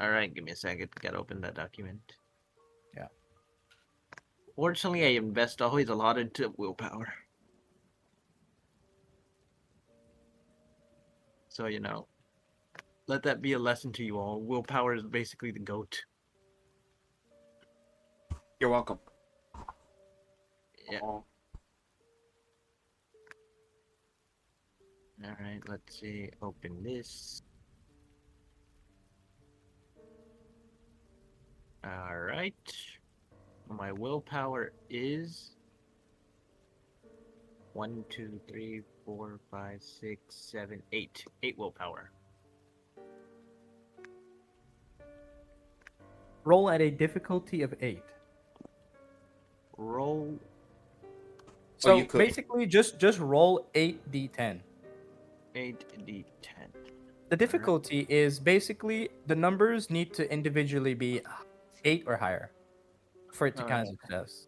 Alright, give me a second. Gotta open that document.
Yeah.
Fortunately, I invest always a lot into willpower. So, let that be a lesson to you all. Willpower is basically the goat.
You're welcome.
Yeah. Alright, let's see. Open this. Alright. My willpower is 1, 2, 3, 4, 5, 6, 7, 8. 8 willpower.
Roll at a difficulty of 8.
Roll.
So
you could.
basically, just roll 8d10.
8d10.
The difficulty is basically the numbers need to individually be 8 or higher for it to count as success.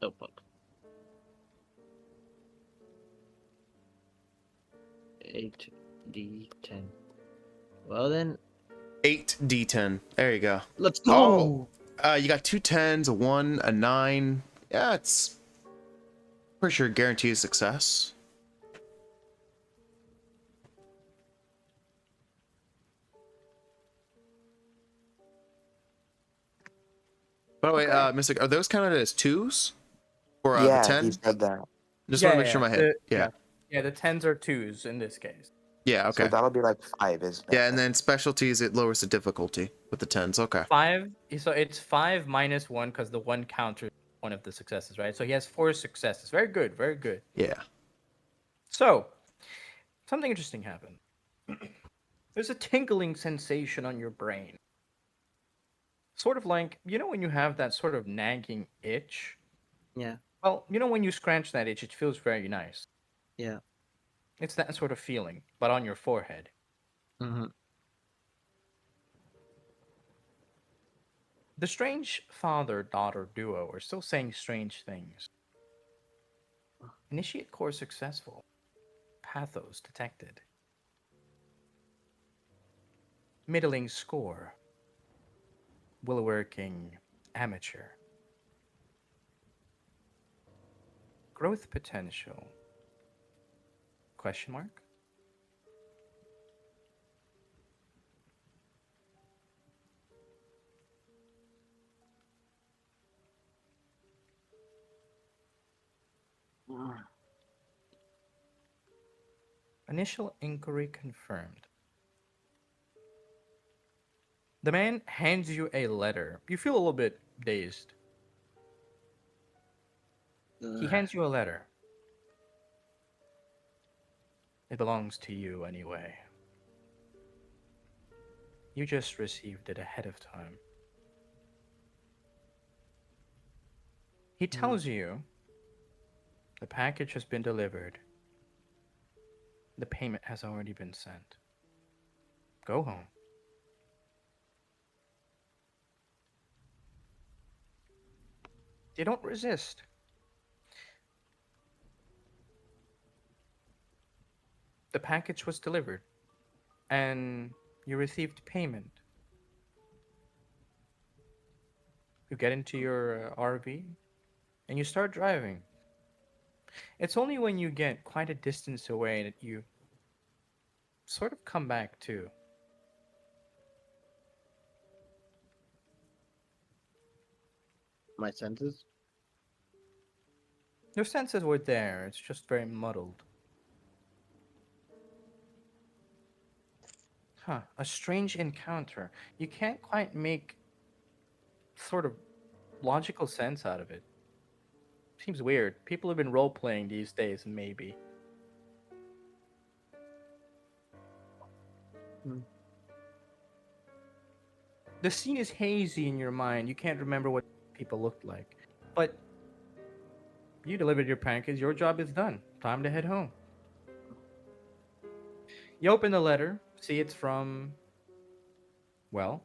Oh, fuck. 8d10. Well then,
8d10. There you go.
let's go!
You got 2 10s, a 1, a 9. Yeah, it's pretty sure guarantees success. By the way, Mystic, are those counted as 2s? Or the
Yeah,
10?
he said that.
Just want to make sure my head.
The,
Yeah.
Yeah, the 10s are 2s in this case.
Yeah, okay.
So that'll be like 5, isn't it?
Yeah, and then specialties, it lowers the difficulty with the 10s. Okay.
5, so it's 5 minus 1 because the 1 counters one of the successes, right? So he has 4 successes. Very good, very good.
Yeah.
So, something interesting happened. There's a tingling sensation on your brain. Sort of like, you know when you have that sort of nagging itch?
Yeah.
Well, you know when you scratch that itch, it feels very nice.
Yeah.
It's that sort of feeling, but on your forehead.
Mm-hmm.
The strange father-daughter duo are still saying strange things. Initiate core successful. Pathos detected. Middling score. Will working amateur. Growth potential. Question mark? Initial inquiry confirmed. The man hands you a letter. You feel a little bit dazed. He hands you a letter. It belongs to you anyway. You just received it ahead of time. He tells you the package has been delivered. The payment has already been sent. Go home. You don't resist. The package was delivered, and you received payment. You get into your RV, and you start driving. It's only when you get quite a distance away that you sort of come back to.
My senses?
Your senses were there, it's just very muddled. Huh, a strange encounter. You can't quite make sort of logical sense out of it. Seems weird. People have been role-playing these days, maybe. The scene is hazy in your mind. You can't remember what people looked like. But you delivered your package. Your job is done. Time to head home. You open the letter. See it's from, well,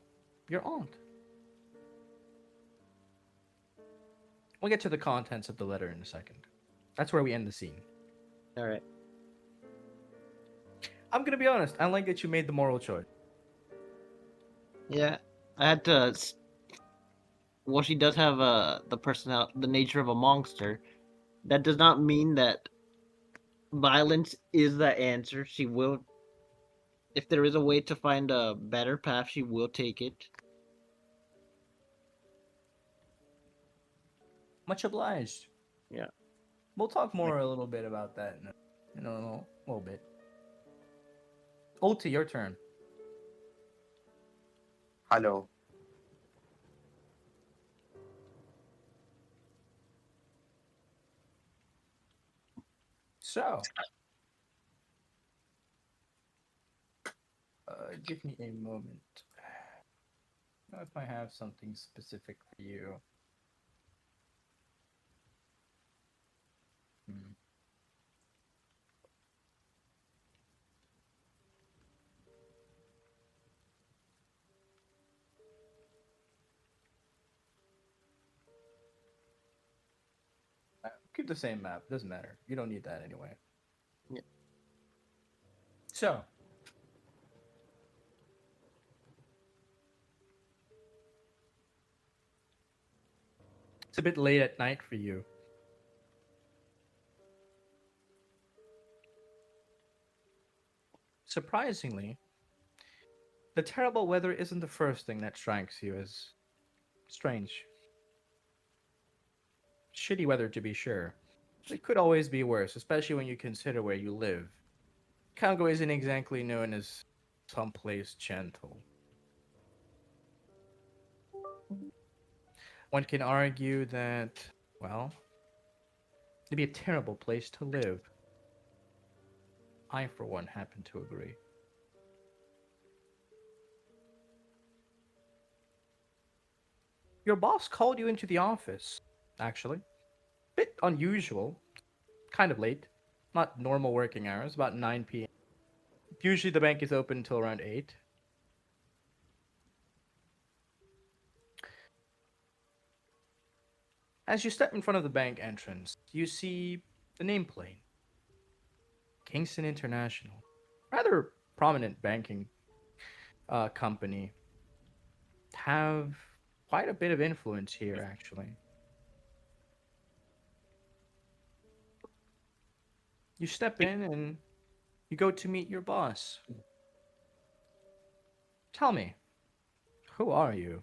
your aunt. We'll get to the contents of the letter in a second. That's where we end the scene.
Alright.
I'm gonna be honest. I like that you made the moral choice.
Yeah. I had to... Well, she does have the nature of a monster. That does not mean that Violence is the answer. She will. If there is a way to find a better path, she will take it.
Much obliged.
Yeah.
We'll talk more a little bit about that in a little bit. Ulti, your turn.
Hello.
So, give me a moment. I don't know if I have something specific for you. Hmm. Keep the same map. Doesn't matter. You don't need that anyway.
Yeah.
So, it's a bit late at night for you. Surprisingly, the terrible weather isn't the first thing that strikes you as strange. Shitty weather, to be sure. It could always be worse, especially when you consider where you live. Congo isn't exactly known as someplace gentle. One can argue that, well, it'd be a terrible place to live. I, for one, happen to agree. Your boss called you into the office, actually. Bit unusual, kind of late. Not normal working hours, about 9 p.m. Usually the bank is open until around 8. As you step in front of the bank entrance, you see the nameplate. Kingston International. Rather prominent banking company. Have quite a bit of influence here, actually. You step in and you go to meet your boss. Tell me, who are you?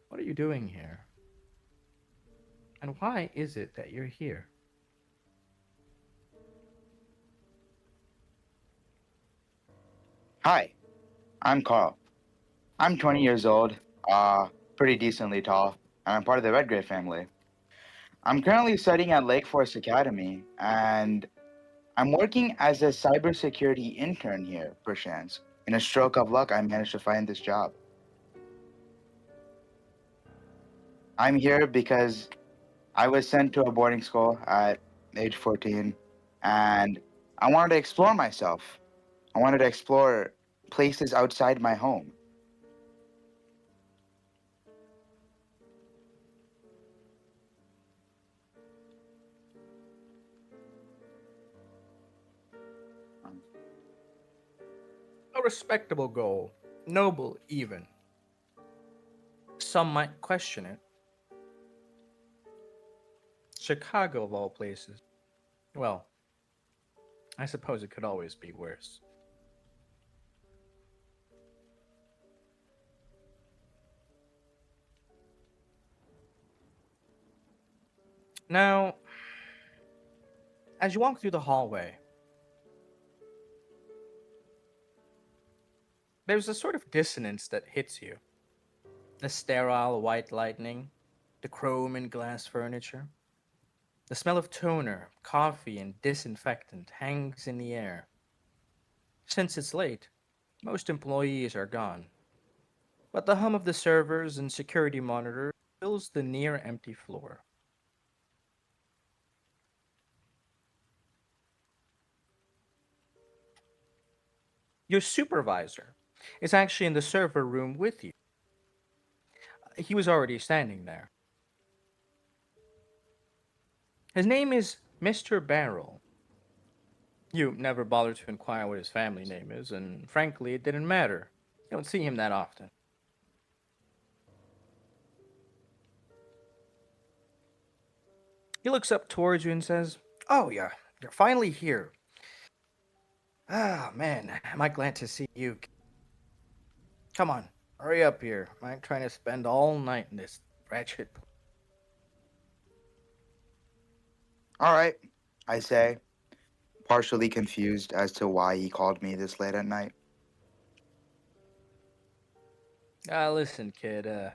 What are you doing here? And why is it that you're here?
Hi, I'm Karl. I'm 20 years old, pretty decently tall, and I'm part of the Redgrave family. I'm currently studying at Lake Forest Academy, and I'm working as a cybersecurity intern here, perchance. In a stroke of luck, I managed to find this job. I'm here because I was sent to a boarding school at age 14, and I wanted to explore myself. I wanted to explore places outside my home.
A respectable goal. Noble, even. Some might question it. Chicago, of all places. Well, I suppose it could always be worse. Now, as you walk through the hallway, there's a sort of dissonance that hits you. The sterile white lighting, the chrome and glass furniture, the smell of toner, coffee, and disinfectant hangs in the air. Since it's late, most employees are gone, but the hum of the servers and security monitors fills the near empty floor. Your supervisor is actually in the server room with you. He was already standing there. His name is Mr. Barrel. You never bother to inquire what his family name is, and frankly, it didn't matter. You don't see him that often. He looks up towards you and says, "Oh, yeah, you're finally here. Ah, man, am I glad to see you. Come on, hurry up here. I'm trying to spend all night in this wretched.
All right, I say, partially confused as to why he called me this late at night.
Listen, kid. I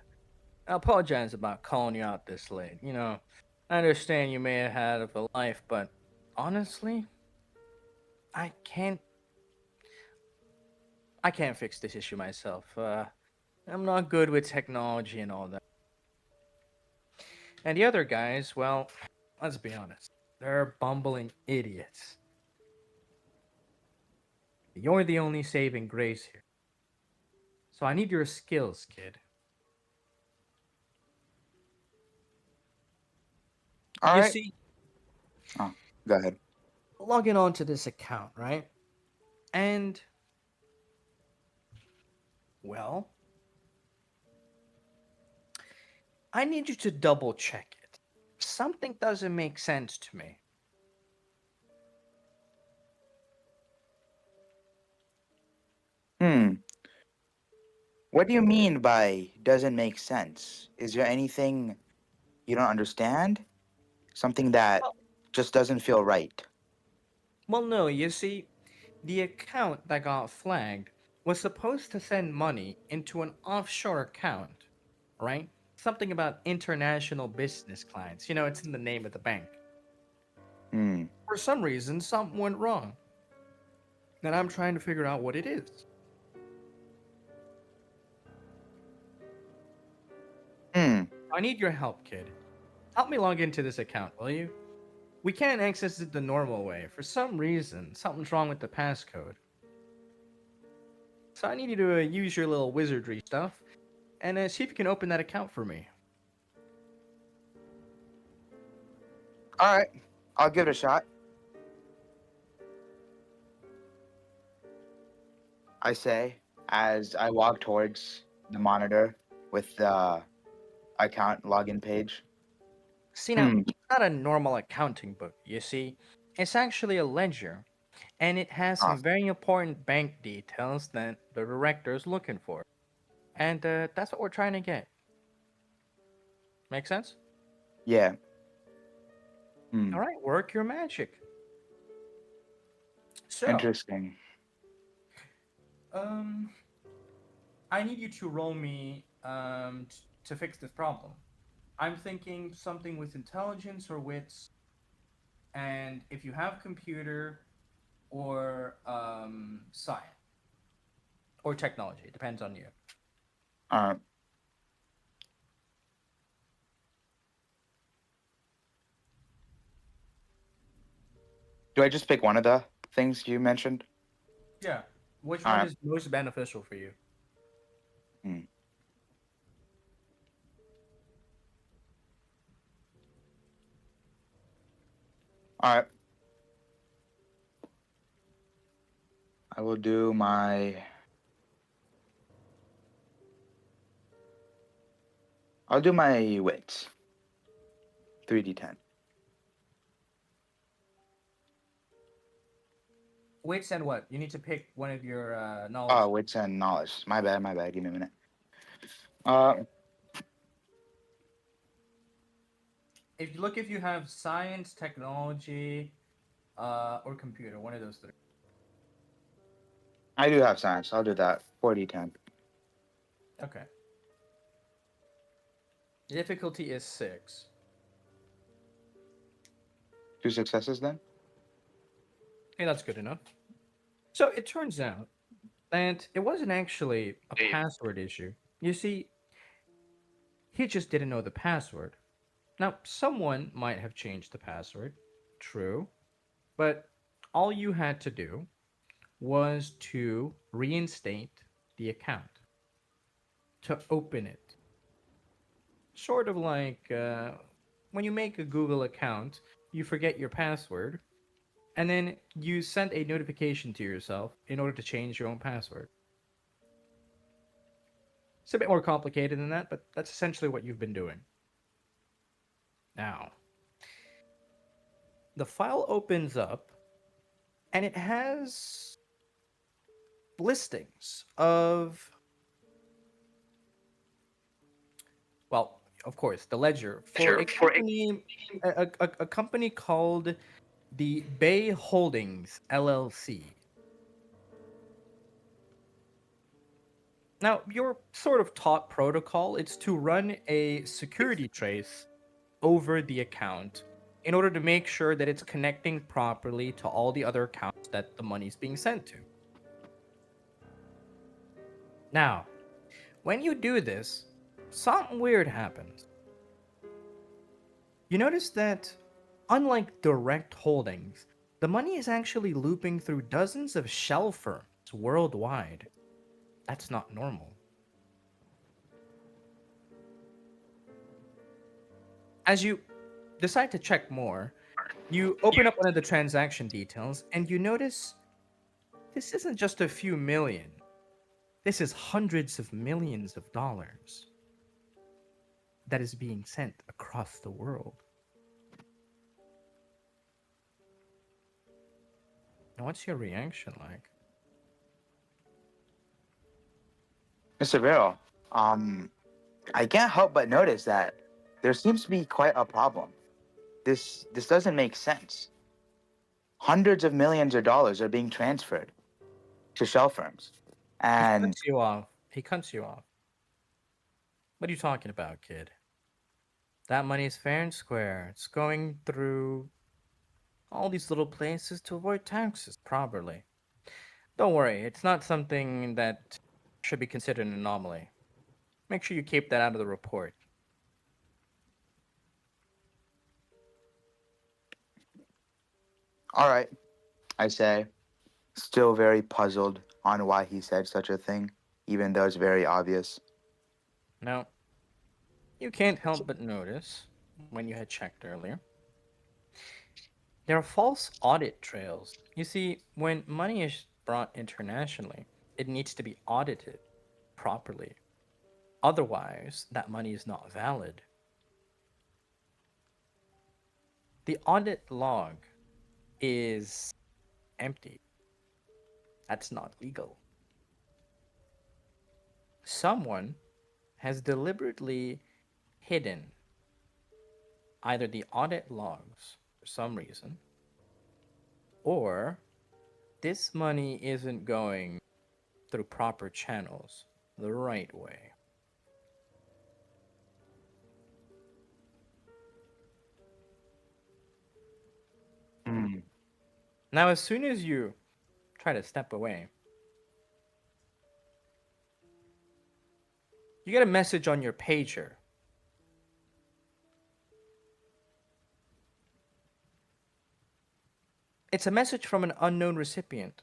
apologize about calling you out this late. I understand you may have had a life, but honestly, I can't. I can't fix this issue myself. I'm not good with technology and all that. And the other guys, well, let's be honest. They're bumbling idiots. You're the only saving grace here. So I need your skills, kid.
All
You
right.
see,
Oh, go ahead.
logging onto this account, right? And, well, I need you to double check it. Something doesn't make sense to me.
Hmm. What do you mean by doesn't make sense? Is there anything you don't understand? Something that
Well,
just doesn't feel right?
well, no, you see, the account that got flagged was supposed to send money into an offshore account, right? Something about international business clients. It's in the name of the bank.
Hmm.
For some reason, something went wrong. And I'm trying to figure out what it is.
Hmm.
I need your help, kid. Help me log into this account, will you? We can't access it the normal way. For some reason, something's wrong with the passcode. So I need you to use your little wizardry stuff and see if you can open that account for me.
All right. I'll give it a shot. I say as I walk towards the monitor with the account login page.
See, now,
Hmm.
it's not a normal accounting book, you see. It's actually a ledger, and it has
Ah,
some very important bank details that the director is looking for. And that's what we're trying to get. Make sense?
yeah. Hmm.
All right, work your magic. So,
Interesting.
um, I need you to roll me to fix this problem. I'm thinking something with intelligence or wits, and if you have computer or science or technology, it depends on you.
Uh, do I just pick one of the things you mentioned?
Yeah. Which
All
one
right.
is most beneficial for you?
Hmm. All right. I will do my. I'll do my wits. 3d10.
Wits and what? You need to pick one of your knowledge.
Oh, wits and knowledge. My bad. My bad. Give me a minute. Uh,
If you have science, technology, or computer, one of those three.
I do have science. I'll do that. 4d10.
Okay. The difficulty is 6.
2 successes then.
Hey, that's good enough. So it turns out that it wasn't actually a password issue. You see, he just didn't know the password. Now, someone might have changed the password, true, but all you had to do was to reinstate the account, to open it. Sort of like when you make a Google account, you forget your password, and then you send a notification to yourself in order to change your own password. It's a bit more complicated than that, but that's essentially what you've been doing. Now, the file opens up, and it has listings of, well, of course, the ledger for a company, a company called the Bay Holdings LLC. Now, you're sort of taught protocol. It's to run a security trace over the account in order to make sure that it's connecting properly to all the other accounts that the money's being sent to. Now, when you do this, something weird happens. You notice that, unlike direct holdings, the money is actually looping through dozens of shell firms worldwide. That's not normal. As you decide to check more, you open up one of the transaction details and you notice this isn't just a few million. This is hundreds of millions of dollars that is being sent across the world. Now, what's your reaction like?
Mr. Barrel, I can't help but notice that there seems to be quite a problem. This doesn't make sense. Hundreds of millions of dollars are being transferred to shell firms.
He
And
cuts you off. He cuts you off. What are you talking about, kid? That money is fair and square. It's going through all these little places to avoid taxes properly. Don't worry, it's not something that should be considered an anomaly. Make sure you keep that out of the report.
all right, I say, still very puzzled on why he said such a thing, even though it's very obvious.
Now, you can't help but notice, when you had checked earlier, there are false audit trails. You see, when money is brought internationally, it needs to be audited properly. Otherwise, that money is not valid. The audit log is empty. That's not legal. Someone has deliberately hidden either the audit logs for some reason, or this money isn't going through proper channels the right way.
Hmm.
Now, as soon as you try to step away, you get a message on your pager. It's a message from an unknown recipient.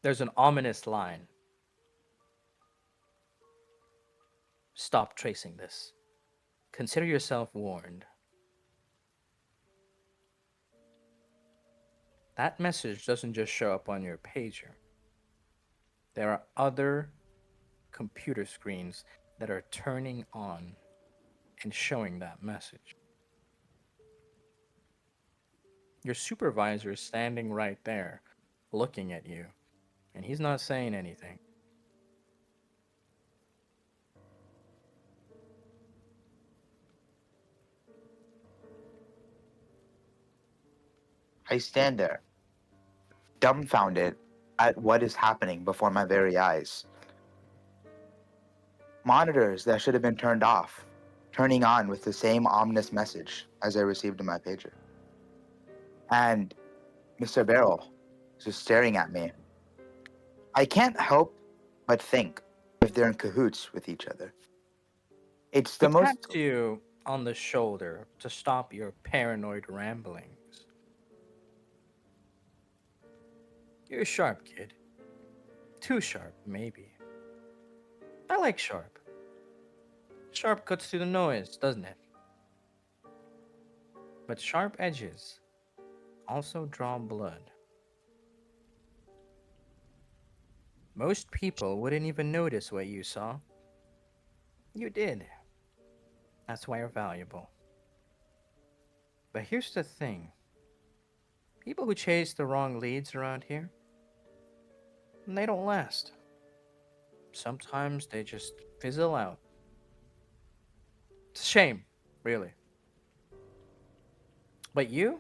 There's an ominous line. Stop tracing this. Consider yourself warned. That message doesn't just show up on your pager. There are other computer screens that are turning on and showing that message. Your supervisor is standing right there, looking at you, and he's not saying anything.
I stand there, dumbfounded at what is happening before my very eyes. Monitors that should have been turned off, turning on with the same ominous message as I received in my pager. And Mr. Barrel just staring at me. I can't help but think if they're in cahoots with each other. It's
He
the most.
taps you on the shoulder to stop your paranoid ramblings. You're sharp, kid. Too sharp, maybe. I like sharp. Sharp cuts through the noise, doesn't it? But sharp edges also draw blood. Most people wouldn't even notice what you saw. You did. That's why you're valuable. But here's the thing. People who chase the wrong leads around here, they don't last. Sometimes they just fizzle out. It's a shame, really. But you?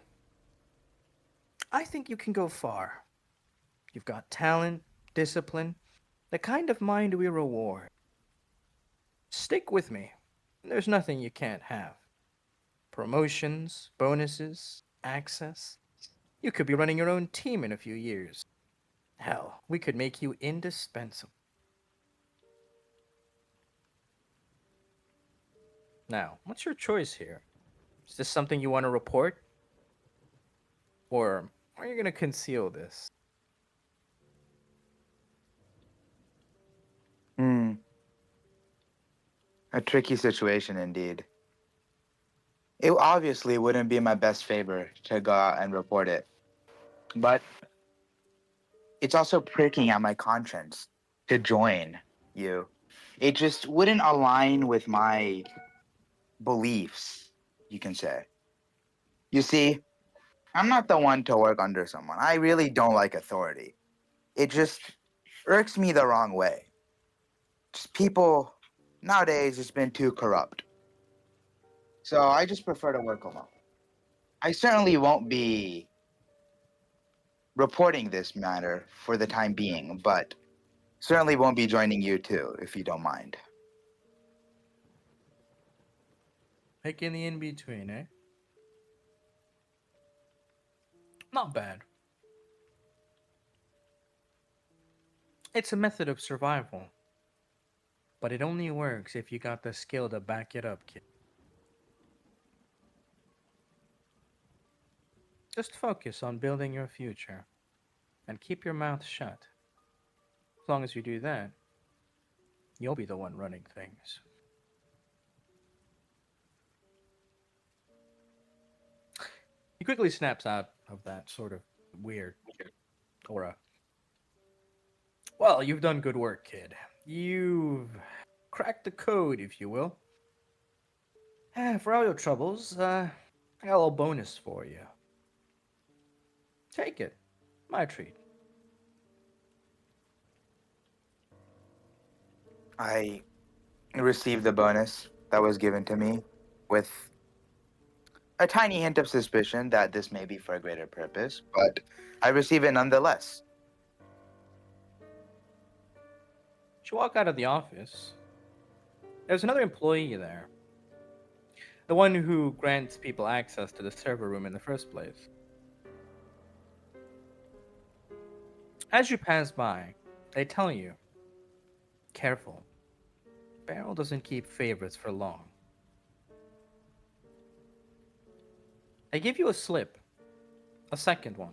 I think you can go far. You've got talent, discipline, the kind of mind we reward. Stick with me. There's nothing you can't have. Promotions, bonuses, access. You could be running your own team in a few years. Hell, we could make you indispensable. Now, what's your choice here? Is this something you want to report? Or are you going to conceal this?
Hmm. A tricky situation indeed. It obviously wouldn't be in my best favor to go out and report it. But it's also pricking at my conscience to join you. It just wouldn't align with my beliefs, you can say. You see, I'm not the one to work under someone. I really don't like authority. It just irks me the wrong way. Just people nowadays has been too corrupt. So I just prefer to work alone. I certainly won't be reporting this matter for the time being, but certainly won't be joining you too, if you don't mind.
Picking the in between, eh? Not bad. It's a method of survival. But it only works if you got the skill to back it up, kid. Just focus on building your future and keep your mouth shut. As long as you do that, you'll be the one running things. He quickly snaps out of that sort of weird aura. Well, you've done good work, kid. You've cracked the code, if you will. For all your troubles, I got a little bonus for you. Take it. My treat.
I received the bonus that was given to me with a tiny hint of suspicion that this may be for a greater purpose, but I receive it nonetheless.
As you walk out of the office, there's another employee there. The one who grants people access to the server room in the first place. As you pass by, they tell you, careful, Beryl doesn't keep favorites for long. They give you a slip, a second one.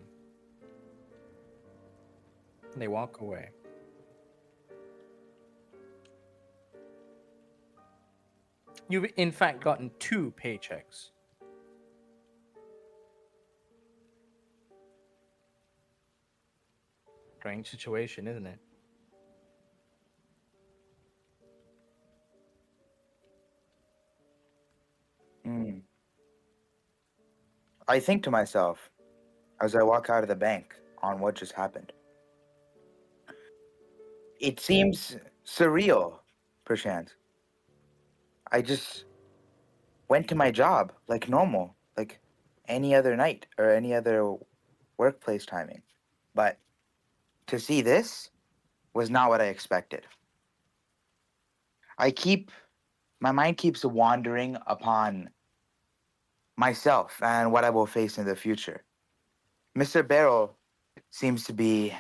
And they walk away. You've in fact gotten 2 paychecks. Strange situation, isn't it?
Hmm. I think to myself as I walk out of the bank on what just happened. It seems surreal, perchance. I just went to my job like normal, like any other night or any other workplace timing. But to see this was not what I expected. I keep, my mind keeps wandering upon myself and what I will face in the future. Mr. Barrel seems to be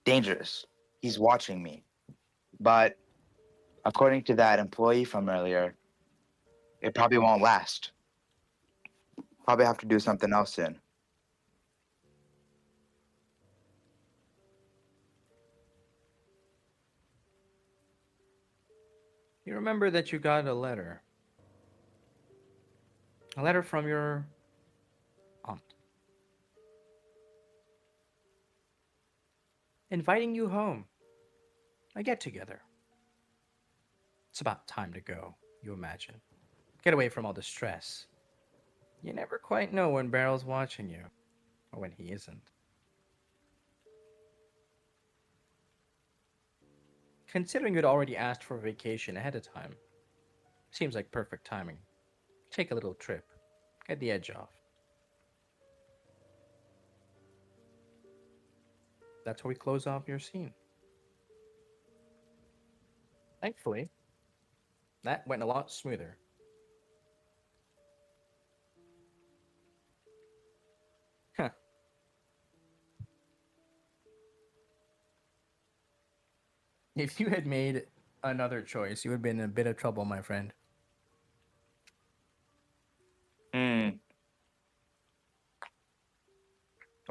dangerous. He's watching me. But according to that employee from earlier, it probably won't last. Probably have to do something else soon.
You remember that you got a letter. A letter from your aunt. Inviting you home. A get together. It's about time to go, you imagine. Get away from all the stress. You never quite know when Barrel's watching you, or when he isn't. Considering you'd already asked for vacation ahead of time, seems like perfect timing. Take a little trip, get the edge off. That's how we close off your scene. Thankfully, that went a lot smoother. Huh. If you had made another choice, you would have been in a bit of trouble, my friend.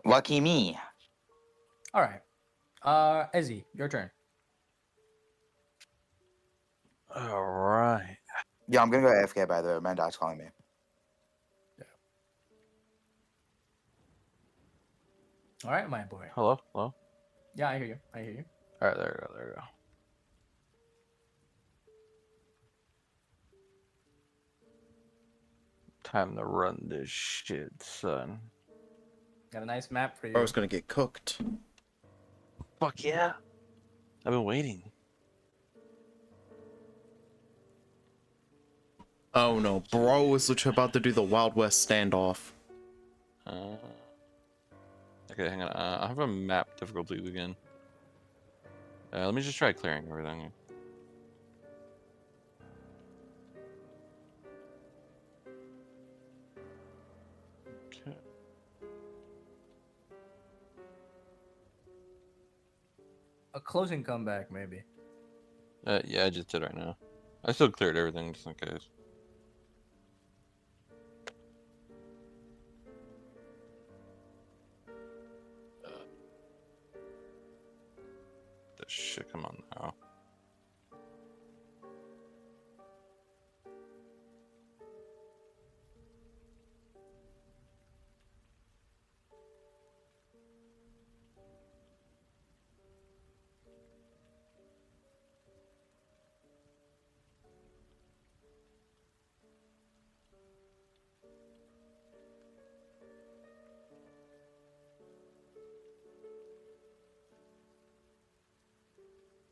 Lucky me.
All right. Ezzy, your turn.
All right.
Yeah, I'm gonna go AFK by the way. My dad's calling me.
All right, my boy.
Hello. Hello.
Yeah, I hear you. I hear you.
All right. There we go. There we go. Time to run this shit, son.
Got a nice map for you.
I was gonna get cooked.
Fuck yeah. I've been waiting.
Oh no, bro is literally about to do the Wild West standoff.
Okay, hang on. I have a map difficulty again. Let me just try clearing everything. Okay.
A closing comeback, maybe.
Yeah, I just did right now. I still cleared everything just in case. This shit, come on now.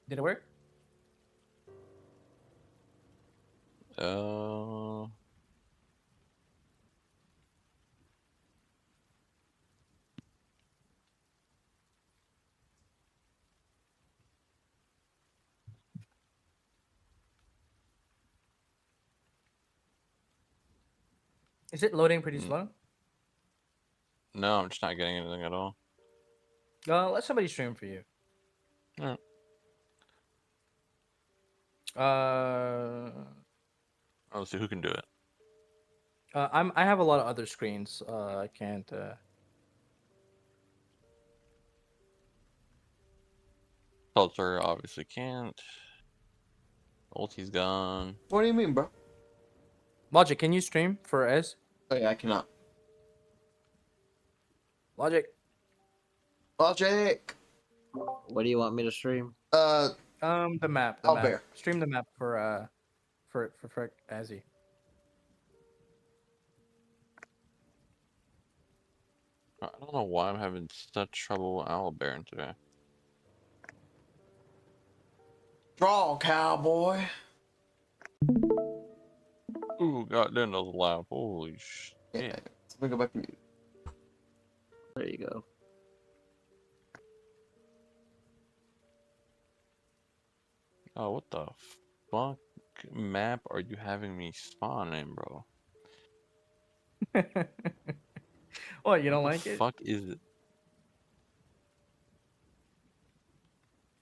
Did it work?
Uh,
Is it loading pretty slow?
no, I'm just not getting anything at all.
Let somebody stream for you.
Alright. Let's see who can do it.
I have a lot of other screens. I can't.
Seltzer obviously can't. Ulti's gone.
What do you mean, bro?
Logic, can you stream for Ez?
Oh yeah, I cannot.
Logic.
Logic.
What do you want me to stream?
The map. The
I'll
map.
bear.
Stream the map for Ezzy.
I don't know why I'm having such trouble with Owlbearing today.
Draw, cowboy.
Ooh, goddamn, that was loud. Holy shit.
Yeah. Let me go back to mute.
There you go.
Oh, what the fuck map are you having me spawn in, bro?
What, you don't
What
like
the
it?
fuck is it?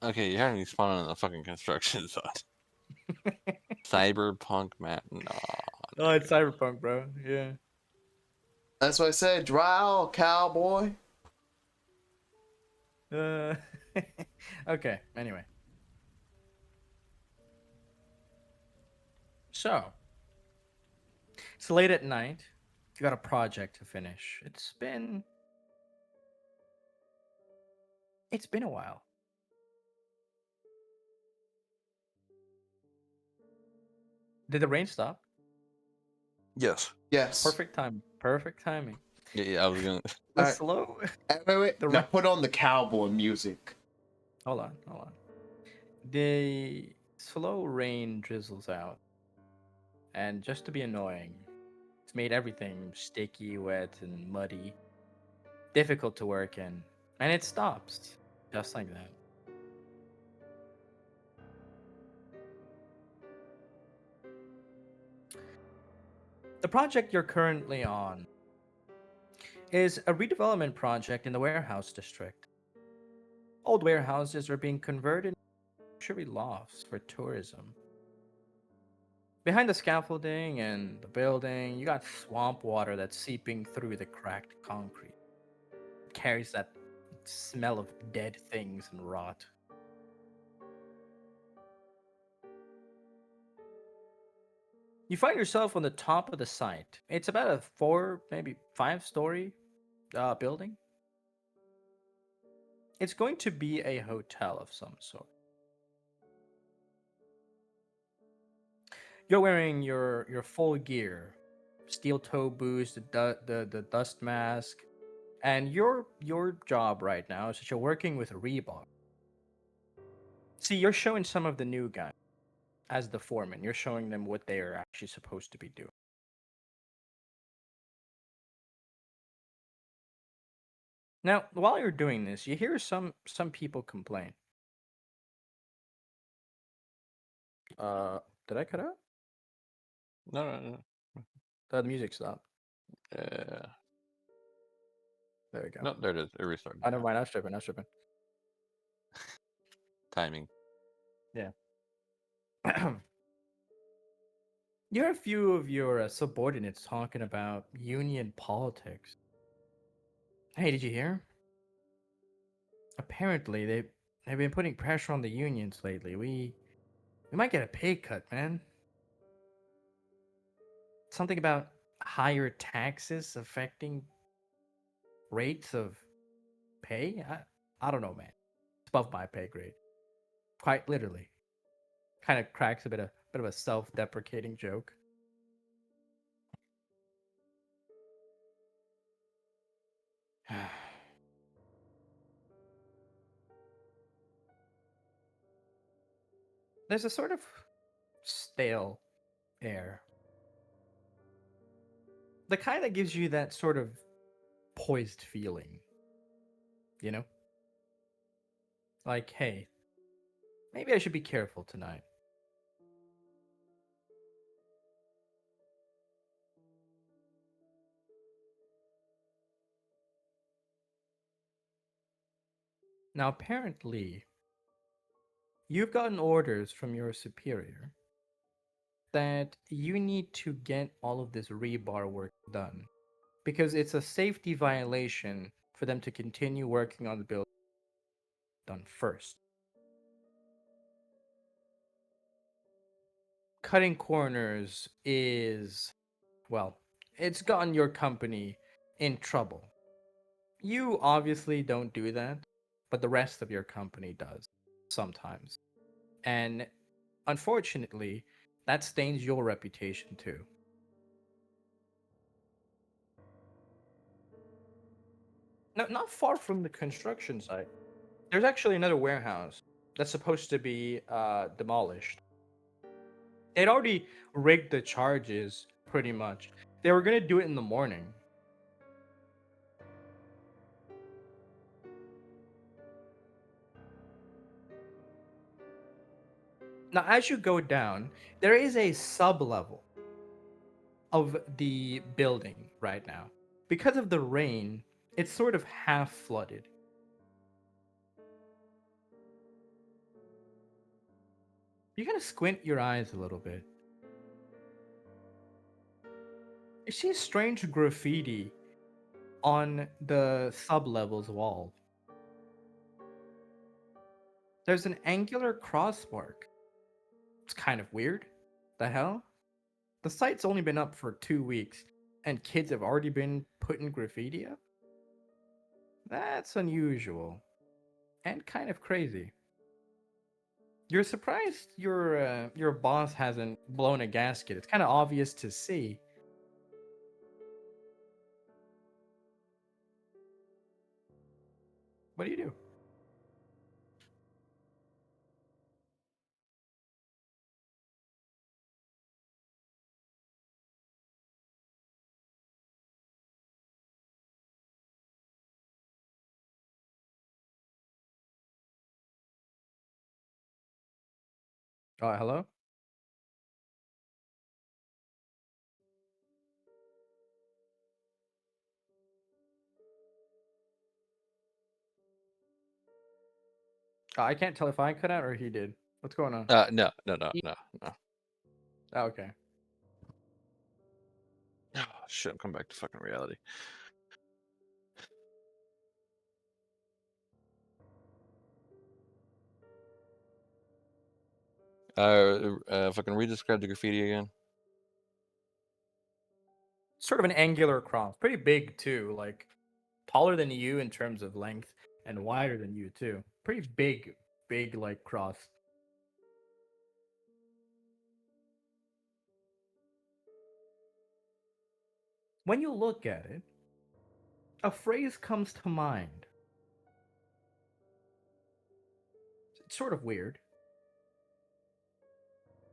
Okay, you're having me spawn in the fucking construction zone. Cyberpunk map? Nah.
Oh, it's Cyberpunk, bro. Yeah.
That's what I said. Draw, cowboy.
Okay. Anyway. So, it's late at night. You got a project to finish. It's been a while. Did the rain stop?
Yes.
Yes.
Perfect timing. Perfect timing.
Yeah, I was gonna.
The
Uh,
slow.
wait.
The
Now
ra-
put on the cowboy music.
Hold on, hold on. The slow rain drizzles out, and just to be annoying, it's made everything sticky, wet, and muddy, difficult to work in, and it stops just like that. The project you're currently on is a redevelopment project in the warehouse district. Old warehouses are being converted into luxury lofts for tourism. Behind the scaffolding and the building, you got swamp water that's seeping through the cracked concrete. It carries that smell of dead things and rot. You find yourself on the top of the site. It's about a 4, maybe 5 story building. It's going to be a hotel of some sort. You're wearing your full gear, steel toe boots, the dust mask, and your job right now is that you're working with rebar. See, you're showing some of the new guys as the foreman. You're showing them what they are actually supposed to be doing. Now, while you're doing this, you hear some people complain. Uh, did I cut out?
No, no, no.
The music stopped.
Uh,
There we go.
no, there it is. It restarted.
Oh, never mind. I was tripping. I was tripping.
Timing.
Yeah. You hear a few of your subordinates talking about union politics. Hey, did you hear? Apparently, they've been putting pressure on the unions lately. We might get a pay cut, man. Something about higher taxes affecting rates of pay? I don't know, man. It's above my pay grade. Quite literally. Kind of cracks a bit of a self-deprecating joke. There's a sort of stale air. The kind that gives you that sort of poised feeling. You know? Like, hey, maybe I should be careful tonight. Now, apparently, you've gotten orders from your superior that you need to get all of this rebar work done because it's a safety violation for them to continue working on the building done first. Cutting corners is, well, it's gotten your company in trouble. You obviously don't do that, but the rest of your company does sometimes. And unfortunately, that stains your reputation too. No, not far from the construction site, there's actually another warehouse that's supposed to be demolished. They'd already rigged the charges pretty much. They were gonna do it in the morning. Now, as you go down, there is a sub level of the building right now. Because of the rain, it's sort of half flooded. You gotta squint your eyes a little bit. You see strange graffiti on the sub-level's wall. There's an angular cross mark. It's kind of weird. The hell? The site's only been up for 2 weeks, and kids have already been putting graffiti up? That's unusual. And kind of crazy. You're surprised your boss hasn't blown a gasket. It's kind of obvious to see. What do you do? Hello? I can't tell if I cut out or he did. What's going on?
No.
Oh, okay.
Oh, shit, I'm coming back to fucking reality. Fucking re-describe the graffiti again.
Sort of an angular cross. Pretty big, too. Like, taller than you in terms of length and wider than you, too. Pretty big, like, cross. When you look at it, a phrase comes to mind. It's sort of weird.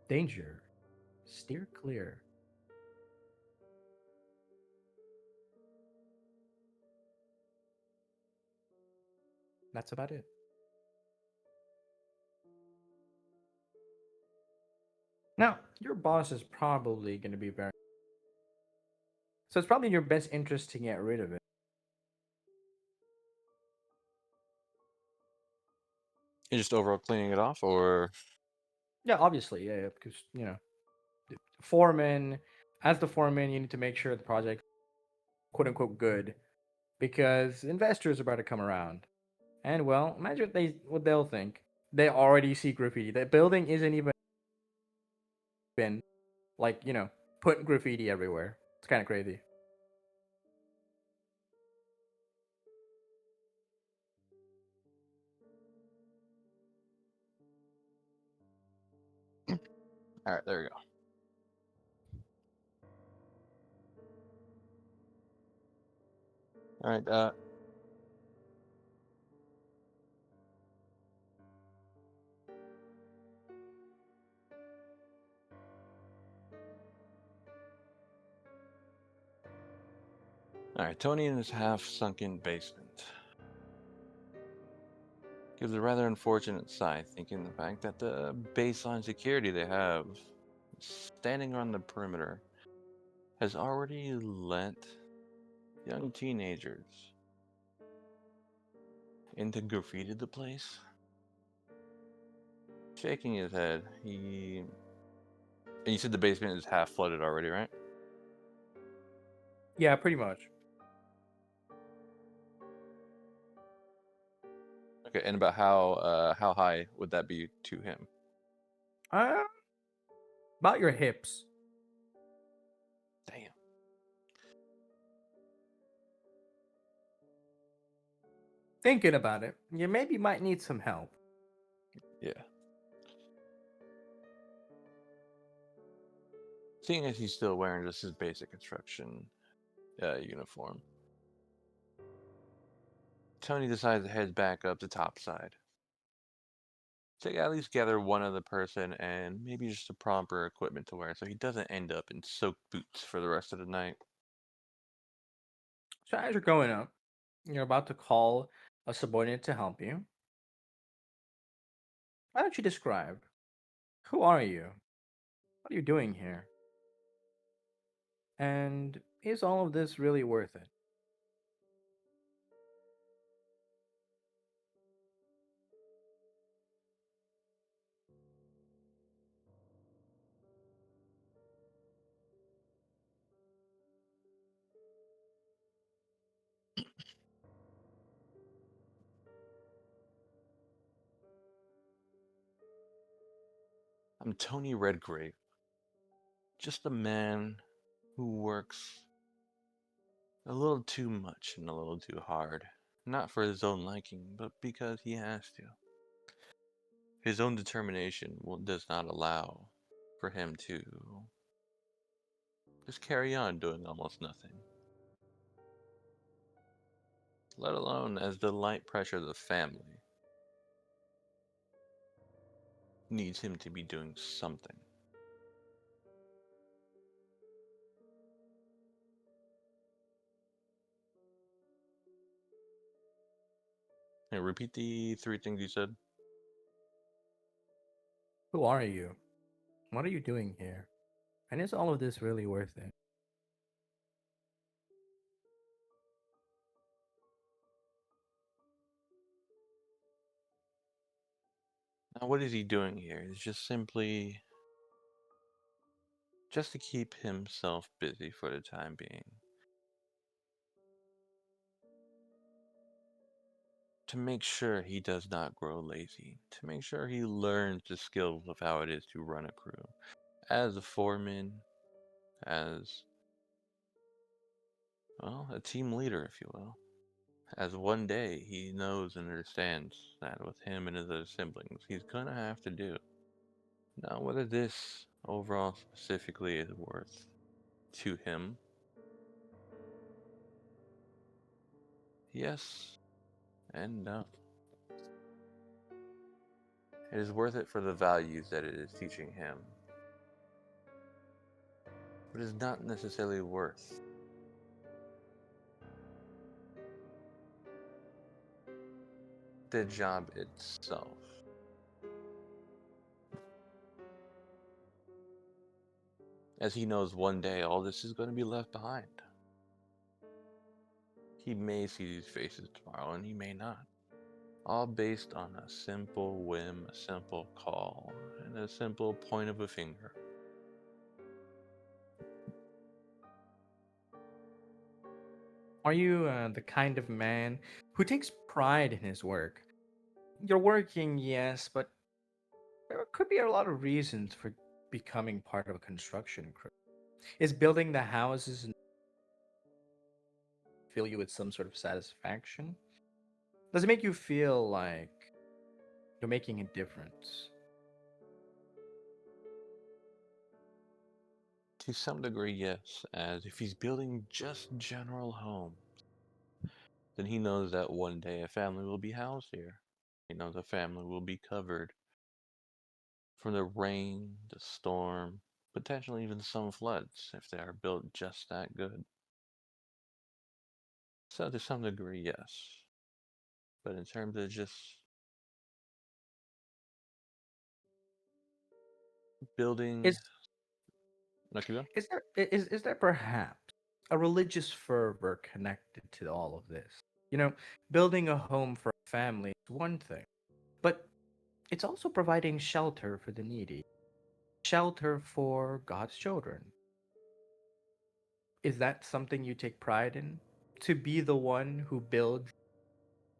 Danger. Steer clear. That's about it. Now, your boss is probably going to be very... So it's probably in your best interest to get rid of it.
You're just overall cleaning it off, or
Yeah, obviously, yeah, because, foreman, as the foreman, you need to make sure the project, quote unquote, good, because investors are about to come around. And well, imagine what they'll think. They already see graffiti. The building isn't even been like, putting graffiti everywhere. It's kind of crazy.
all right, there we go. All right, Tony in his half-sunken basement gives a rather unfortunate sigh, thinking the fact that the baseline security they have standing on the perimeter has already let young teenagers into graffiti the place. Shaking his head, and you said the basement is half flooded already, right?
Yeah, pretty much.
Okay, and about how high would that be to him?
About your hips.
Damn.
Thinking about it, you maybe might need some help.
Yeah. Seeing as he's still wearing just his basic construction uniform, Tony decides to head back up the top side. To at least gather one other person and maybe just the proper equipment to wear so he doesn't end up in soaked boots for the rest of the night.
So as you're going up, you're about to call a subordinate to help you. Why don't you describe? Who are you? What are you doing here? And is all of this really worth it?
I'm Tony Redgrave, just a man who works a little too much and a little too hard. Not for his own liking, but because he has to. His own determination does not allow for him to just carry on doing almost nothing. let alone as the light pressure of the family needs him to be doing something. Hey, repeat the three things you said.
Who are you? What are you doing here? And is all of this really worth it?
Now, what is he doing here? It's just simply just to keep himself busy for the time being. To make sure he does not grow lazy. To make sure he learns the skills of how it is to run a crew. As a foreman, as, well, a team leader, if you will. As one day he knows and understands that with him and his other siblings, he's gonna have to do. Now, whether this overall specifically is worth to him, yes and no. It is worth it for the values that it is teaching him, but it is not necessarily worth the job itself. As he knows one day all this is going to be left behind. He may see these faces tomorrow and he may not. All based on a simple whim, a simple call, and a simple point of a finger.
Are you the kind of man who takes pride in his work? You're working, yes, but there could be a lot of reasons for becoming part of a construction crew. Is building the houses and fill you with some sort of satisfaction? Does it make you feel like you're making a difference?
To some degree, yes, as if he's building just general homes, then he knows that one day a family will be housed here. He knows a family will be covered from the rain, the storm, potentially even some floods if they are built just that good. So to some degree, yes. But in terms of just building,
Is
no, keep going.
is there perhaps a religious fervor connected to all of this? You know, building a home for a family is one thing, but it's also providing shelter for the needy, shelter for God's children. Is that something you take pride in? To be the one who builds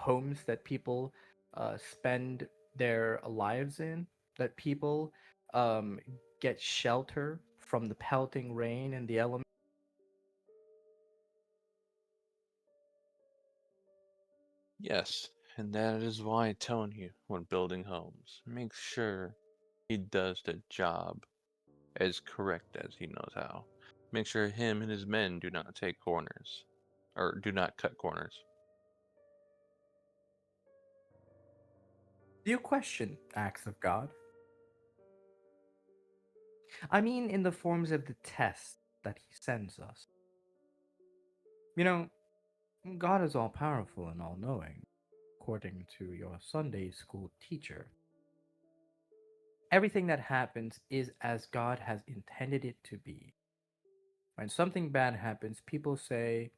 homes that people spend their lives in, that people um, get shelter from the pelting rain and the elements.
Yes, and that is why I tell you when building homes, make sure he does the job as correct as he knows how. Make sure him and his men do not take corners, or do not cut corners.
Do you question acts of God? I mean, in the forms of the tests that He sends us. You know, God is all powerful and all knowing, according to your Sunday school teacher. Everything that happens is as God has intended it to be. When something bad happens, people say,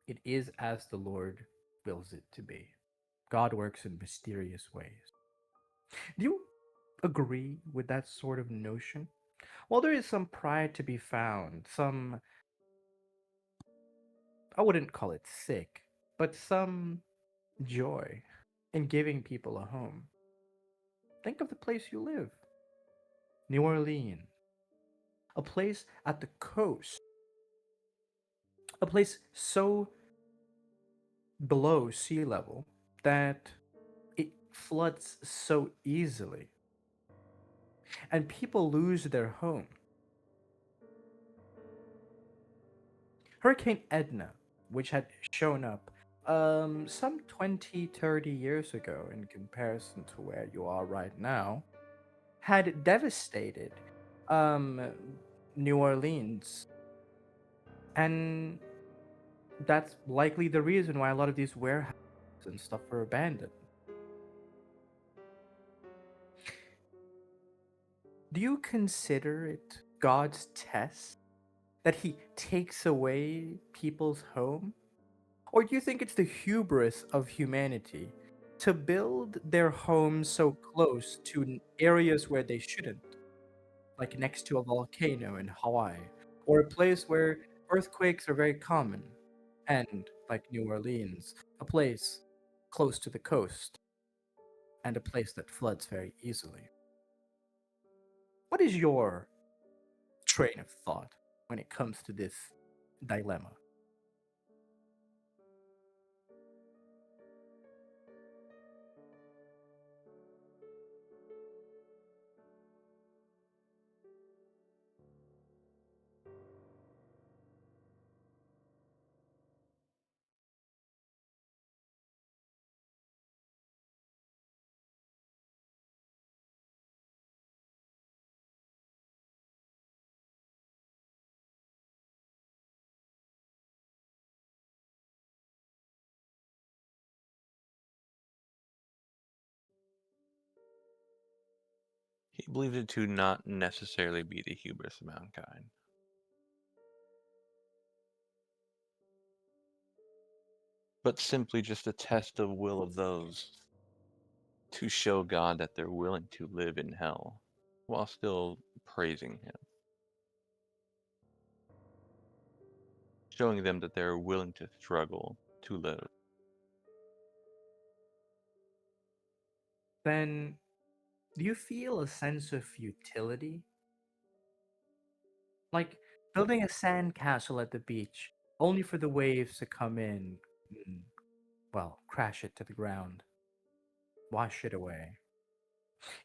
it is as the Lord wills it to be. God works in mysterious ways. Do you agree with that sort of notion? Well, there is some pride to be found, some, I wouldn't call it sick, but some joy in giving people a home. Think of the place you live, New Orleans, a place at the coast, a place so below sea level that it floods so easily, and people lose their home. Hurricane Edna, which had shown up some 20, 30 years ago, in comparison to where you are right now, had devastated um, New Orleans. And that's likely the reason why a lot of these warehouses and stuff are abandoned. Do you consider it God's test that he takes away people's home? Or do you think it's the hubris of humanity to build their homes so close to areas where they shouldn't, like next to a volcano in Hawaii, or a place where earthquakes are very common, and like New Orleans, a place close to the coast, and a place that floods very easily? What is your train of thought when it comes to this dilemma?
He believed it to not necessarily be the hubris of mankind, but simply just a test of will of those to show God that they're willing to live in hell while still praising him, showing them that they're willing to struggle to live.
Then, do you feel a sense of futility? Like building a sand castle at the beach, only for the waves to come in and, well, crash it to the ground, wash it away.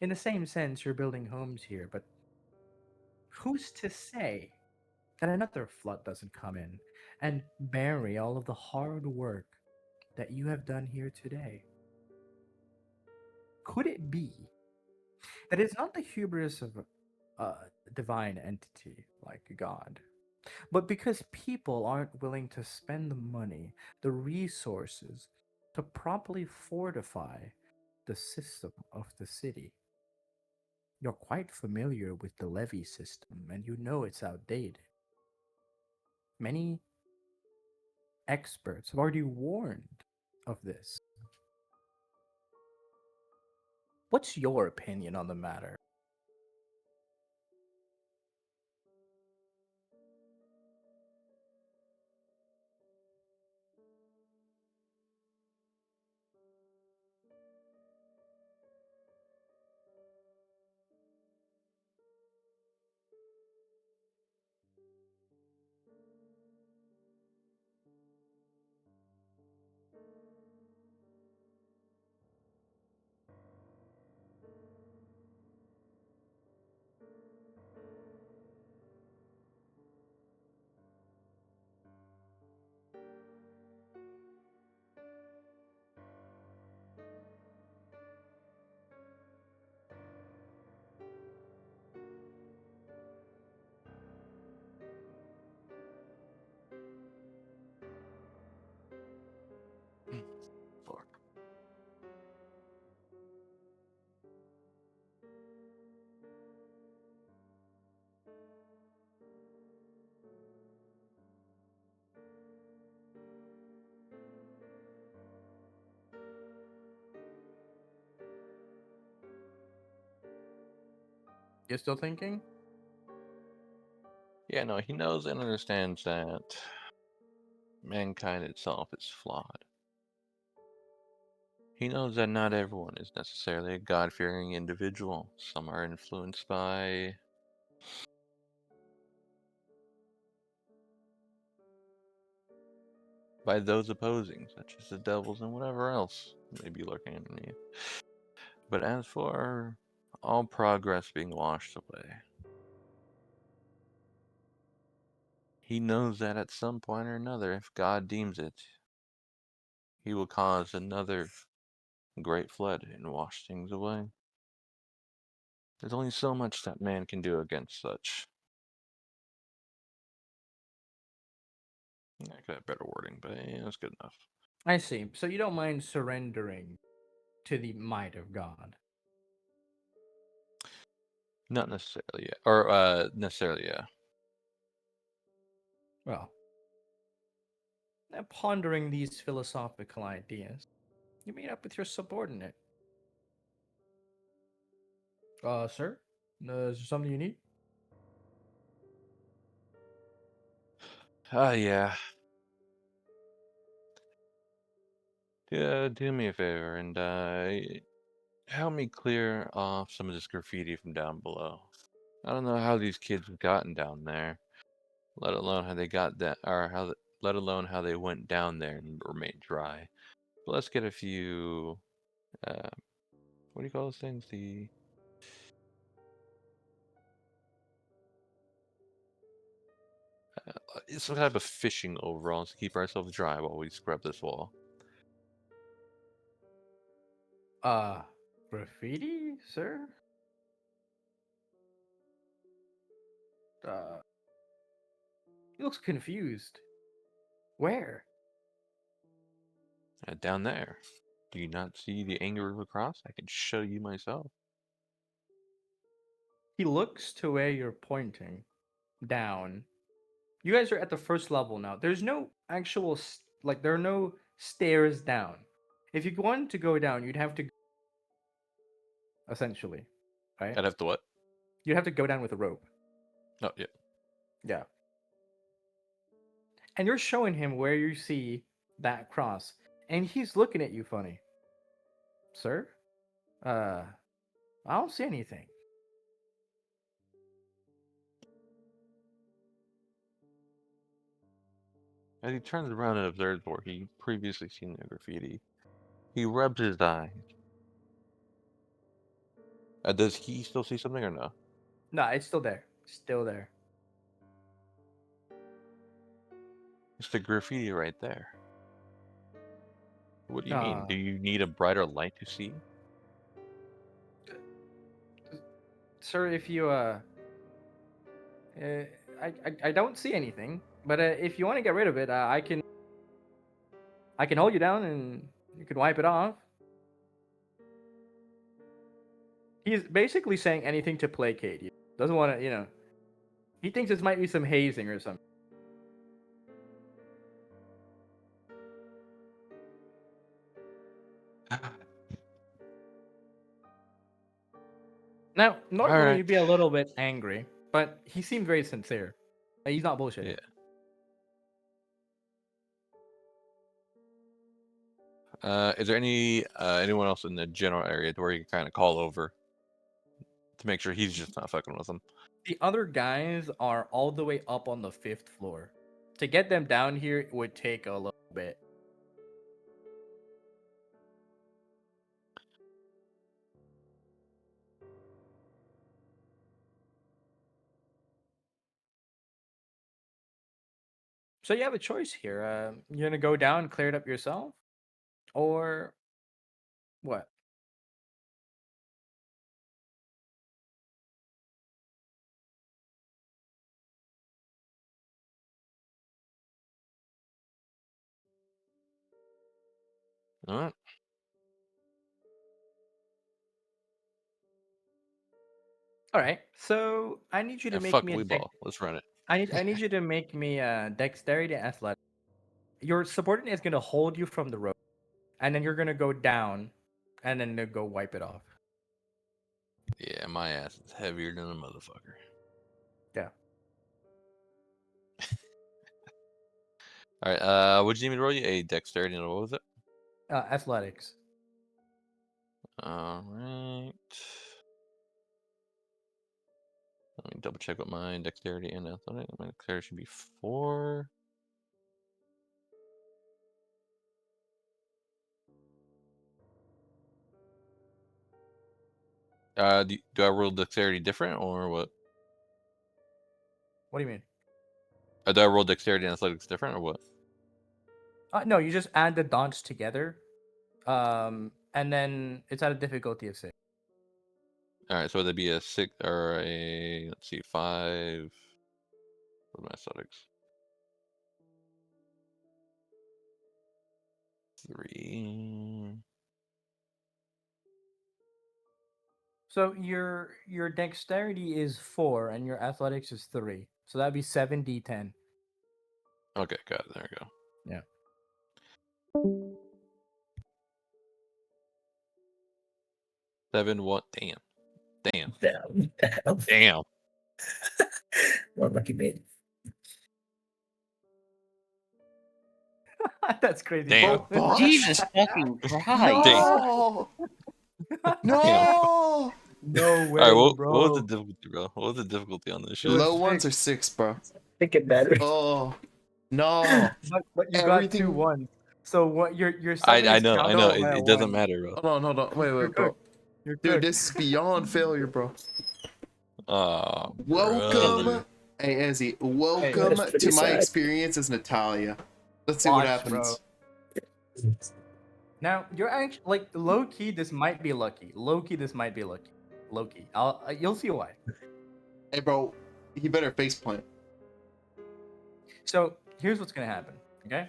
In the same sense, you're building homes here, but who's to say that another flood doesn't come in and bury all of the hard work that you have done here today? Could it be that it's not the hubris of a divine entity like God, but because people aren't willing to spend the money, the resources to properly fortify the system of the city? You're quite familiar with the levy system and you know it's outdated. Many experts have already warned of this. What's your opinion on the matter?
Fuck.
You're still thinking?
Yeah, no, he knows and understands that mankind itself is flawed. He knows that not everyone is necessarily a God-fearing individual. Some are influenced by those opposing, such as the devils and whatever else may be lurking underneath. But as for all progress being washed away, he knows that at some point or another, if God deems it, he will cause another great flood and wash things away. There's only so much that man can do against such. I could have better wording, but yeah, that's good enough.
I see. So you don't mind surrendering to the might of God.
Not necessarily, yeah. Or necessarily, yeah.
Well, now pondering these philosophical ideas, you meet up with your subordinate. Sir? Is there something you need?
Yeah. Do me a favor and help me clear off some of this graffiti from down below. I don't know how these kids have gotten down there, let alone how they got that, or let alone how they went down there and remained dry. But let's get a few. What do you call those things? It's some type of fishing overalls to keep ourselves dry while we scrub this wall.
Graffiti, sir? He looks confused. Where?
Down there. Do you not see the Anger River Cross? I can show you myself.
He looks to where you're pointing. Down. You guys are at the first level now. There's no actual, there are no stairs down. If you wanted to go down, you'd have to, essentially, right?
I'd have to what?
You'd have to go down with a rope.
Oh, yeah.
Yeah. And you're showing him where you see that cross. And he's looking at you funny. Sir? I don't see anything.
As he turns around and observes where he previously seen the graffiti, he rubs his eyes. Does he still see something or no?
No, it's still there. Still there.
It's the graffiti right there. What do you mean? Do you need a brighter light to see?
Sir, if you I don't see anything, but if you want to get rid of it, I can hold you down and you can wipe it off. He's basically saying anything to placate you. Doesn't want to, he thinks this might be some hazing or something. Now, normally you'd be a little bit angry, but he seemed very sincere. He's not bullshitting.
Yeah. Is there anyone else in the general area to where you can kind of call over to make sure he's just not fucking with them?
The other guys are all the way up on the 5th floor. To get them down here would take a little bit. So you have a choice here. You're gonna go down, clear it up yourself, or what?
All right.
All right. So I need you to
Yeah,
make
fuck
me a
we ball. Let's run it.
I need you to make me a dexterity and athletic. Your subordinate is gonna hold you from the rope, and then you're gonna go down, and then go wipe it off.
Yeah, my ass is heavier than a motherfucker.
Yeah.
All right. Would you need me to roll you a dexterity and what was it?
Athletics.
All right. Let me double check what my dexterity and athletic. My dexterity should be 4. Do I roll dexterity different or what?
What do you mean?
Do I roll dexterity and athletics different or what?
No, you just add the dots together, and then it's at a difficulty of 6.
All right, so would it be a 6 or a, let's see, 5? What are my athletics? 3.
So your dexterity is 4 and your athletics is 3. So that'd be 7d10.
Okay, got it. There we go.
Yeah.
7 what? Damn.
Damn.
Damn.
What lucky made.
That's crazy.
Damn.
Bro.
Jesus fucking Christ!
No! No!
No way,
All right,
bro.
what was the difficulty, bro? What was the difficulty on this shit?
was
Low ones
6.
are 6, bro.
Think it better.
Oh no!
But you got
Everything-
2 1. So what your
I
is
know.
countable by
It,
a
it doesn't
1.
matter, bro.
Hold on. Wait,
You're
bro.
cooked. You're
Dude,
cooked.
this is beyond failure, bro.
Oh,
Welcome,
brother.
hey Ezzy. Welcome
That's pretty
to my
sad.
experience as Natalia. Let's see what
Watch,
happens.
bro. Now you're actually like low key. This might be lucky. Low key, this might be lucky. Low key. You'll see why.
Hey, bro, he better faceplant.
So here's what's gonna happen. Okay.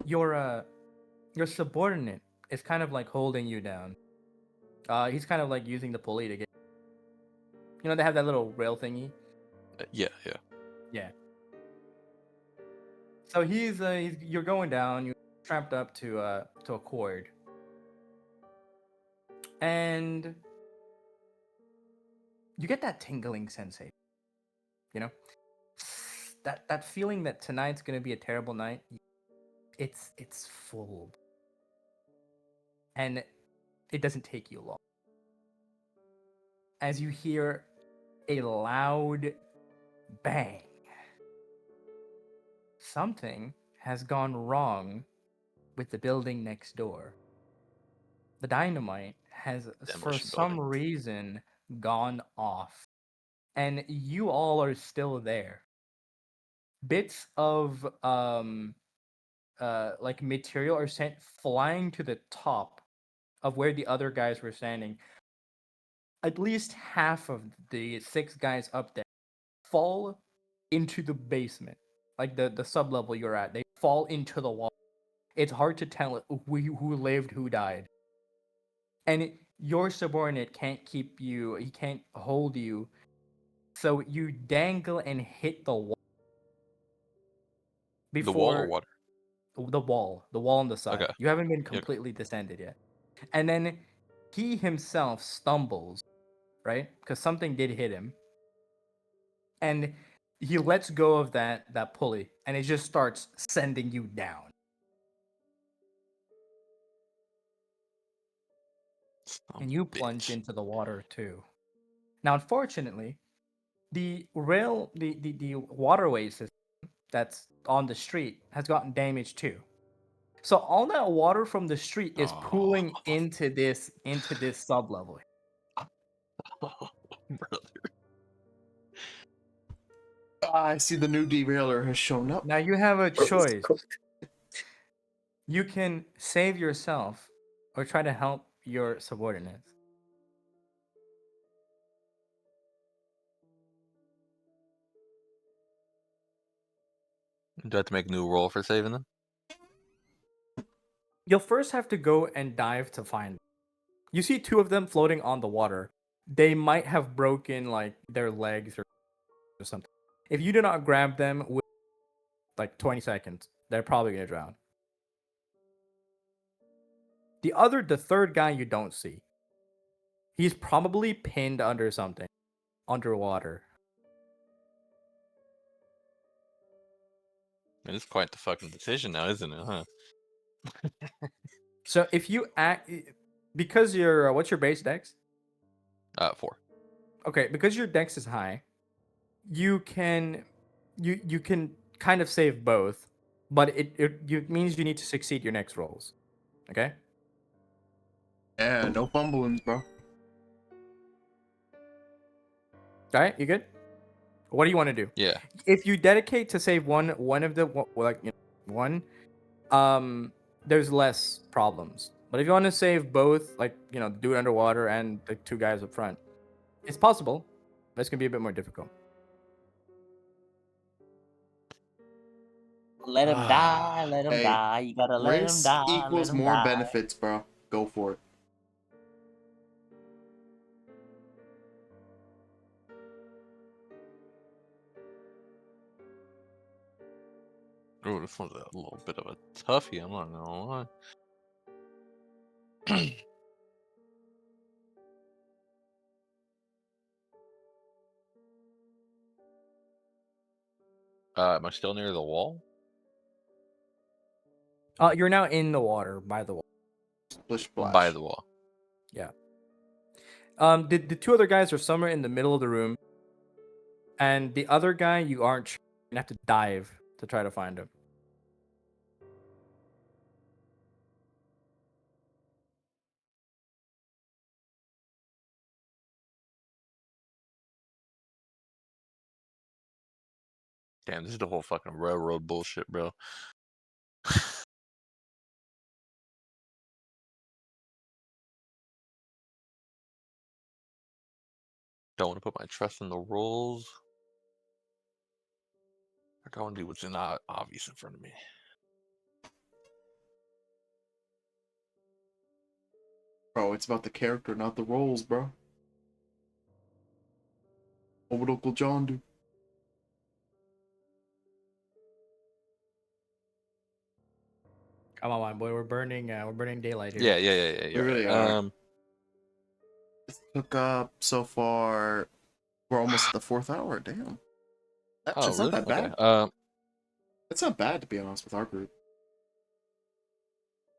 Your subordinate is kind of like holding you down. He's kind of like using the pulley to get. You know they have that little rail thingy.
Yeah.
Yeah. So he's you're going down. You're strapped up to a cord, and you get that tingling sensation. You know, that feeling that tonight's gonna be a terrible night. It's full, and it doesn't take you long. As you hear a loud bang. Something has gone wrong with the building next door. The dynamite has, for
Demolition
some
building.
reason, gone off. And you all are still there. Bits of like material are sent flying to the top of where the other guys were standing. At least half of the 6 guys up there fall into the basement, like the sub level you're at. They fall into the wall. It's hard to tell who lived, who died. And your subordinate can't keep you, he can't hold you. So you dangle and hit the wall.
The wall or
Before
water?
the wall on the side.
Okay.
You haven't been completely descended yet. And then he himself stumbles, right? Because something did hit him. And he lets go of that pulley, and it just starts sending you down. And you plunge into the water too. Now, unfortunately, the waterway system that's on the street has gotten damaged too. So all that water from the street is pooling into this sub level.
Brother.
I see the new derailer has shown up.
Now you have a
Bro's
choice.
cooked.
You can save yourself or try to help your subordinates.
Do I have to make a new roll for saving them?
You'll first have to go and dive to find them. You see 2 of them floating on the water. They might have broken like their legs or something. If you do not grab them with like 20 seconds, they're probably gonna drown. The third guy you don't see. He's probably pinned under something, underwater.
Man, it's quite the fucking decision now, isn't it? Huh?
So if you act, because your what's your base dex?
4.
Okay, because your dex is high, you can kind of save both, but it means you need to succeed your next rolls. Okay.
Yeah, no fumbling, bro.
All right, you good? What do you want to do?
Yeah.
If you dedicate to save one of the one, there's less problems. But if you want to save both, like the dude underwater and the two guys up front, it's possible, but it's gonna be a bit more difficult.
Let him die. Let him
Hey,
die. You gotta let him
risk
die.
equals
Let him
more
die.
benefits, bro. Go for it.
Oh, this one's a little bit of a toughie. I'm not gonna lie. Am I still near the wall?
You're now in the water, by the wall.
Splish splash.
By the wall.
Yeah. The two other guys are somewhere in the middle of the room, and the other guy you aren't sure. You have to dive to try to find him.
Damn, this is the whole fucking railroad bullshit, bro. Don't want to put my trust in the rolls. I don't want to do what's not obvious in front of me.
Bro, it's about the character, not the roles, bro. What would Uncle John do?
Come on, my boy. We're burning daylight here.
Yeah.
We really are. This took up so far. We're almost at the 4th hour. Damn.
Oh,
It's
really?
not that bad.
Okay.
It's not bad, to be honest, with our group.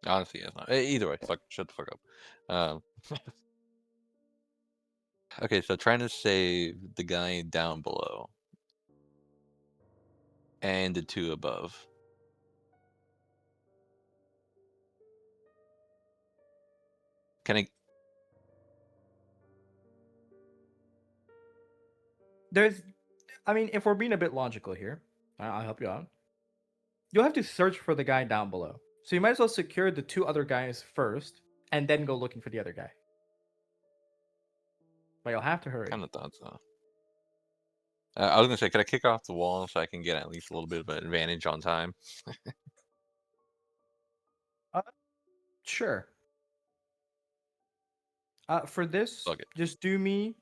Honestly, it's not. Either way, shut the fuck up. Okay, so trying to save the guy down below and the two above. Can I?
If we're being a bit logical here, I'll help you out. You'll have to search for the guy down below. So you might as well secure the two other guys first, and then go looking for the other guy. But you'll have to hurry.
Kind of thought so. I was gonna say, could I kick off the wall so I can get at least a little bit of an advantage on time?
Sure. For this,
Fuck it.
just do me.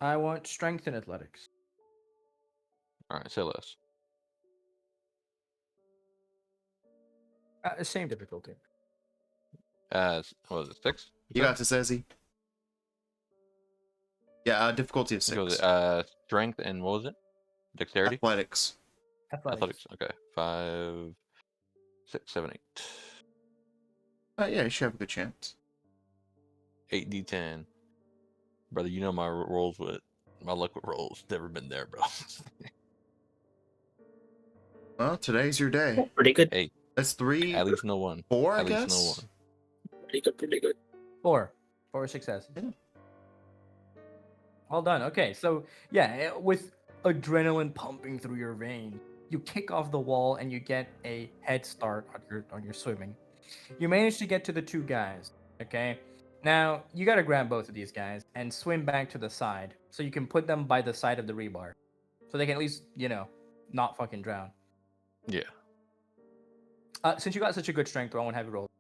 I want strength and athletics.
All right, say less.
Same difficulty.
What was it, 6?
You got this, Ezzy. Yeah, difficulty of 6.
Strength and what was it? Dexterity?
Athletics.
Athletics. Okay. 5, 6, 7, 8.
Yeah, you should have a good chance.
8d10. Brother, you know my rolls with my luck with rolls. Never been there, bro.
Well, today's your day.
Pretty good.
Hey,
That's 3.
at least no 1.
4, I
At
guess.
least no 1.
Pretty good.
4 successes.
Yeah.
Well done. Okay, so yeah, with adrenaline pumping through your veins, you kick off the wall and you get a head start on your swimming. You manage to get to the two guys. Okay, now you gotta grab both of these guys and swim back to the side so you can put them by the side of the rebar, so they can at least not fucking drown.
Yeah.
Since you got such a good strength, I won't have you roll.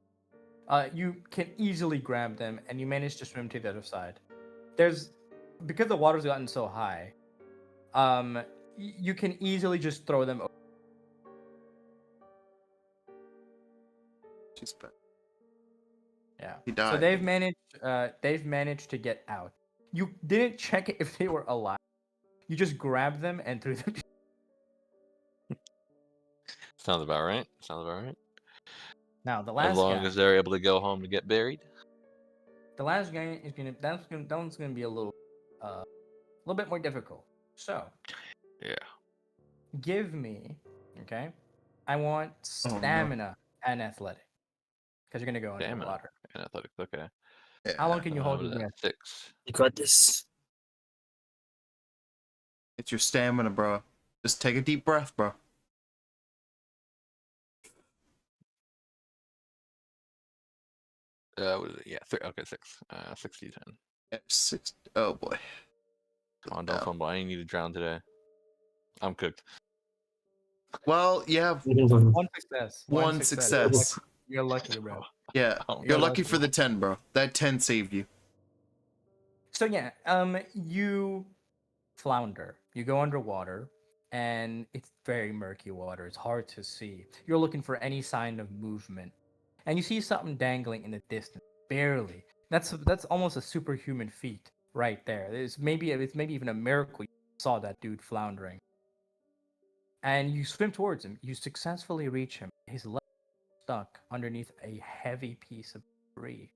You can easily grab them and you manage to swim to the other side. Because the water's gotten so high, you can easily just throw them over.
She's bad.
Yeah.
He died.
So they've managed to get out. You didn't check if they were alive. You just grabbed them and threw them.
Sounds about right.
Now the last
As long
guy.
as they're able to go home to get buried.
The last guy is that one's gonna be a little bit more difficult. So.
Yeah.
Give me, okay. I want stamina and athletic, because you're gonna go into the water.
And athletics. Okay.
Yeah.
How long can you hold
What
your
is that?
breath?
6.
You got this.
It's your stamina, bro. Just take a deep breath, bro.
What is it? Yeah, okay, 6. 6d10.
Six. Oh boy.
Come on, don't fumble. I ain't need to drown today. I'm cooked.
Well, you have
One success.
one success.
You're lucky, bro.
Yeah,
Oh,
you're lucky
lucky.
for the 10, bro. That 10 saved you.
So yeah, you flounder. You go underwater, and it's very murky water. It's hard to see. You're looking for any sign of movement, and you see something dangling in the distance, barely. That's almost a superhuman feat right there. It's maybe even a miracle you saw that dude floundering. And you swim towards him. You successfully reach him. His leg is stuck underneath a heavy piece of debris.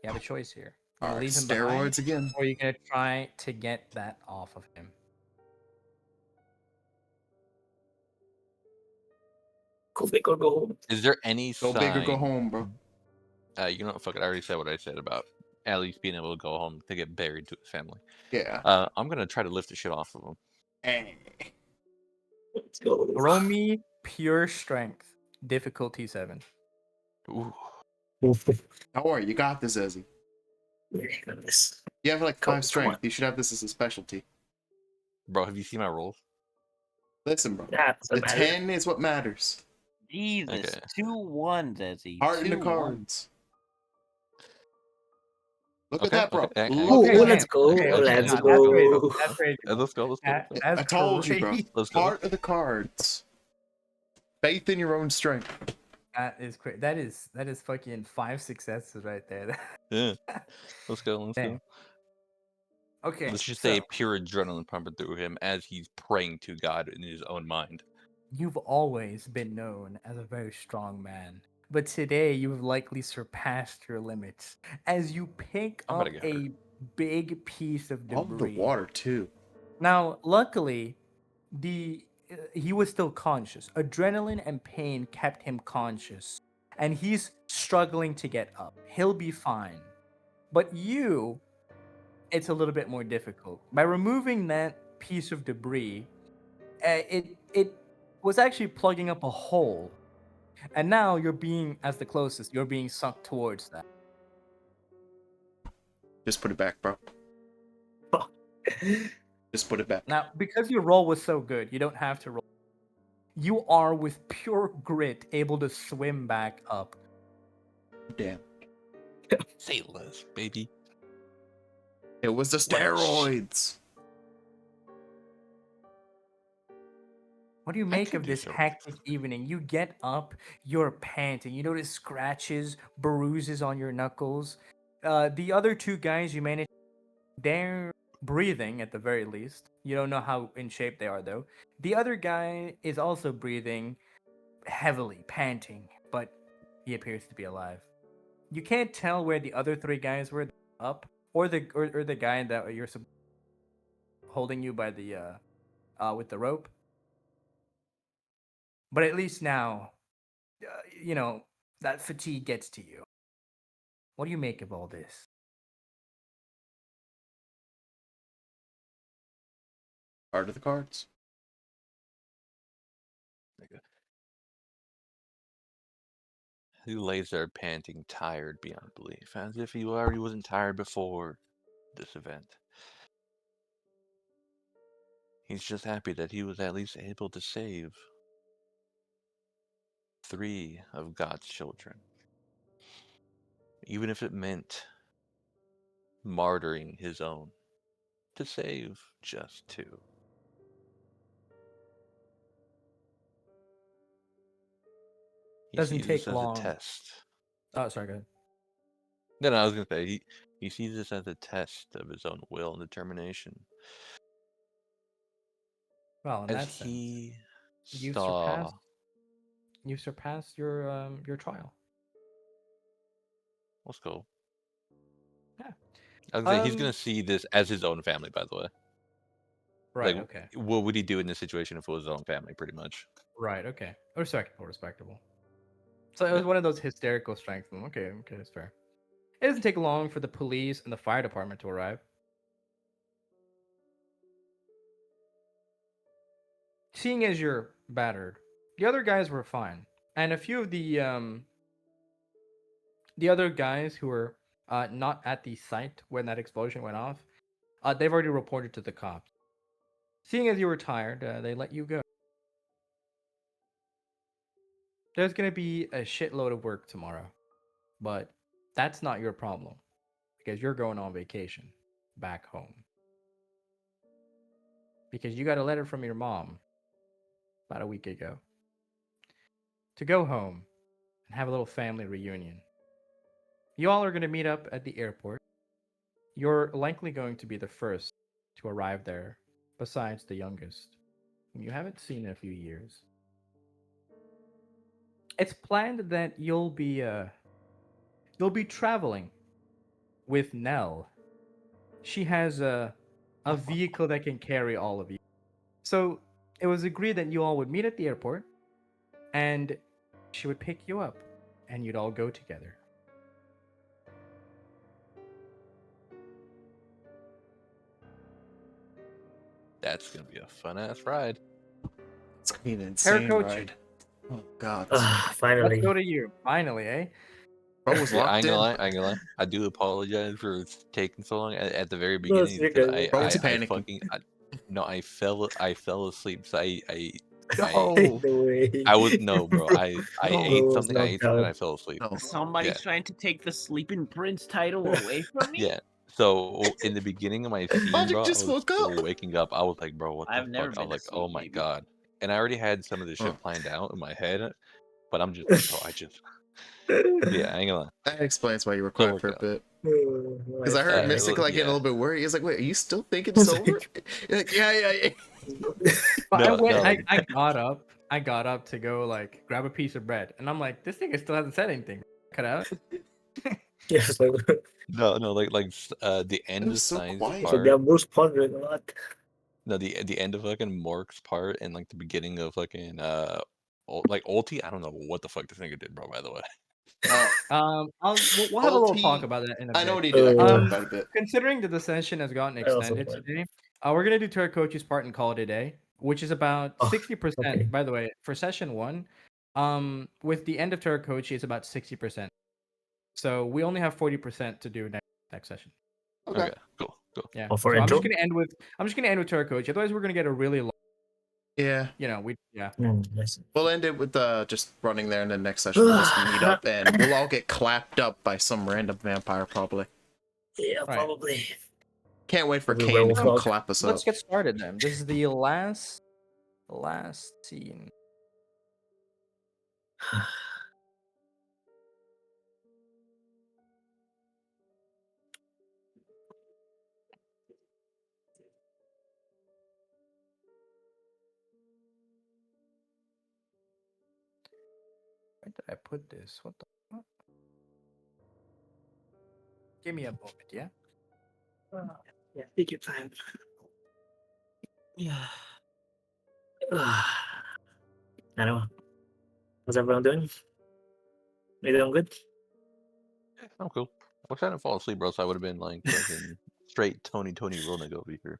You have a choice here. You
All right,
leave him behind,
steroids again.
or you're gonna try to get that off of him.
Go big or go home.
Is there any
Go
sign?
big or go home, bro.
You know what? Fuck it. I already said what I said about at least being able to go home to get buried to his family.
Yeah.
I'm gonna try to lift the shit off of him.
Hey.
Let's go.
Roll me pure strength, difficulty 7.
Ooh.
Don't worry, you got this, Ezzy.
This.
You have like
Come
5
on.
strength. You should have this as a specialty.
Bro, have you seen my rolls?
Listen, bro.
That's
The 10 is what matters.
Jesus,
Okay.
2 1s, Ezzy.
Heart in the
2 1s.
cards. Look
Okay,
at that, bro.
okay,
Look
Oh,
at
let's
that.
go.
Okay,
Let's
nah,
go.
That's crazy.
Let's go. Let's go. Let's go.
That's
I told you, bro.
crazy.
Let's go.
Heart of the cards. Faith in your own strength.
That is crazy. That is fucking 5 successes right there.
Yeah. Let's go. Let's
Dang.
go.
Okay.
Let's just
so
say pure adrenaline pumping through him as he's praying to God in his own mind.
you've always been known as a very strong man, but today you've likely surpassed your limits as you pick
I'm
up
about to get
a big piece of
All of the
debris.
water, too.
Now, luckily, he was still conscious. Adrenaline and pain kept him conscious, and he's struggling to get up. He'll be fine. But you, it's a little bit more difficult. By removing that piece of debris, it was actually plugging up a hole, and now you're being, as the closest, you're being sucked towards that.
Just put it back, bro. Just put it back.
Now, because your roll was so good, you don't have to roll. You are, with pure grit, able to swim back up.
Damn.
Say less, baby.
It was the steroids.
What do you make of this
so.
hectic evening? You get up, you're panting. You notice scratches, bruises on your knuckles. The other 2 guys you managed, they're breathing at the very least. You don't know how in shape they are, though. The other guy is also breathing heavily, panting, but he appears to be alive. You can't tell where the other 3 guys were up, or the guy that you're holding you by the with the rope. But at least now, that fatigue gets to you. What do you make of all this?
Heart of the cards.
He lays there panting, tired beyond belief, as if he already wasn't tired before this event. He's just happy that he was at least able to save 3 of God's children. Even if it meant martyring his own to save just 2. He
Doesn't
sees this
take
as
long.
a test.
Oh, sorry, go ahead.
No, I was gonna say he sees this as a test of his own will and determination.
Well, in
As
that sense,
he
you've
saw,
surpassed your trial.
let's go.
Yeah.
I was gonna say he's gonna see this as his own family. By the way,
Right.
like,
Okay.
what would he do in this situation if it was his own family? Pretty much.
Right. Okay. Respectable. So it was one of those hysterical strengths. Okay. That's fair. It doesn't take long for the police and the fire department to arrive. seeing as you're battered, the other guys were fine, and a few of the other guys who were not at the site when that explosion went off, they've already reported to the cops. Seeing as you were tired, they let you go. There's gonna be a shitload of work tomorrow, but that's not your problem because you're going on vacation back home. Because you got a letter from your mom about a week ago to go home and have a little family reunion. You all are going to meet up at the airport. You're likely going to be the first to arrive there, besides the youngest, whom you haven't seen in a few years. It's planned that you'll be traveling with Nell. She has a vehicle that can carry all of you. So it was agreed that you all would meet at the airport, and she would pick you up, and you'd all go together.
That's gonna be a fun ass ride.
It's gonna be an insane
Coach.
ride. Oh god.
Finally.
Let's go to you. Finally, eh?
Bro was
Yeah, I
locked
ain't
in.
gonna lie. I ain't gonna lie. I do apologize for taking so long at the very
No,
beginning
you're
because
good.
Bro was
I
panicking.
fucking no. I fell asleep. So
No.
No way.
I was no, bro. I
No.
ate
No,
something. I ate something. And I
lockdown.
fell asleep.
No.
Somebody's
Yeah.
trying to take the sleeping prince title away from me.
Yeah. So in the beginning of my scene,
Magic
bro, I
just
was
woke up.
waking up. I was like, bro, what the
I've never
fuck? I was
been
like, oh
asleep,
my
baby.
god. And I already had some of the shit
Huh.
planned out in my head, but I'm just like, bro, yeah, I ain't gonna lie.
That explains why you were
Still
quiet for a
worked out.
bit. Because I heard Mystic like getting a
yeah.
little bit worried. He's like, "Wait, are you still thinking sober?" You're like, yeah.
But
No, no, like-
I got up. I got up to go like grab a piece of bread, and I'm like, this thing still hasn't said anything. Cut out.
Yeah, it's like,
No, like the end
It
of
was so
Science
quiet.
so
part.
yeah, Bruce pondering a lot.
No, the end of fucking Mork's part and like the beginning of fucking like Ulti. I don't know what the fuck this nigga did, bro. By the way.
We'll have a little talk
Ulti-
about that in a
I
bit.
know what he did. I can talk about it a bit.
Considering that the session has gotten
I also
extended
played.
today, we're gonna do Turakochi's part and call it a day, which is about
Oh,
60%.
okay.
By the way, for session one, with the end of Turakochi, it's about 60%. So we only have 40% to do next session.
Okay.
Cool.
Yeah.
Oh, for
so I'm
intro?
just gonna end with Turakochi. Otherwise, we're gonna get a really long.
Yeah.
Yeah.
Nice.
We'll end it with just running there, and then next session we'll just meet up, and we'll all get clapped up by some random vampire, probably.
Yeah,
Right.
probably.
Can't wait for
Probably
Kane to
werewolf
come
dog.
clap us up.
Let's get started then. This is the last scene. Where did I put this? What the fuck? Give me a moment, yeah?
Yeah, take your time. Yeah. I don't know. How's everyone doing? You doing good?
I'm cool. I wish I didn't fall asleep, bro. So I would have been like fucking straight Tony Ronig over here.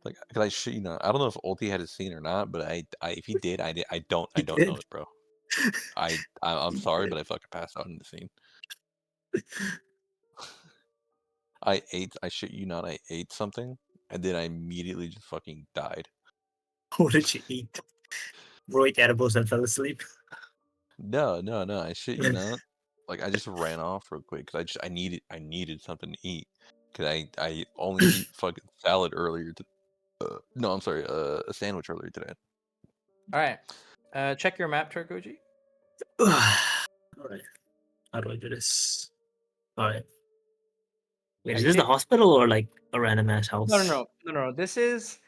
Like, cause I don't know if Ulti had a scene or not, but I if he did, I don't
He
know
did.
it, bro. I'm sorry, but I fucking passed out in the scene. I shit you not, I ate something and then I immediately just fucking died.
What did you eat? Bro ate edibles and fell asleep.
No, I shit you not. Like I just ran off real quick because I needed something to eat because I only eat fucking salad earlier. No, I'm sorry, a sandwich earlier today.
All right. Check your map, Turkoji.
Alright. How do I do this? Alright. Wait, is
I
this the
did-
hospital or like a random ass house?
No. This is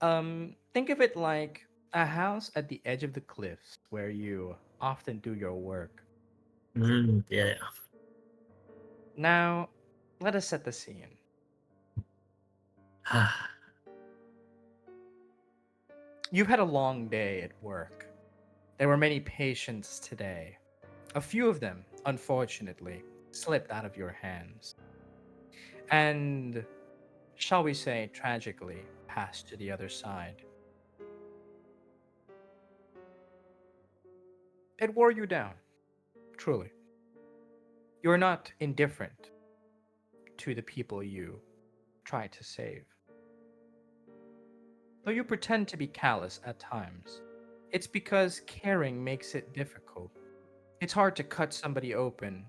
think of it like a house at the edge of the cliffs where you often do your work.
Yeah.
Now, let us set the scene. You've had a long day at work. There were many patients today. A few of them, unfortunately, slipped out of your hands. And, shall we say, tragically, passed to the other side. It wore you down, truly. You're not indifferent to the people you try to save. Though you pretend to be callous at times, it's because caring makes it difficult. It's hard to cut somebody open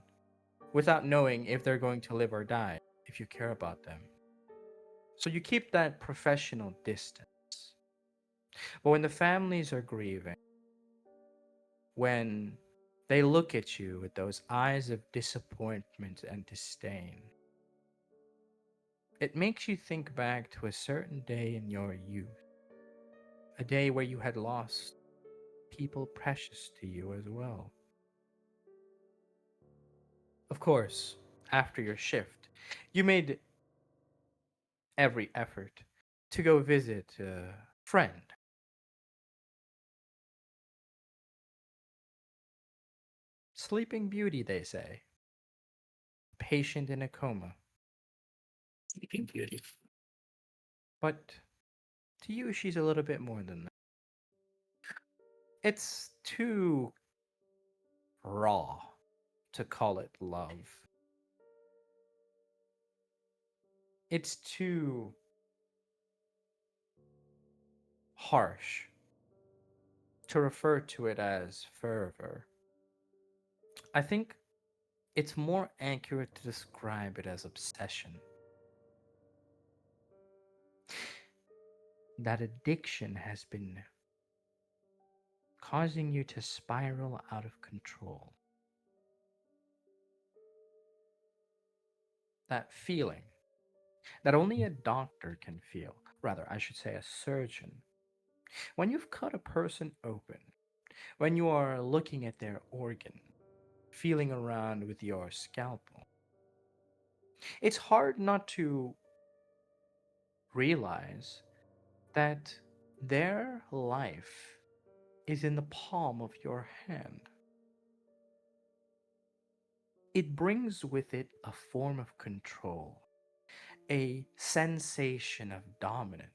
without knowing if they're going to live or die if you care about them. So you keep that professional distance. But when the families are grieving, when they look at you with those eyes of disappointment and disdain, it makes you think back to a certain day in your youth, a day where you had lost people precious to you as well. Of course, after your shift, you made every effort to go visit a friend. Sleeping Beauty, they say. Patient in a coma.
Sleeping Beauty.
But to you, she's a little bit more than that. It's too raw to call it love. It's too harsh to refer to it as fervor. I think it's more accurate to describe it as obsession. That addiction has been causing you to spiral out of control. That feeling that only a doctor can feel, rather, I should say a surgeon. When you've cut a person open, when you are looking at their organ, feeling around with your scalpel, it's hard not to realize that their life is in the palm of your hand. It brings with it a form of control, a sensation of dominance.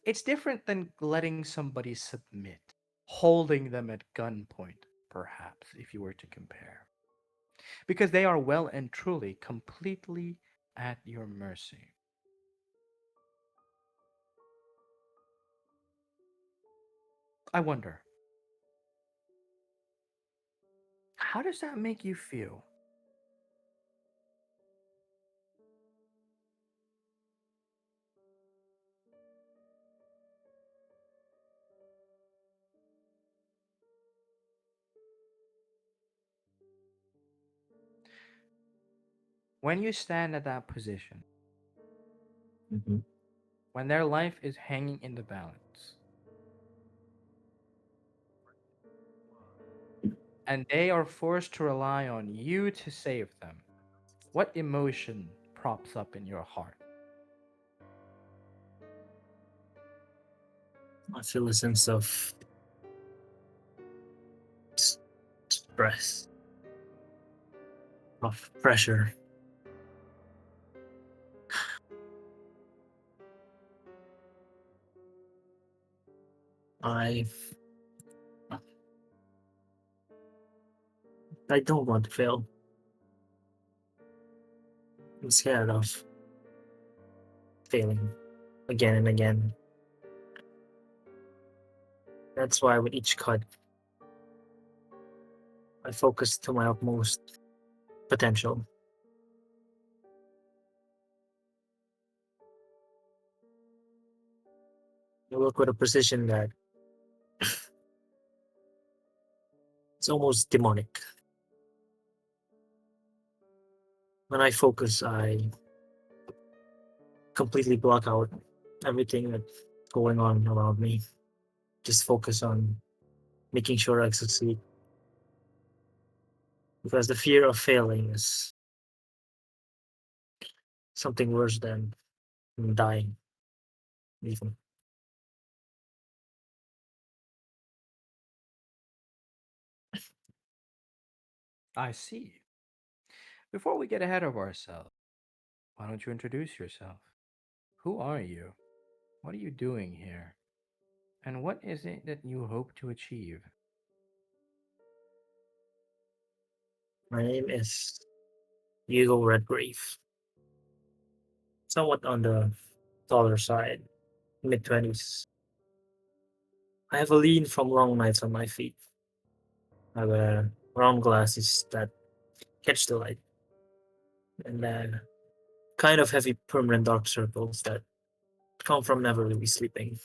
It's different than letting somebody submit, holding them at gunpoint, perhaps, if you were to compare. Because they are well and truly completely at your mercy. I wonder, how does that make you feel? When you stand at that position,
Mm-hmm.
when their life is hanging in the balance, and they are forced to rely on you to save them, what emotion props up in your heart?
I feel a sense of stress, of pressure. I I don't want to fail. I'm scared of failing again and again. That's why with each cut, I focus to my utmost potential. I work with a precision that it's almost demonic. When I focus, I completely block out everything that's going on around me. Just focus on making sure I succeed. Because the fear of failing is something worse than dying, even.
I see. Before we get ahead of ourselves, why don't you introduce yourself? Who are you? What are you doing here? And what is it that you hope to achieve?
My name is Hugo Redgrave. Somewhat on the taller side, mid-20s. I have a lean from long nights on my feet. I wear round glasses that catch the light, and kind of heavy permanent dark circles that come from never really sleeping.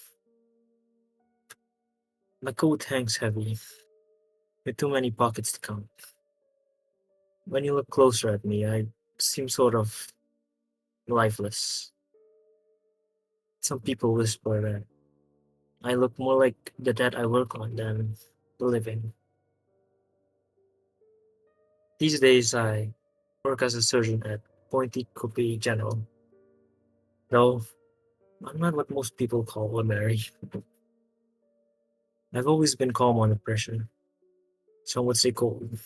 My coat hangs heavy, with too many pockets to count. When you look closer at me, I seem sort of lifeless. Some people whisper that I look more like the dead I work on than the living. These days, I work as a surgeon at Pointy Coupe General, though I'm not what most people call a Mary. I've always been calm under pressure. Some would say cold.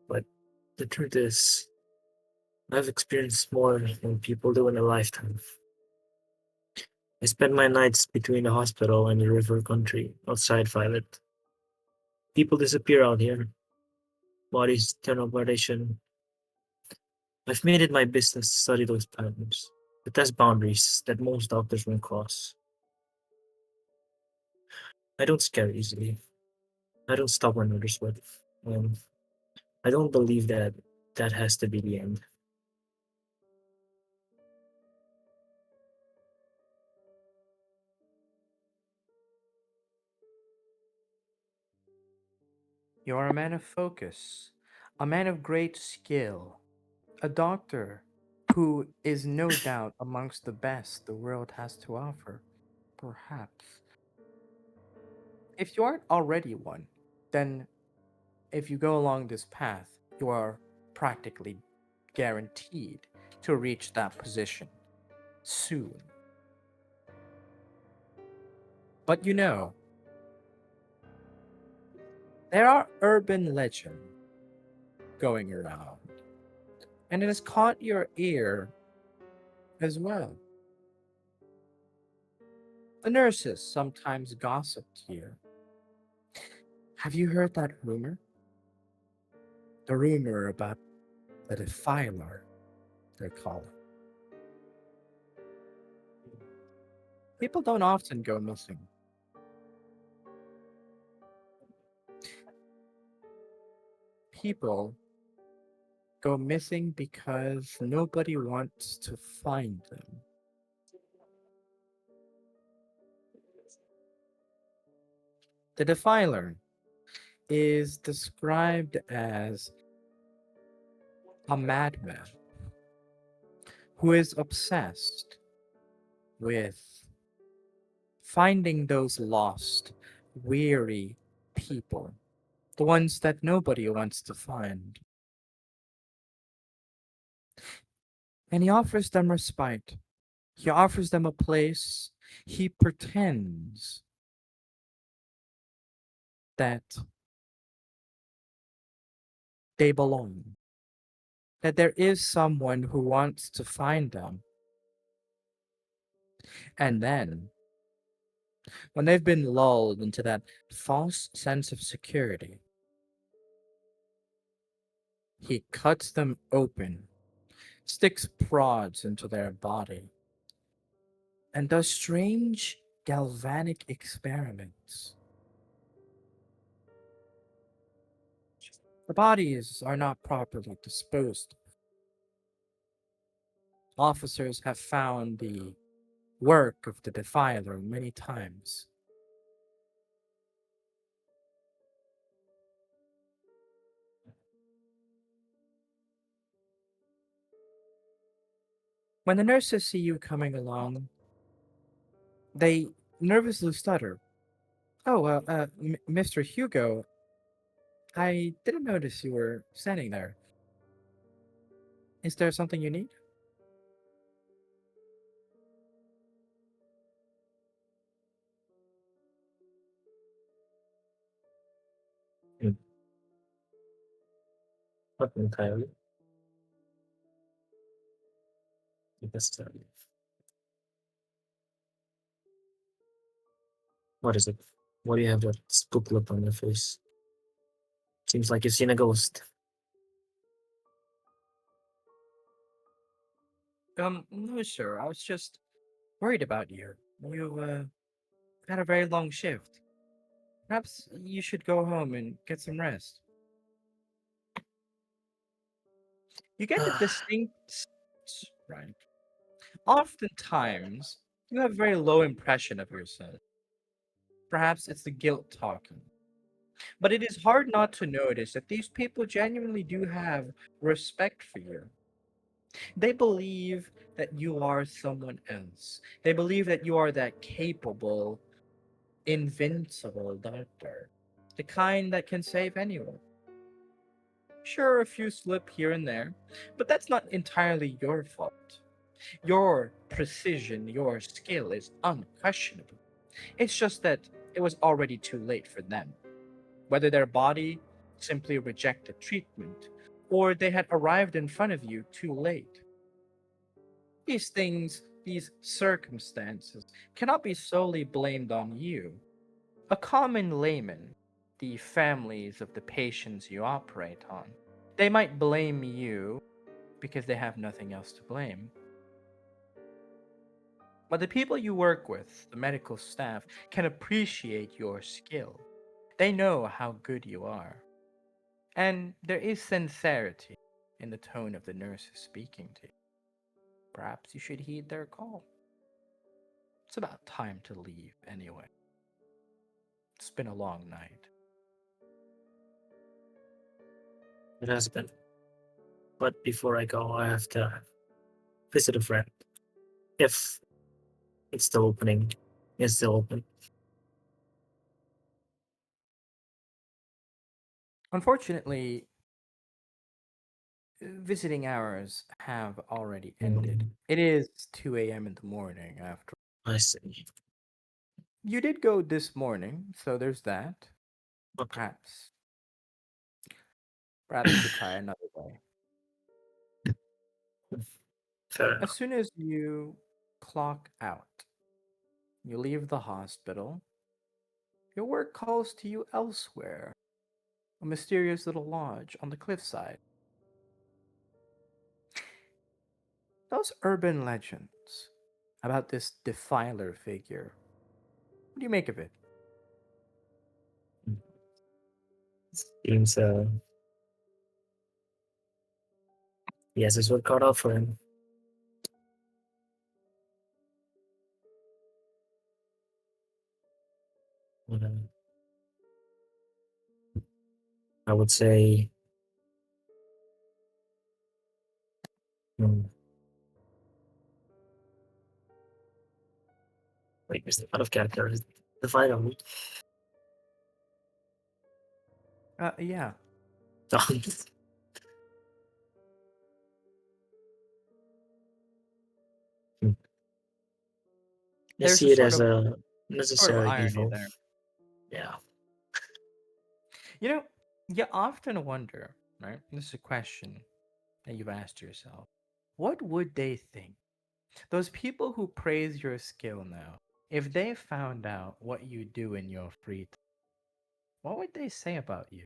But the truth is, I've experienced more than people do in a lifetime. I spend my nights between the hospital and the river country outside Violet. People disappear out here. Bodies turn up where they shouldn't. I've made it my business to study those patterns, to test boundaries that most doctors won't cross. I don't scare easily. I don't stop when others would. And I don't believe that that has to be the end.
You are a man of focus, a man of great skill, a doctor who is no doubt amongst the best the world has to offer, perhaps. If you aren't already one, then if you go along this path, you are practically guaranteed to reach that position soon. But you know, there are urban legends going around, and it has caught your ear as well. The nurses sometimes gossiped here. Have you heard that rumor? The rumor about the defiler, they call it. People don't often go missing. People go missing because nobody wants to find them. The defiler is described as a madman who is obsessed with finding those lost, weary people, the ones that nobody wants to find. And he offers them respite. He offers them a place. He pretends that they belong, that there is someone who wants to find them. And then, when they've been lulled into that false sense of security, he cuts them open, sticks prods into their body, and does strange galvanic experiments. The bodies are not properly disposed. Officers have found the work of the defiler many times. When the nurses see you coming along, they nervously stutter. Oh, Mr. Hugo, I didn't notice you were standing there. Is there something you need?
Hmm. Not entirely. Necessarily. What is it? Why do you have that spook look on your face? Seems like you've seen a ghost.
No, sir. I was just worried about you. You, had a very long shift. Perhaps you should go home and get some rest. You get a distinct sense, right? Oftentimes, you have a very low impression of yourself. Perhaps it's the guilt talking. But it is hard not to notice that these people genuinely do have respect for you. They believe that you are someone else. They believe that you are that capable, invincible doctor. The kind that can save anyone. Sure, a few slip here and there, but that's not entirely your fault. Your precision, your skill is unquestionable. It's just that it was already too late for them. Whether their body simply rejected treatment, or they had arrived in front of you too late. These things, these circumstances, cannot be solely blamed on you. A common layman, the families of the patients you operate on, they might blame you because they have nothing else to blame. But the people you work with, the medical staff, can appreciate your skill. They know how good you are. And there is sincerity in the tone of the nurses speaking to you. Perhaps you should heed their call. It's about time to leave anyway. It's been a long night.
It has been. But before I go, I have to visit a friend. If it's still opening, it's still open.
Unfortunately, visiting hours have already ended. It is 2 a.m. in the morning after.
I see.
You did go this morning, so there's that.
Okay.
Perhaps you could try another way.
Fair
As
enough.
soon as you clock out, you leave the hospital, your work calls to you elsewhere, a mysterious little lodge on the cliffside. Those urban legends about this defiler figure, what do you make of it?
Seems yes, it's what caught up for him. Uh, I would say hmm, wait, Mr. Out of character is the final.
Yeah.
I
There's a
see it
sort
as
of
a
sort of
necessary
irony
evil.
there.
Yeah.
You know, you often wonder, right? This is a question that you've asked yourself. What would they think? Those people who praise your skill now, if they found out what you do in your free time, what would they say about you?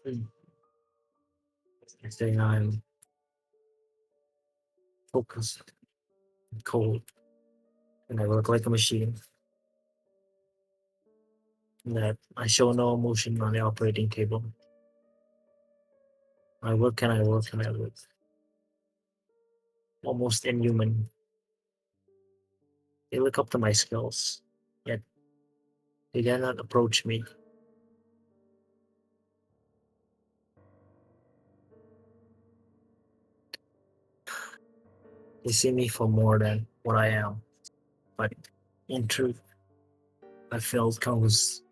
Hmm. I say I'm focused, cold, and I work like a machine. And that I show no emotion on the operating table. I work and I work and I work. Almost inhuman. They look up to my skills, yet they dare not approach me. They see me for more than what I am. But in truth, I failed countless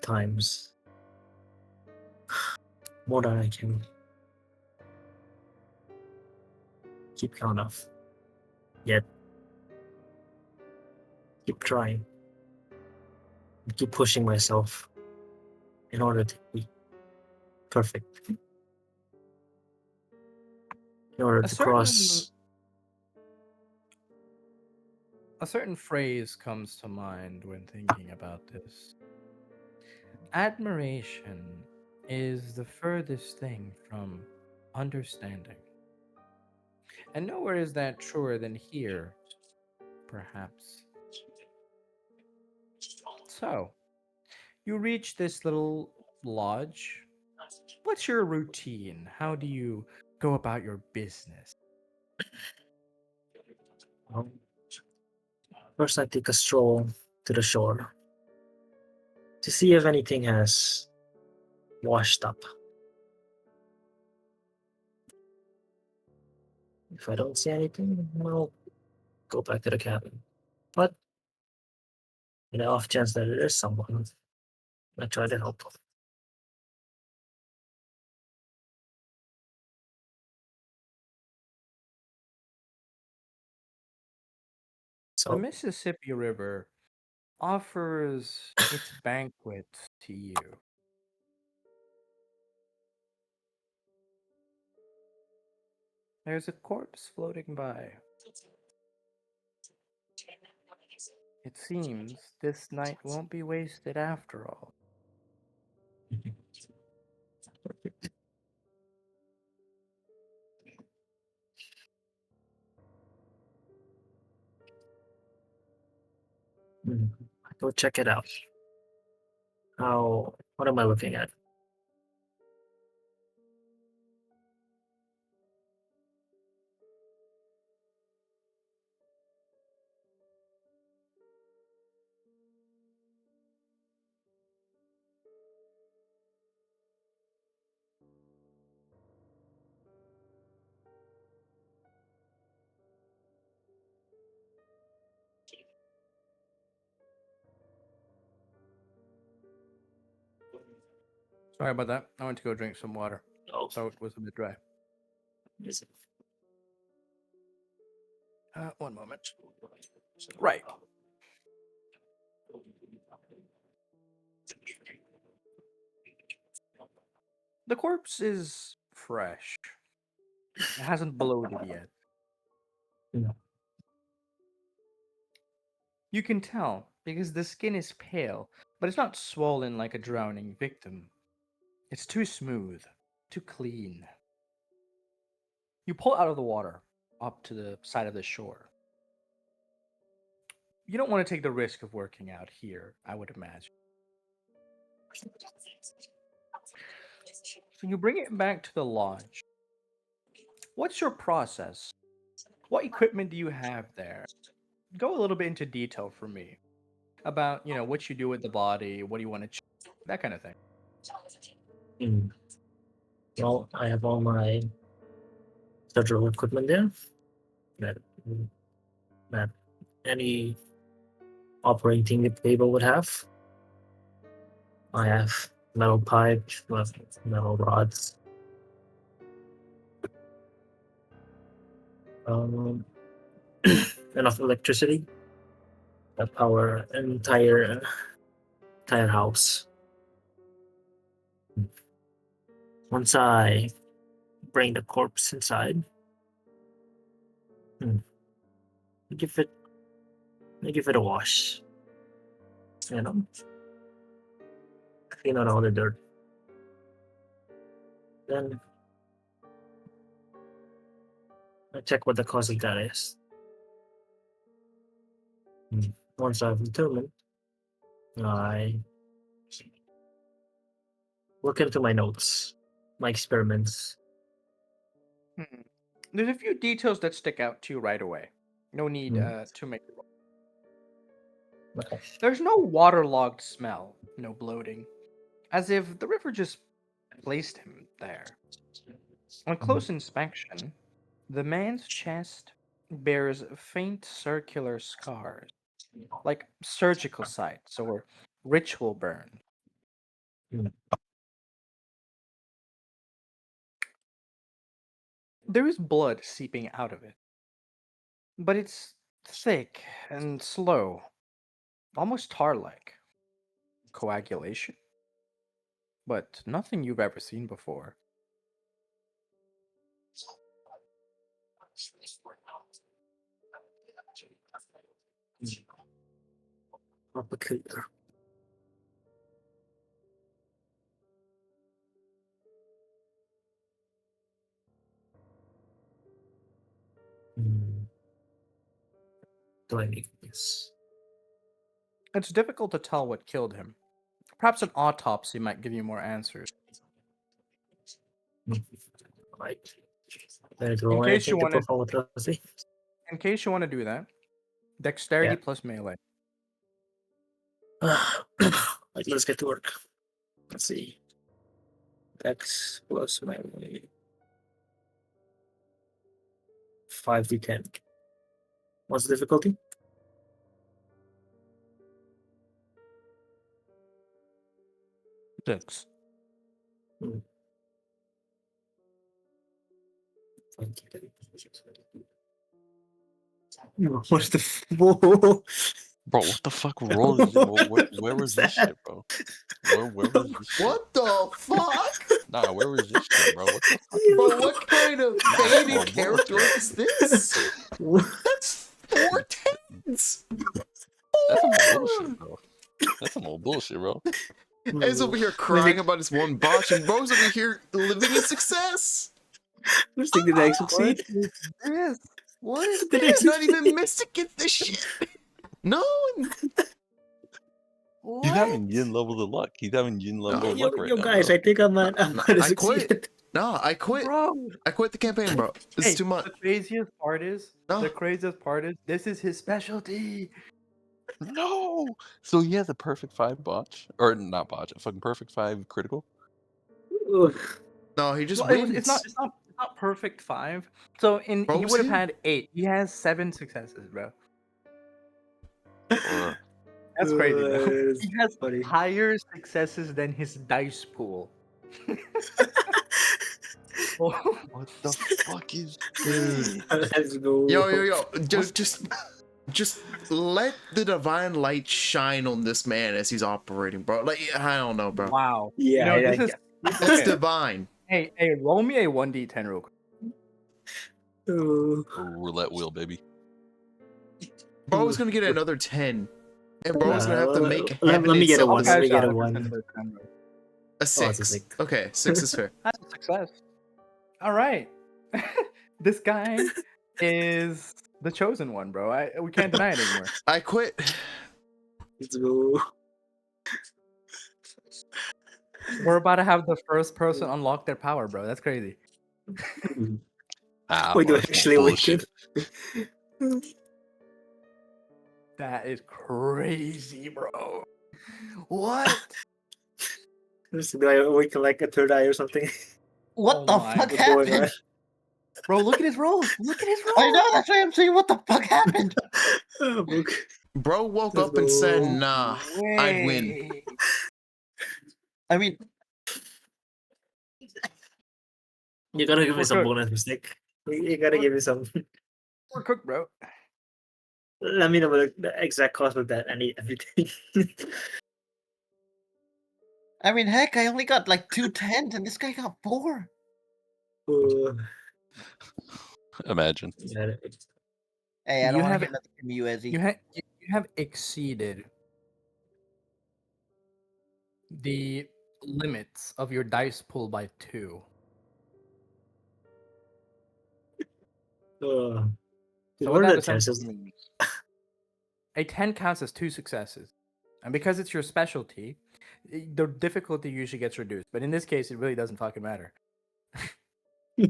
times. More than I can keep count of. Yet keep trying. Keep pushing myself in order to be perfect. In order
A
to
certain
cross
A certain phrase comes to mind when thinking about this. Admiration is the furthest thing from understanding. And nowhere is that truer than here, perhaps. So, you reach this little lodge. What's your routine? How do you go about your business?
Well, first, I take a stroll to the shore to see if anything has washed up. If I don't see anything, I'll go back to the cabin. But in the off chance that there is someone, I try to help.
The
So,
Mississippi River offers its banquets to you. There's a corpse floating by. It seems this night won't be wasted after all.
go check it out. What am I looking at?
Sorry about that. I went to go drink some water.
Oh,
Throat was a bit dry.
is it?
One moment. Right. The corpse is fresh. It hasn't bloated yet.
No.
You can tell because the skin is pale, but it's not swollen like a drowning victim. It's too smooth, too clean. You pull out of the water up to the side of the shore. You don't want to take the risk of working out here, I would imagine. So you bring it back to the lodge. What's your process? What equipment do you have there? Go a little bit into detail for me about, what you do with the body, what do you want to check, that kind of thing.
Mm. Well, I have all my surgical equipment there that that any operating table would have. I have metal pipes, metal rods, um, enough electricity to power an entire house. Once I bring the corpse inside, I give it I give it a wash. You know, clean out all the dirt. Then I check what the cause of that is. Once I've determined, I look into my notes, my experiments.
There's a few details that stick out to you right away. No need to make it.
Okay.
There's no waterlogged smell, no bloating, as if the river just placed him there. On close inspection, the man's chest bears faint circular scars, like surgical sites or ritual burns.
Mm.
There is blood seeping out of it, but it's thick and slow, almost tar-like. Coagulation? But nothing you've ever seen before.
Peculiar. Hmm. Do I make this?
It's difficult to tell what killed him. Perhaps an autopsy might give you more answers.
Right. In
case you wanna-
perform autopsy.
In case you want to do that, dexterity plus melee.
Like, let's get to work. Let's see. Dex plus melee. 5d10. What's the difficulty?
Six.
What's the whoa?
Bro, what the fuck roll is it? Where was this shit, bro? Where was this shit?
What the fuck?
Nah, where was this shit, bro? What the fuck?
Bro, what kind of faded
Oh,
character is this? That's 4 tens.
That's some old bullshit, bro. That's some old bullshit, bro.
Ed's over here crying about his one botch, and bro's over here living in success.
Which thing did I succeed?
Yes. What is
Did I
this? Not
succeed?
even Mystic gets this shit. No one.
He's having yin levels of luck. He's having yin levels of luck right
Yo,
now.
guys,
Bro.
I think I'm at
I quit.
succeed.
No, I quit.
Bro,
I quit the campaign, bro. This is too much.
The craziest part is
No.
this is his specialty.
No. So he has a perfect 5 botch, or not botch, a fucking perfect 5 critical.
No, he just
Well,
wins.
it's not perfect 5. So he
Bro's
would have
him.
had 8. He has 7 successes, bro.
Or
That's crazy, bro.
That's
He has
funny.
higher successes than his dice pool.
what the fuck is this?
Let's go.
Yo. Just let the divine light shine on this man as he's operating, bro. Like, I don't know, bro.
Wow.
Yeah,
this is
It's
okay.
divine.
Hey, roll me a 1d10 real quick.
Oh,
Roulette wheel, baby.
Bro's gonna get another 10. And bro's gonna have to make
let
heaven
me get a
itself
one. Let me get a one.
a
it's a
6.
six.
Okay, 6 is fair.
That's a success. All right. This guy is the chosen one, bro. We can't deny it anymore.
I quit.
Let's go.
We're about to have the first person unlock their power, bro. That's crazy.
We do
that's
actually
bullshit.
win.
That is crazy, bro. What?
Do I awaken like a third eye or something?
What
Oh
the
my
fuck
What's going
happened?
on?
Bro, look at his rolls. Look at his rolls.
I know, that's why I'm saying what the fuck happened.
Oh, book.
Bro woke
Let's
up and said,
go.
nah, I'd win.
Wait.
I mean,
You gotta give me
We're
some
cooked.
bonus mistake. You gotta give me some.
We're cooked, bro.
Let me know the exact cost of that. I need everything.
heck, I only got like 2 10s and this guy got 4.
Imagine.
Yeah,
Hey, I
You
don't want to
have-
hear nothing from you, Ezzy.
You have exceeded the limits of your dice pool by 2.
So
So
what
what
are
that
the
essentially
chances?
means, a 10 counts as 2 successes. And because it's your specialty, the difficulty usually gets reduced. But in this case, it really doesn't fucking matter. I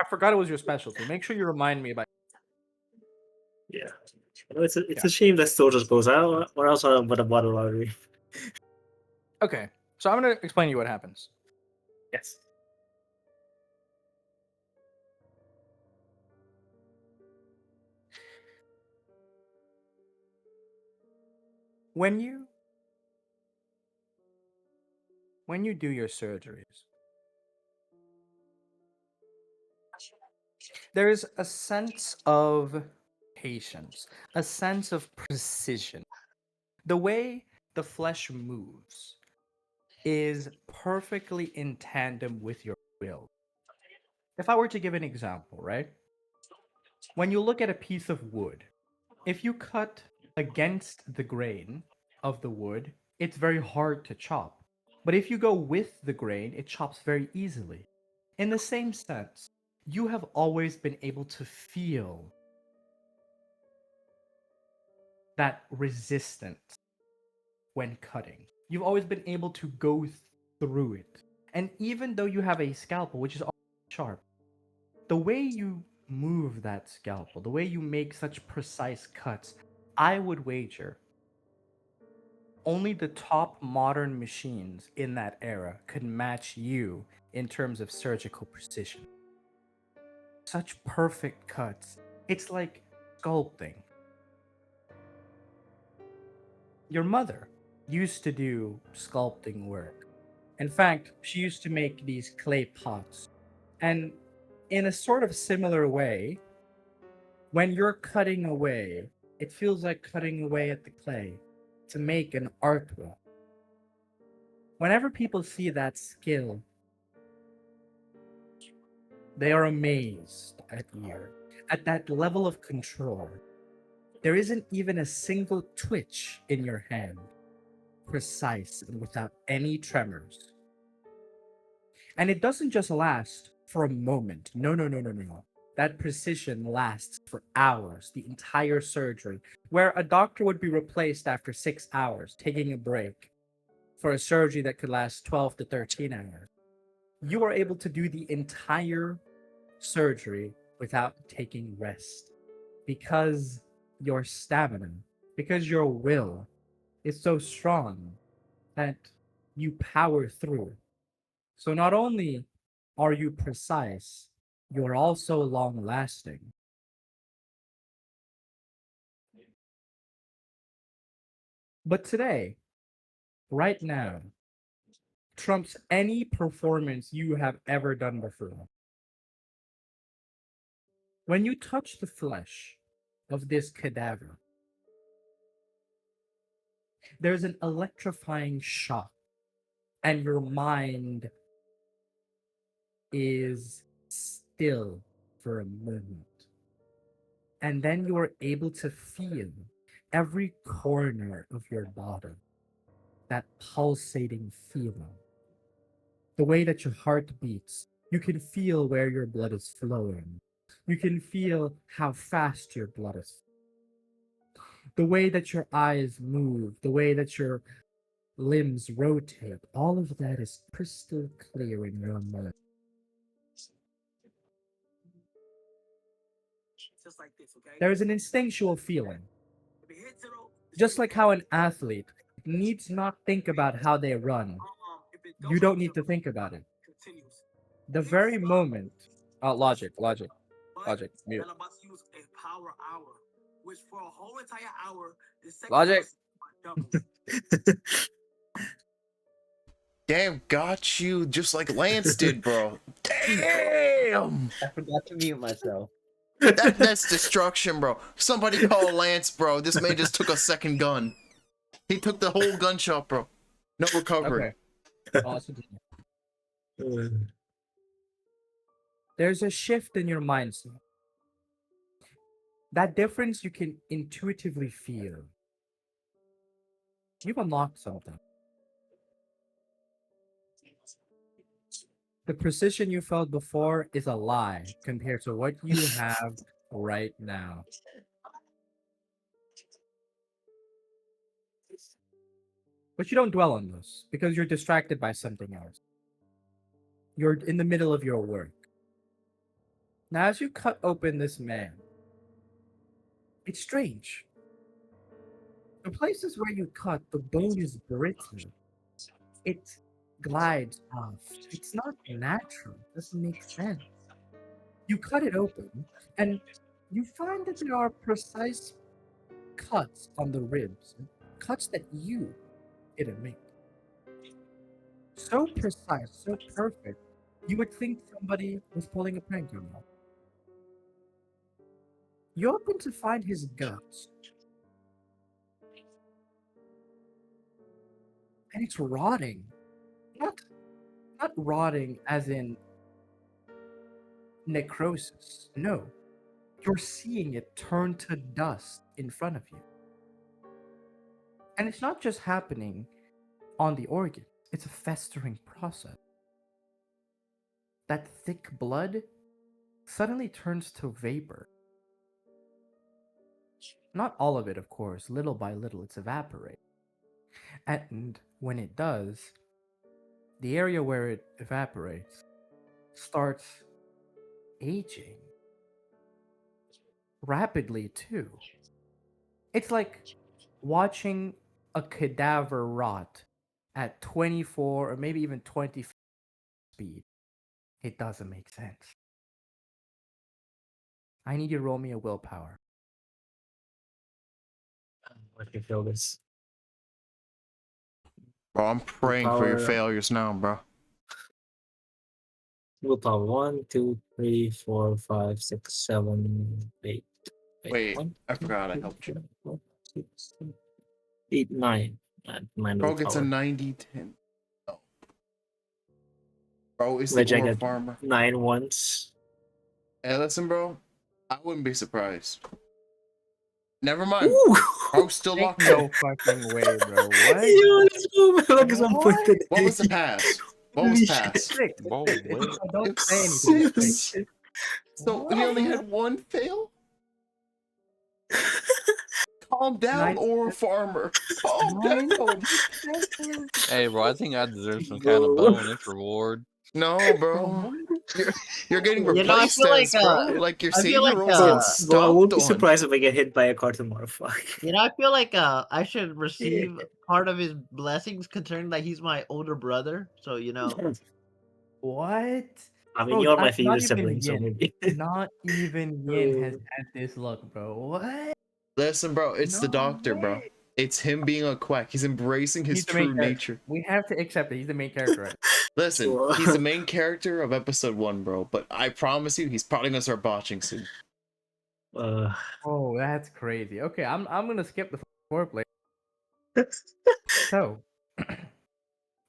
forgot it was your specialty. Make sure you remind me about.
Yeah. It's a shame that soldiers goes out. Or else I would have bought a lottery.
Okay, so I'm gonna explain to you what happens.
Yes.
When you do your surgeries, there is a sense of patience, a sense of precision. The way the flesh moves is perfectly in tandem with your will. If I were to give an example, right? When you look at a piece of wood, If you cut against the grain of the wood, it's very hard to chop. But if you go with the grain, it chops very easily. In the same sense, you have always been able to feel that resistance when cutting. You've always been able to go through it. And even though you have a scalpel, which is sharp, the way you move that scalpel, the way you make such precise cuts, I would wager only the top modern machines in that era could match you in terms of surgical precision. Such perfect cuts. It's like sculpting. Your mother used to do sculpting work. In fact, she used to make these clay pots. And in a sort of similar way, when you're cutting away, it feels like cutting away at the clay to make an artwork. Whenever people see that skill, they are amazed at you, at that level of control. There isn't even a single twitch in your hand, precise and without any tremors. And it doesn't just last for a moment. No, no, no, no, no. That precision lasts for hours, the entire surgery, where a doctor would be replaced after 6 hours, taking a break for a surgery that could last 12 to 13 hours. You are able to do the entire surgery without taking rest because your stamina, because your will is so strong that you power through. So not only are you precise, you're also long lasting. But today, right now, trumps any performance you have ever done before. When you touch the flesh of this cadaver, there's an electrifying shock, and your mind is still for a moment. And then you are able to feel every corner of your body, that pulsating feeling. The way that your heart beats, you can feel where your blood is flowing. You can feel how fast your blood is. The way that your eyes move, the way that your limbs rotate, all of that is crystal clear in your mind. There is an instinctual feeling. Just like how an athlete needs not think about how they run, you don't need to think about it. The very moment, logic, mute. Logic.
Damn, got you just like Lance did, bro. Damn!
I forgot to mute myself.
That's destruction, bro. Somebody call Lance, bro. This man just took a second gun. He took the whole gunshot, bro. No recovery.
Okay. Awesome. There's a shift in your mindset. That difference you can intuitively feel. You've unlocked something. The precision you felt before is a lie compared to what you have right now. But you don't dwell on this because you're distracted by something else. You're in the middle of your work. Now, as you cut open this man, it's strange. The places where you cut, the bone is brittle. It glides off. It's not natural. It doesn't make sense. You cut it open, and you find that there are precise cuts on the ribs, cuts that you didn't make. So precise, so perfect, you would think somebody was pulling a prank on you. You open to find his guts, and it's rotting. Not rotting as in necrosis. No. You're seeing it turn to dust in front of you. And it's not just happening on the organ, it's a festering process. That thick blood suddenly turns to vapor. Not all of it, of course, little by little, it's evaporating. And when it does, the area where it evaporates starts aging. Rapidly, too. It's like watching a cadaver rot at 24 or maybe even 20 speed. It doesn't make sense. I need you to roll me a willpower.
I can feel this.
Bro, I'm praying for your
Willpower.
failures now, bro.
Willpower 1, 2, 3, 4, 5, 6, 7, 8.
Wait,
1,
I
2,
forgot I
3,
helped you.
4, 5, 6, 7, 8, 9. 9
Bro gets a
willpower.
90-10. Oh. Bro, is
Which
the
I
ore
got
farmer.
9 once.
Hey, listen, bro. I wouldn't be surprised. Never mind.
Ooh!
Bro, still
Ain't
locked
no
in.
fucking way, bro. What?
Yo, let's go. Look at some
What?
pointed.
What was the pass? What was
Holy
pass?
shit.
Six.
Whoa,
Six.
wait.
Don't
It's
say anything. It's
six.
six.
So he only had one fail? Calm down,
Nine-
ore farmer. Calm
nine-
down.
Hey, bro, I think I deserve some kind of bonus reward.
No, bro. You're getting
You know, I
replaced
feel like,
as, bro. Like your
I feel
savior
like,
rolls get
Well, I won't
stomped
be
on.
surprised if I get hit by a car tomorrow. Fuck.
you know, I feel like I should receive part of his blessings, considering that he's my older brother. So you know,
What?
I mean,
Bro,
you're my
not
favorite
even
sibling, so
Yin.
maybe.
Not even Yin has had this luck, bro. What?
Listen, bro, it's the
No
doctor, bro.
way.
It's him being a quack. He's embracing his
He's the main
true
character.
nature.
We have to accept it. He's the main character, right?
Listen,
Whoa.
he's the main character of episode 1, bro. But I promise you, he's probably gonna start botching soon.
Oh, that's crazy. Okay, I'm gonna skip the foreplay. So,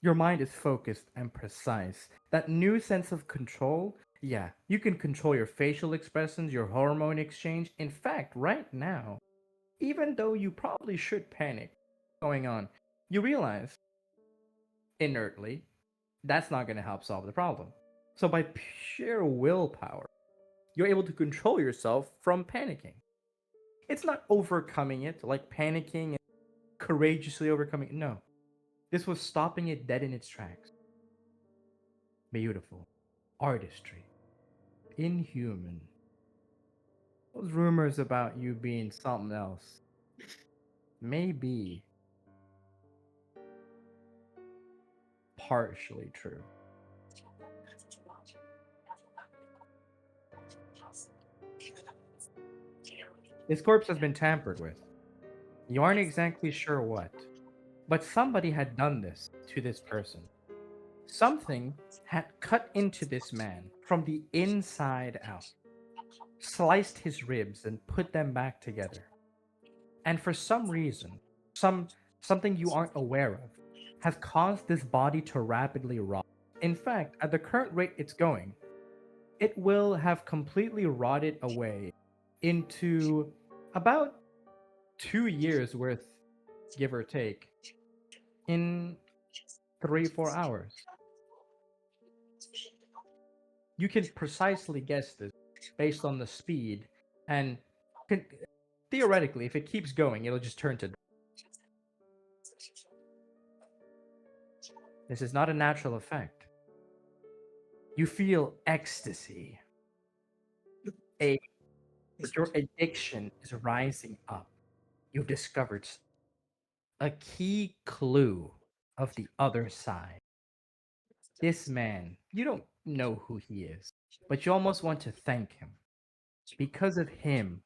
your mind is focused and precise. That new sense of control, yeah, you can control your facial expressions, your hormone exchange. In fact, right now, even though you probably should panic going on, you realize inertly that's not going to help solve the problem. So, by pure willpower, you're able to control yourself from panicking. It's not overcoming it, like panicking and courageously overcoming it. No. This was stopping it dead in its tracks. Beautiful. Artistry. Inhuman. Those rumors about you being something else may be partially true. This corpse has been tampered with. You aren't exactly sure what, but somebody had done this to this person. Something had cut into this man from the inside out, sliced his ribs and put them back together. And for some reason, something you aren't aware of, has caused this body to rapidly rot. In fact, at the current rate it's going, it will have completely rotted away into about 2 years worth, give or take, in 3-4 hours. You can precisely guess this based on the speed, and theoretically, if it keeps going, it'll just turn to. This is not a natural effect. You feel ecstasy. Your addiction is rising up. You've discovered a key clue of the other side. This man, you don't know who he is, but you almost want to thank him. Because of him,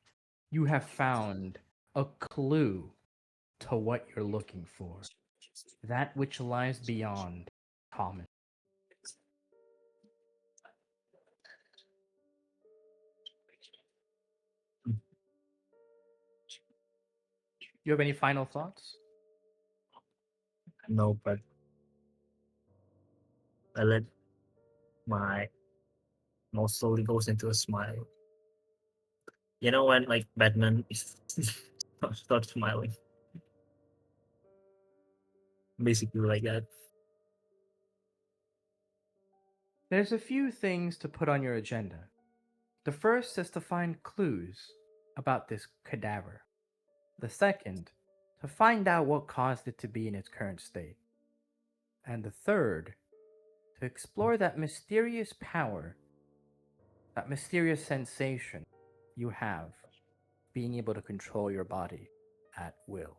you have found a clue to what you're looking for. That which lies beyond common. You have any final thoughts?
No, but I let my mouth slowly goes into a smile. You know when like Batman starts smiling, basically like that.
There's a few things to put on your agenda. The first is to find clues about this cadaver. The second, to find out what caused it to be in its current state. And the third, to explore that mysterious power, that mysterious sensation you have, being able to control your body at will.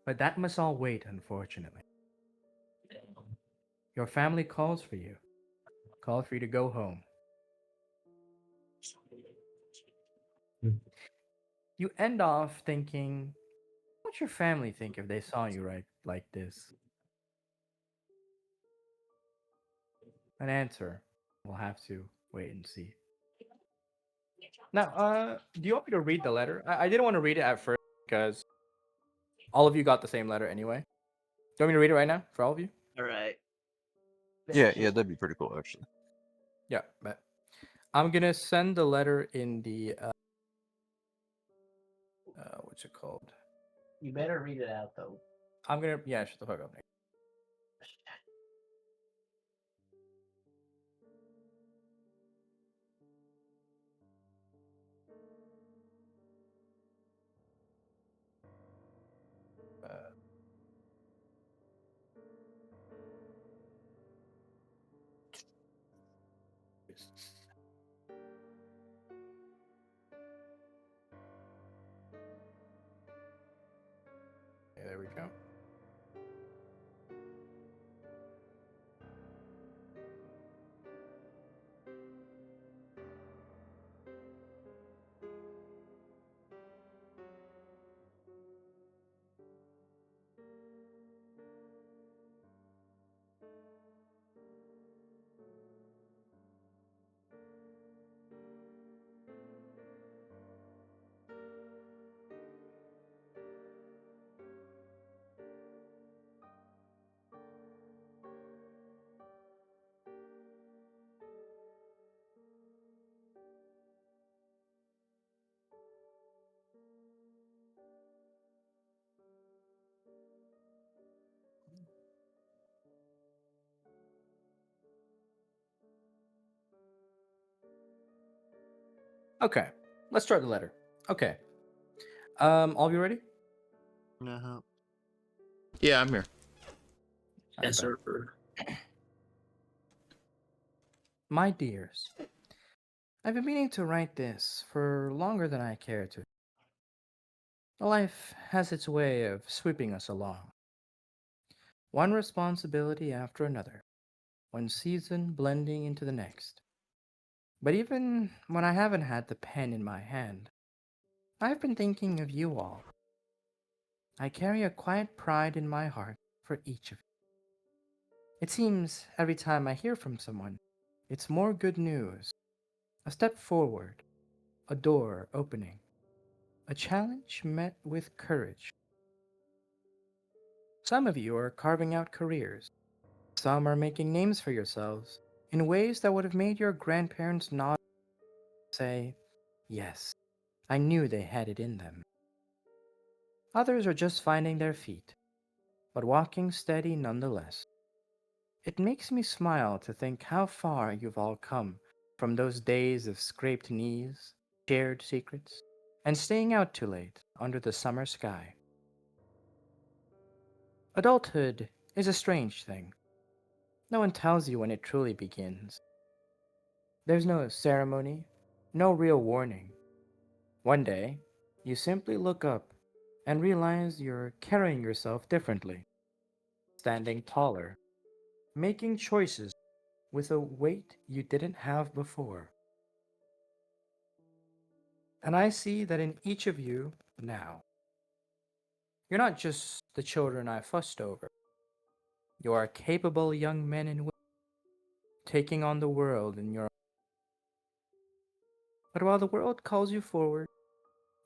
But that must all wait, unfortunately. Your family calls for you, calls for you to go home. You end off thinking, what'd your family think if they saw you right like this? An answer. We'll have to wait and see. Now, do you want me to read the letter? I didn't want to read it at first because all of you got the same letter anyway. Do you want me to read it right now for all of you?
All right.
Yeah, that'd be pretty cool, actually.
Yeah, but I'm gonna send the letter in the what's it called?
You better read it out though.
I'm gonna shut the fuck up, Nick. Okay, there we go. Okay, let's start the letter. Okay. All of you ready?
Uh-huh.
Yeah, I'm here.
Yes,
Okay.
sir.
My dears, I've been meaning to write this for longer than I care to. Life has its way of sweeping us along. One responsibility after another, one season blending into the next. But even when I haven't had the pen in my hand, I've been thinking of you all. I carry a quiet pride in my heart for each of you. It seems every time I hear from someone, it's more good news. A step forward, a door opening, a challenge met with courage. Some of you are carving out careers. Some are making names for yourselves in ways that would have made your grandparents nod and say, yes, I knew they had it in them. Others are just finding their feet, but walking steady nonetheless. It makes me smile to think how far you've all come from those days of scraped knees, shared secrets, and staying out too late under the summer sky. Adulthood is a strange thing. No one tells you when it truly begins. There's no ceremony, no real warning. One day, you simply look up and realize you're carrying yourself differently, standing taller, making choices with a weight you didn't have before. And I see that in each of you now. You're not just the children I fussed over. You are capable young men and women taking on the world in your own. But while the world calls you forward,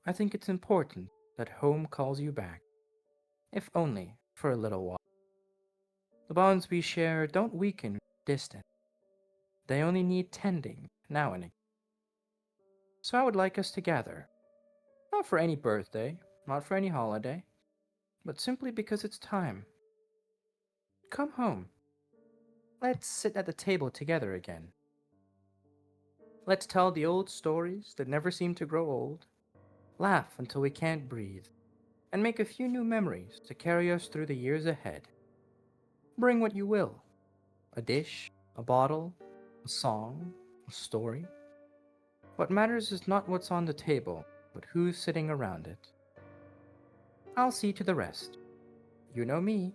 I think it's important that home calls you back, if only for a little while. The bonds we share don't weaken with distant. They only need tending now and again. So I would like us to gather. Not for any birthday, not for any holiday, but simply because it's time. Come home. Let's sit at the table together again. Let's tell the old stories that never seem to grow old, laugh until we can't breathe, and make a few new memories to carry us through the years ahead. Bring what you will. A dish, a bottle, a song, a story. What matters is not what's on the table, but who's sitting around it. I'll see to the rest. You know me.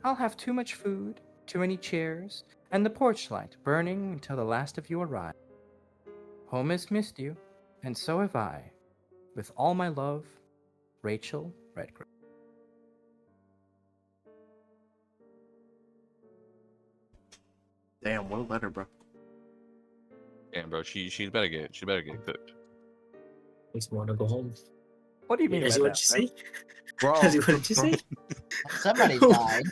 I'll have too much food, too many chairs, and the porch light burning until the last of you arrive. Home has missed you, and so have I. With all my love, Rachel Redgrave.
Damn, what a letter, bro.
Damn, bro, she better get cooked.
Makes me want to go home.
What do you mean by
Ezzy, what
that?
did you say?
Bro.
Ezzy, what did you say?
Somebody died.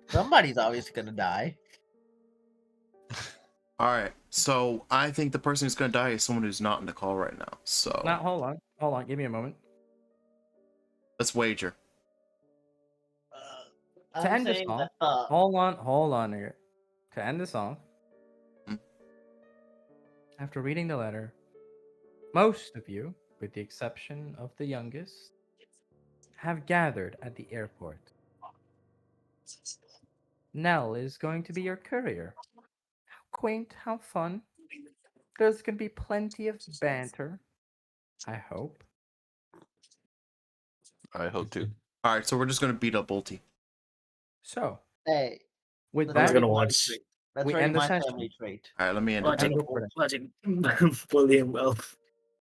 Somebody's obviously gonna die.
All right, so I think the person who's gonna die is someone who's not in the call right now. So
Now, hold on, give me a moment.
let's wager.
To
I'm
end this
saying
song,
that,
hold on here. To end the song,
Hmm.
after reading the letter, most of you, with the exception of the youngest, have gathered at the airport. Nell is going to be your courier. How quaint, how fun. There's going to be plenty of banter. I hope.
I hope to.
All right, so we're just gonna beat up Bolty.
So,
hey,
with
that's
I was
that,
gonna
already my
watch.
trait. That's
we
already
end the
my
session.
family trait.
All right, let me end it.
Logic,
go for it.
logic. Bully him well.